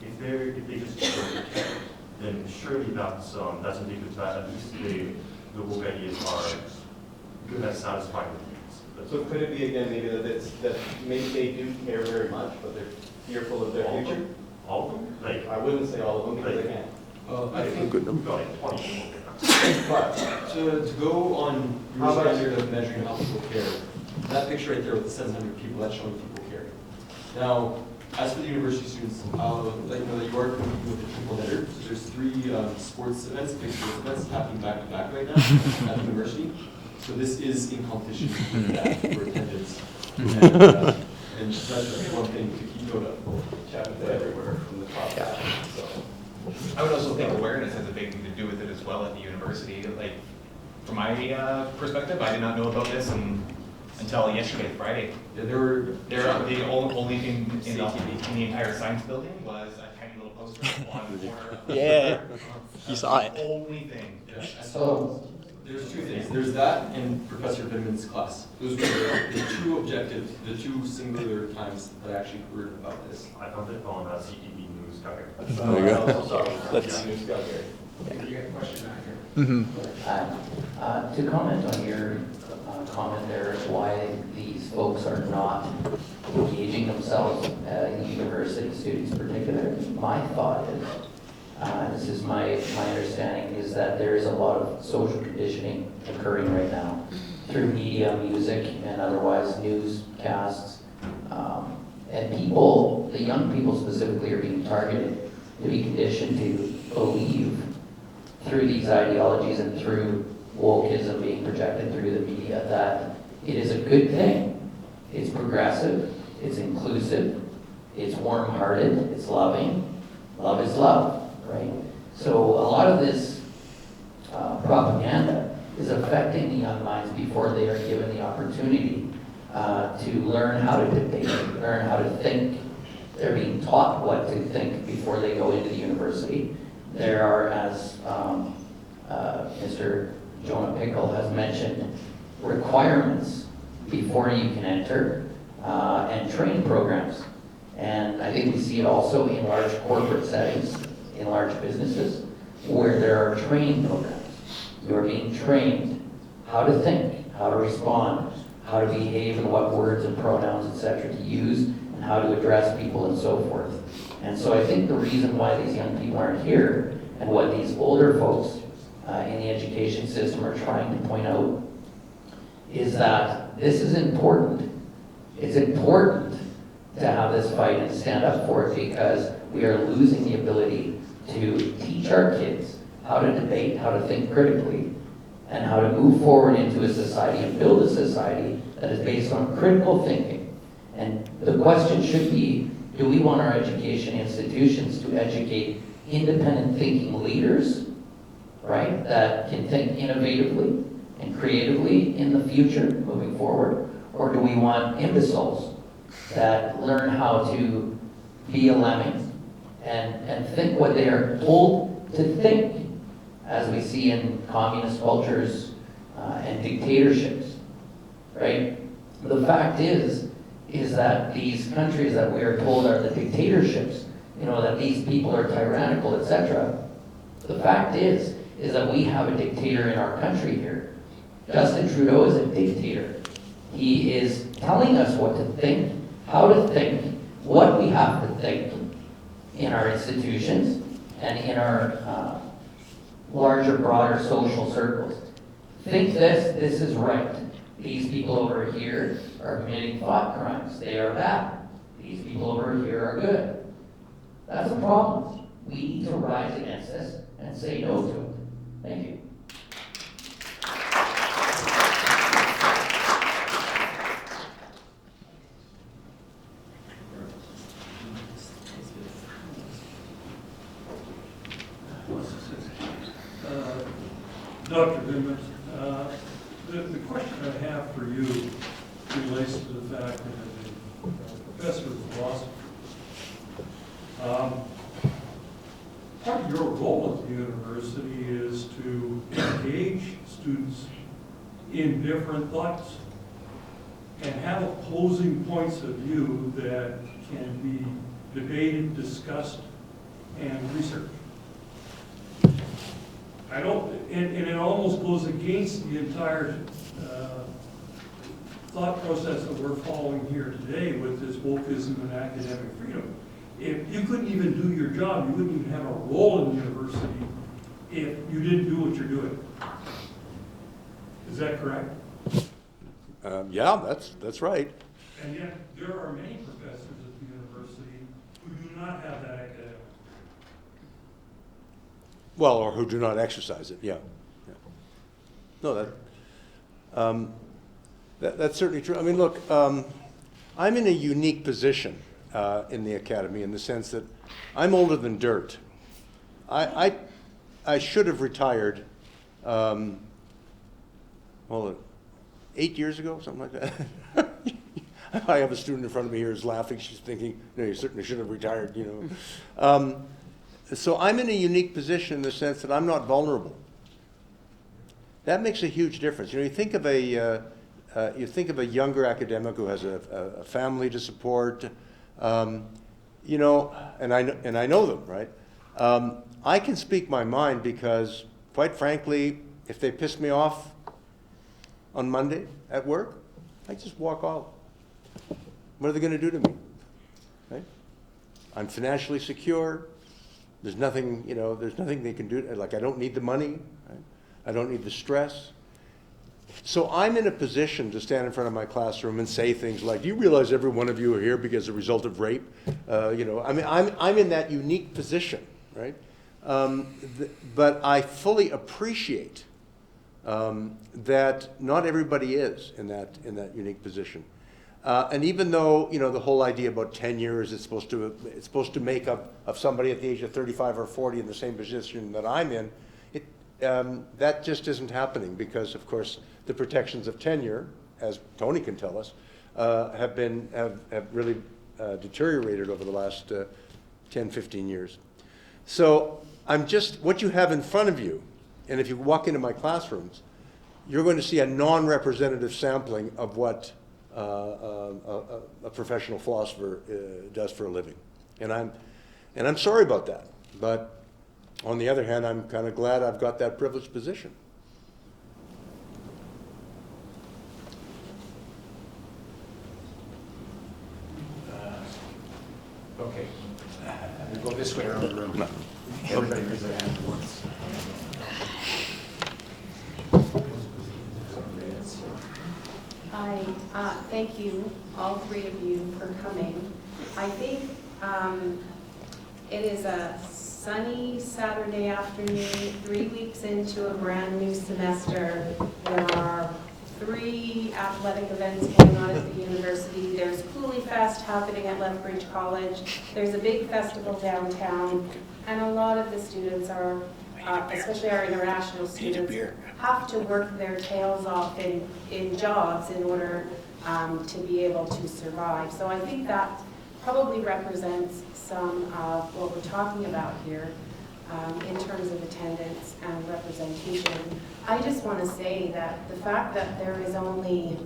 if they just don't care, then surely that's indicative that at least the woke ideas are good at satisfying the needs. So could it be again maybe that maybe they do care very much, but they're fearful of their future? All of them? Like, I wouldn't say all of them because they can't. I think we've got like 20. But to go on your standard of measuring how people care, that picture right there with the 700 people, that's showing people care. Now, as for the university students, I'll let you know that you are competing with the triple header. So there's 3 sports events, big sports events happening back to back right now at the university. So this is in competition with that for attendance. And that's one thing to keep note of. Chapters everywhere from the top down. So. I would also think awareness has a big thing to do with it as well at the university. Like, from my perspective, I did not know about this until yesterday, Friday. Yeah, the only thing in the entire science building was a tiny little poster on the corner. Yeah, you saw it. The only thing. Yeah. So there's 2 things. There's that and Professor Viminets' class. Those were the 2 objectives, the 2 singular times that I actually heard about this. I found it on CTV News cover. There you go. Sorry. Let's- News got here. You got a question back here? Mm-hmm. To comment on your comment there, why these folks are not engaging themselves, university students in particular, my thought is, this is my understanding, is that there is a lot of social conditioning occurring right now through media, music, and otherwise newscasts. And people, the young people specifically, are being targeted to be conditioned to believe through these ideologies and through wokeism being projected through the media that it is a good thing. It's progressive, it's inclusive, it's warm-hearted, it's loving. Love is love, right? So a lot of this propaganda is affecting the young minds before they are given the opportunity to learn how to debate, learn how to think. They're being taught what to think before they go into the university. There are, as Mr. Jonah Pickle has mentioned, requirements before you can enter and training programs. And I think we see it also in large corporate settings, in large businesses, where there are training programs. You're being trained how to think, how to respond, how to behave, and what words and pronouns, etc., to use, and how to address people and so forth. And so I think the reason why these young people aren't here, and what these older folks in the education system are trying to point out, is that this is important. It's important to have this fight and stand up for it, because we are losing the ability to teach our kids how to debate, how to think critically, and how to move forward into a society and build a society that is based on critical thinking. And the question should be, do we want our education institutions to educate independent thinking leaders, right, that can think innovatively and creatively in the future, moving forward? Or do we want imbeciles that learn how to be a lemming and think what they are told to think, as we see in communist cultures and dictatorships, right? The fact is that these countries that we are told are the dictatorships, that these people are tyrannical, etc. The fact is that we have a dictator in our country here. Justin Trudeau is a dictator. He is telling us what to think, how to think, what we have to think in our institutions and in our larger, broader social circles. Think this is right. These people over here are committing thought crimes. They are bad. These people over here are good. That's a problem. We need to rise against this and say no to it. Thank you. Dr. Viminitz, the question I have for you relates to the fact that as a professor of philosophy, part of your role at the university is to engage students in different thoughts and have opposing points of view that can be debated, discussed, and researched. And it almost goes against the entire thought process that we're following here today with this wokeism and academic freedom. If you couldn't even do your job, you wouldn't even have a role in the university if you didn't do what you're doing. Is that correct? Yeah, that's right. And yet, there are many professors at the university who do not have that academic. Well, or who do not exercise it, yeah. No, that's certainly true. I mean, look, I'm in a unique position in the academy in the sense that I'm older than dirt. I should have retired, 8 years ago, something like that. I have a student in front of me here who's laughing. She's thinking, no, you certainly should have retired, So I'm in a unique position in the sense that I'm not vulnerable. That makes a huge difference. You think of a younger academic who has a family to support, and I know them, right? I can speak my mind because, quite frankly, if they piss me off on Monday at work, I just walk off. What are they going to do to me? Right? I'm financially secure. There's nothing, there's nothing they can do. Like, I don't need the money. Right? I don't need the stress. So I'm in a position to stand in front of my classroom and say things like, do you realize every one of you are here because of the result of rape? I'm in that unique position, right? But I fully appreciate that not everybody is in that unique position. And even though, the whole idea about tenure is it's supposed to make up of somebody at the age of 35 or 40 in the same position that I'm in, that just isn't happening because, of course, the protections of tenure, as Tony can tell us, have really deteriorated over the last 10, 15 years. So what you have in front of you, and if you walk into my classrooms, you're going to see a non-representative sampling of what a professional philosopher does for a living. And I'm sorry about that. But on the other hand, I'm kind of glad I've got that privileged position. Okay. We'll go this way around the room. No. Everybody raise their hand at once. Hi, thank you, all three of you, for coming. I think it is a sunny Saturday afternoon, 3 weeks into a brand new semester. There are 3 athletic events going on at the university. There's Cooley Fest happening at Lethbridge College. There's a big festival downtown, and a lot of the students are, especially our international students, have to work their tails off in jobs in order to be able to survive. So I think that probably represents some of what we're talking about here in terms of attendance and representation. I just want to say that the fact that there is only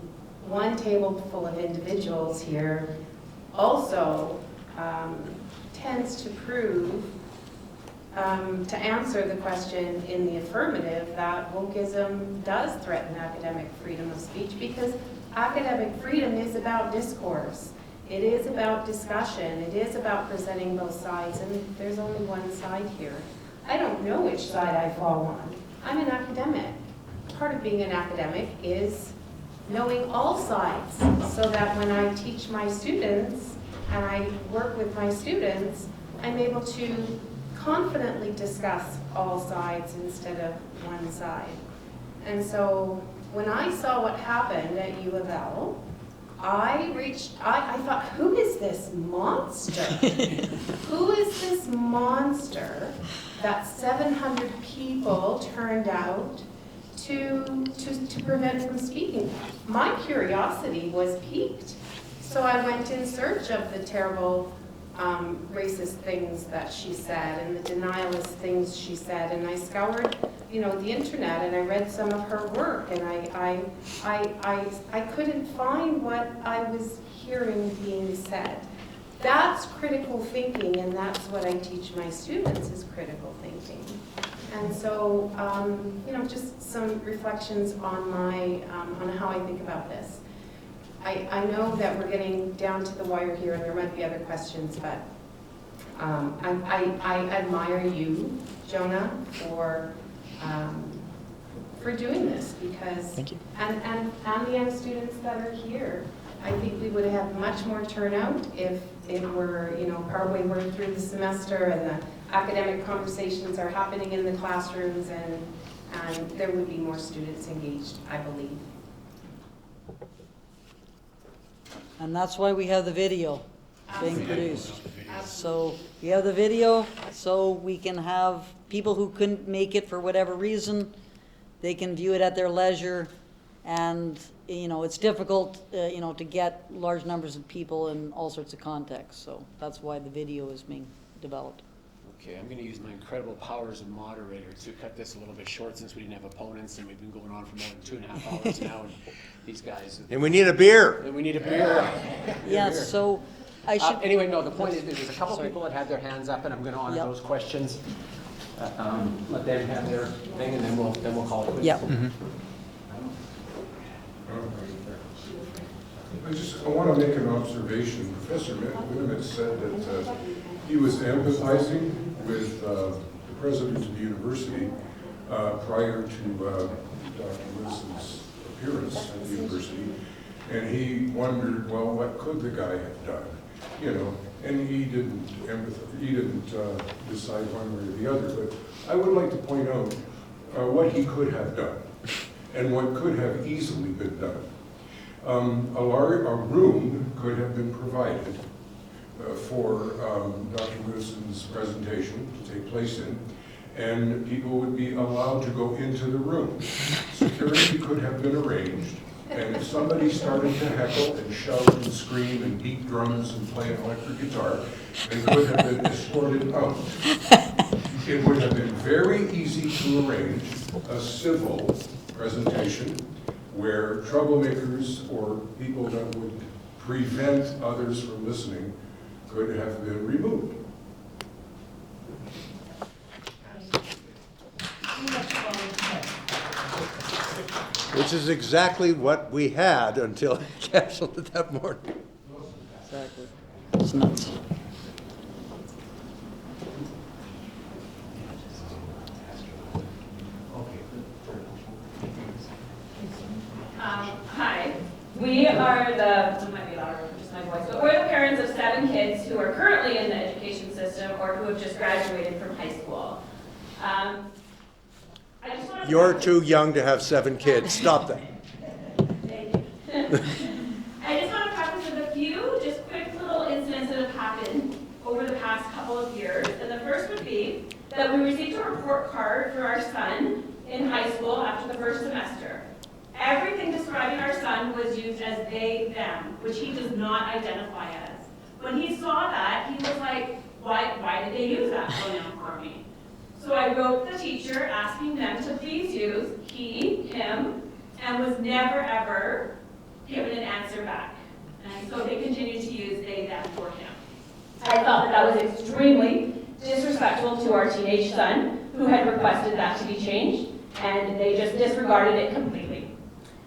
one table full of individuals here also tends to prove, to answer the question in the affirmative, that wokeism does threaten academic freedom of speech, because academic freedom is about discourse. It is about discussion. It is about presenting both sides, and there's only one side here. I don't know which side I fall on. I'm an academic. Part of being an academic is knowing all sides, so that when I teach my students and I work with my students, I'm able to confidently discuss all sides instead of one side. And so when I saw what happened at U of L, I thought, who is this monster? Who is this monster that 700 people turned out to prevent from speaking? My curiosity was piqued. So I went in search of the terrible racist things that she said and the denialist things she said, and I scoured, the internet, and I read some of her work, and I couldn't find what I was hearing being said. That's critical thinking, and that's what I teach my students, is critical thinking. And so, just some reflections on on how I think about this. I know that we're getting down to the wire here, and there might be other questions, but I admire you, Jonah, for doing this, because thank you. And the young students that are here. I think we would have much more turnout if it were, partway through the semester and the academic conversations are happening in the classrooms, and there would be more students engaged, I believe. And that's why we have the video being produced. So we have the video so we can have people who couldn't make it for whatever reason, they can view it at their leisure. And, it's difficult, to get large numbers of people in all sorts of contexts. So that's why the video is being developed. Okay, I'm going to use my incredible powers of moderator to cut this a little bit short, since we didn't have opponents and we've been going on for more than 2.5 hours now. And these guys. And we need a beer. And we need a beer. Yes, so I should. Anyway, no, the point is there's a couple people that had their hands up, and I'm going to honor those questions. Let them have their thing, and then we'll call it quits. Yeah. I want to make an observation. Professor Viminitz said that he was empathizing with the president of the university prior to Dr. Widdowson's appearance at the university, and he wondered, well, what could the guy have done? And he didn't decide one way or the other. But I would like to point out what he could have done and what could have easily been done. A room could have been provided for Dr. Widdowson's presentation to take place in, and people would be allowed to go into the room. Security could have been arranged, and if somebody started to heckle and shout and scream and beat drums and play an electric guitar, they could have been escorted out. It would have been very easy to arrange a civil presentation where troublemakers or people that would prevent others from listening could have been removed. Which is exactly what we had until he canceled it that morning. Exactly. It's nuts. Hi. We are it might be louder than just my voice, but we're the parents of 7 kids who are currently in the education system or who have just graduated from high school. I just want to You're too young to have 7 kids. Stop that. Thank you. I just want to preface with a few just quick little incidents that have happened over the past couple of years. And the first would be that we received a report card for our son in high school after the first semester. Everything describing our son was used as they, them, which he does not identify as. When he saw that, he was like, why did they use that pronoun for me? So I wrote the teacher asking them to please use he, him, and was never ever given an answer back. And so they continued to use they, them for him. I thought that was extremely disrespectful to our teenage son, who had requested that to be changed, and they just disregarded it completely.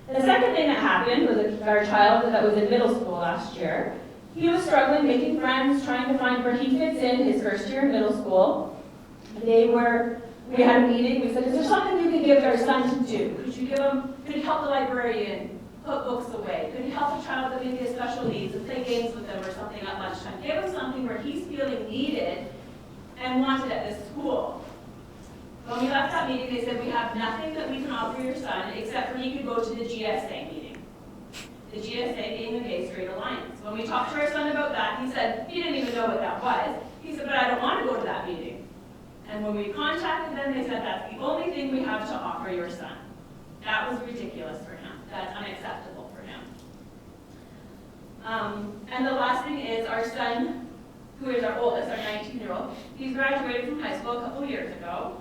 The second thing that happened was our child that was in middle school last year. He was struggling, making friends, trying to find where he fits in his first year in middle school. We had a meeting, we said, is there something you could give our son to do? Could you help the librarian put books away? Could you help a child that maybe has special needs and play games with them or something at lunchtime? Give him something where he's feeling needed and wanted at this school. When we left that meeting, they said, we have nothing that we can offer your son except for he could go to the GSA meeting. The GSA being the Gay Straight Alliance. When we talked to our son about that, he said he didn't even know what that was. He said, but I don't want to go to that meeting. And when we contacted them, they said, that's the only thing we have to offer your son. That was ridiculous for him. That's unacceptable for him. And the last thing is our son, who is our oldest, our 19-year-old, he's graduated from high school a couple years ago.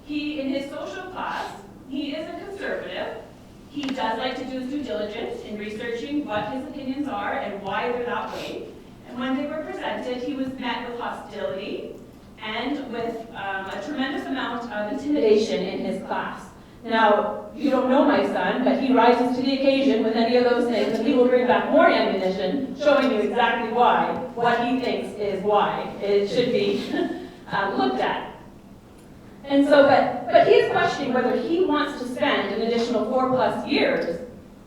He, in his social class, he is a conservative. He does like to do his due diligence in researching what his opinions are and why they're that way. And when they were presented, he was met with hostility and with a tremendous amount of intimidation in his class. Now, you don't know my son, but he rises to the occasion with any of those things, and he will bring back more ammunition, showing you exactly why, what he thinks is why it should be looked at. And so, but he is questioning whether he wants to spend an additional 4+ years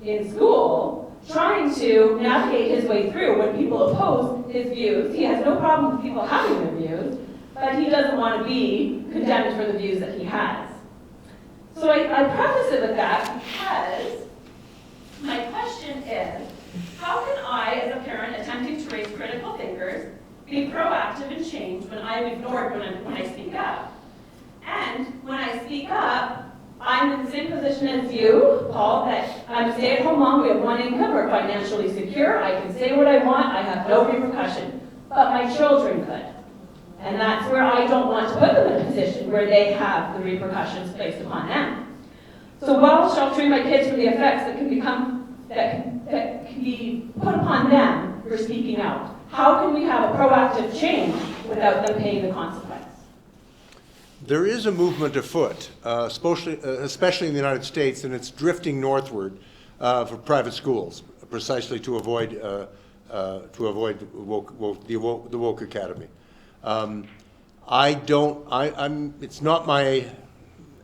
in school trying to navigate his way through when people oppose his views. He has no problem with people having their views, but he doesn't want to be condemned for the views that he has. So I preface it with that because my question is, how can I, as a parent attempting to raise critical thinkers, be proactive and change when I'm ignored when I speak up? And when I speak up, I'm in the same position as you, Paul, that I'm a stay-at-home mom, we have one income, we're financially secure, I can say what I want, I have no repercussion. But my children could. And that's where I don't want to put them in a position where they have the repercussions placed upon them. So while sheltering my kids from the effects that can be put upon them for speaking out, how can we have a proactive change without them paying the consequence? There is a movement afoot, especially in the United States, and it's drifting northward for private schools, precisely to avoid the Woke Academy. It's not my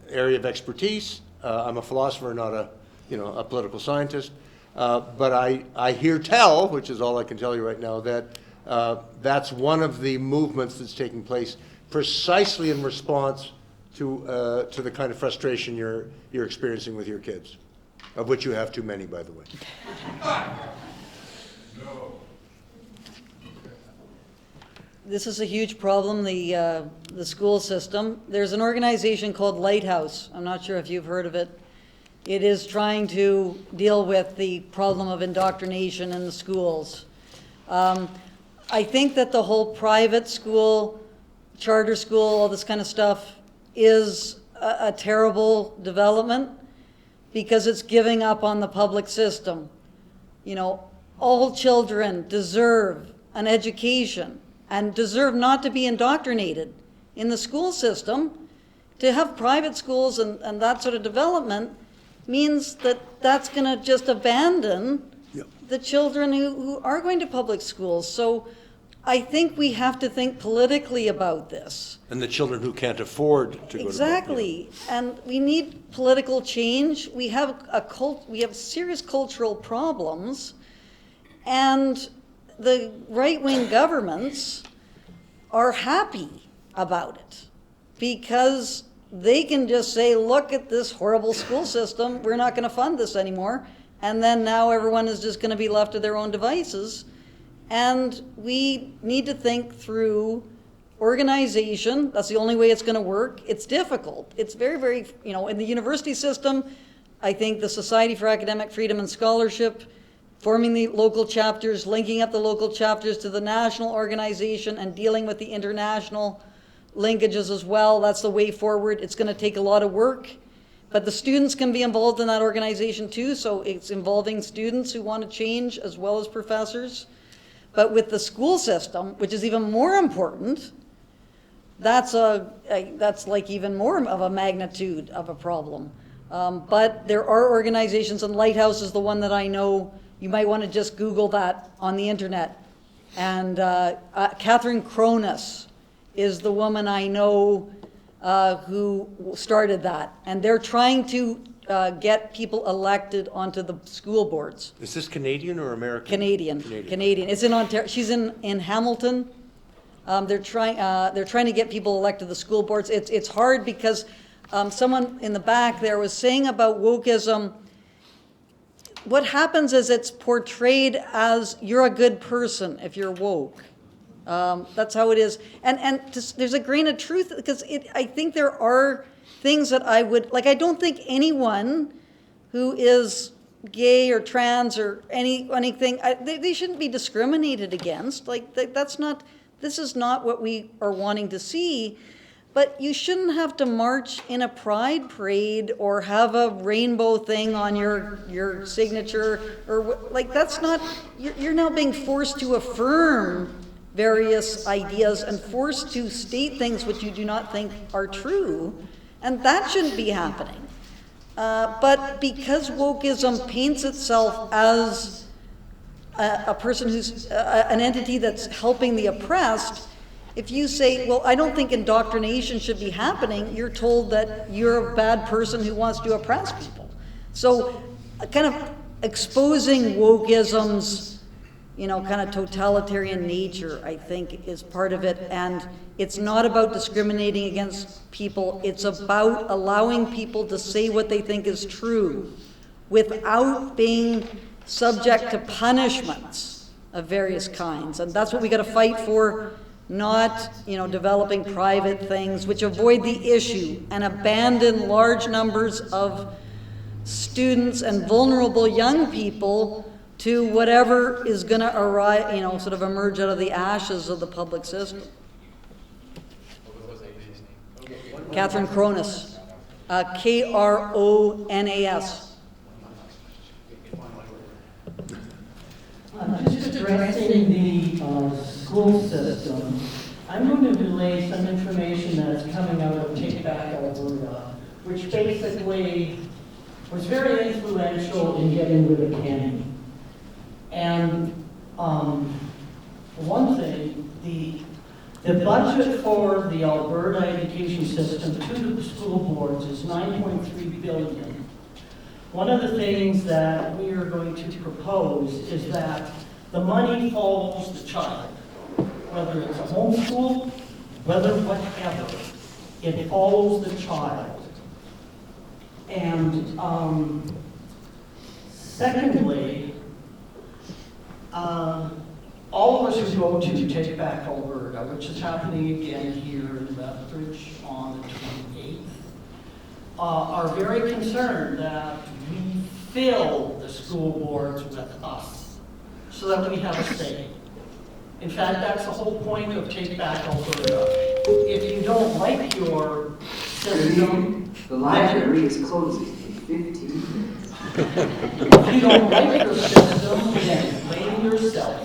area of expertise. I'm a philosopher, not a political scientist. But I hear tell, which is all I can tell you right now, that that's one of the movements that's taking place precisely in response to the kind of frustration you're experiencing with your kids, of which you have too many, by the way. This is a huge problem, the school system. There's an organization called Lighthouse. I'm not sure if you've heard of it. It is trying to deal with the problem of indoctrination in the schools. I think that the whole private school, charter school, all this kind of stuff is a terrible development. because it's giving up on the public system. You know, all children deserve an education and deserve not to be indoctrinated in the school system. To have private schools and that sort of development means that that's going to just abandon the children who are going to public schools. So I think we have to think politically about this. And the children who can't afford to go Exactly, and we need political change. We have serious cultural problems, and the right-wing governments are happy about it because they can just say, look at this horrible school system, we're not going to fund this anymore, and then now everyone is just going to be left to their own devices. And we need to think through organization. That's the only way it's going to work. It's difficult. It's very, very, you know, in the university system, I think the Society for Academic Freedom and Scholarship, forming the local chapters, linking up the local chapters to the national organization and dealing with the international linkages as well, that's the way forward. It's going to take a lot of work, but the students can be involved in that organization too, so it's involving students who want to change as well as professors. But with the school system, which is even more important, that's like even more of a magnitude of a problem. But there are organizations, and Lighthouse is the one that I know. You might want to just Google that on the internet. And Catherine Cronus is the woman I know who started that. And they're trying to get people elected onto the school boards. Is this Canadian or American? Canadian. It's in Ontario. She's in Hamilton. They're trying to get people elected to the school boards. It's hard because someone in the back there was saying about wokeism. What happens is it's portrayed as you're a good person if you're woke. That's how it is. And there's a grain of truth because I think there are things that I don't think anyone who is gay or trans or anything, they shouldn't be discriminated against. This is not what we are wanting to see. But you shouldn't have to march in a pride parade or have a rainbow thing on your signature or that's not, you're now being forced to affirm various ideas and forced to state things which you do not think are true. And that shouldn't be happening. But because wokeism paints itself as a person who's an entity that's helping the oppressed, if you say, well, I don't think indoctrination should be happening, you're told that you're a bad person who wants to oppress people. So kind of exposing wokeism's kind of totalitarian nature, I think, is part of it. And it's not about discriminating against people. It's about allowing people to say what they think is true without being subject to punishments of various kinds. And that's what we got to fight for, not, developing private things which avoid the issue and abandon large numbers of students and vulnerable young people to whatever is going to arrive, sort of emerge out of the ashes of the public system. Catherine Cronus, Kronas. Just addressing the school system, I'm going to relay some information that's coming out of Take Back Alberta, which basically was very influential in getting rid of Candy. And one thing, the budget for the Alberta education system to the school boards is $9.3 billion. One of the things that we are going to propose is that the money follows the child, whether it's a homeschool, whether whatever, it follows the child. And secondly, all of us who go to Take Back Alberta, which is happening again here in Lethbridge on the 28th, are very concerned that we fill the school boards with us so that we have a say. In fact, that's the whole point of Take Back Alberta. If you don't like your system, The library is closing. 15 minutes. If you don't like your system, then blame yourself.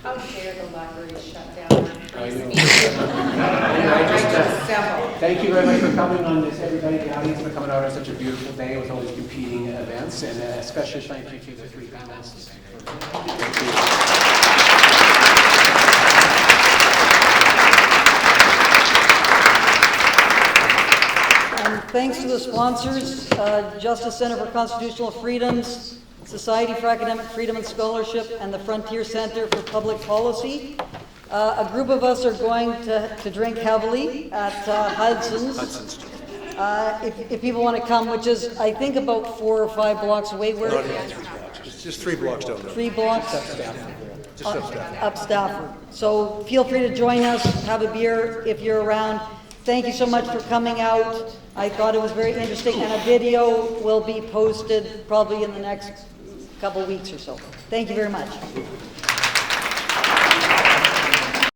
How dare the library shut down? Thank you very much for coming on this, everybody, the audience, for coming out on such a beautiful day with all these competing events, and especially thank you to the three panelists. And thanks to the sponsors, Justice Center for Constitutional Freedoms, Society for Academic Freedom and Scholarship, and the Frontier Center for Public Policy. A group of us are going to drink heavily at Hudson's. If people want to come, which is, I think, about 4 or 5 blocks away. Where? It's just 3 blocks down there. 3 blocks? Just up Stafford. Up Stafford. So feel free to join us, have a beer if you're around. Thank you so much for coming out. I thought it was very interesting, and a video will be posted probably in the next couple weeks or so. Thank you very much.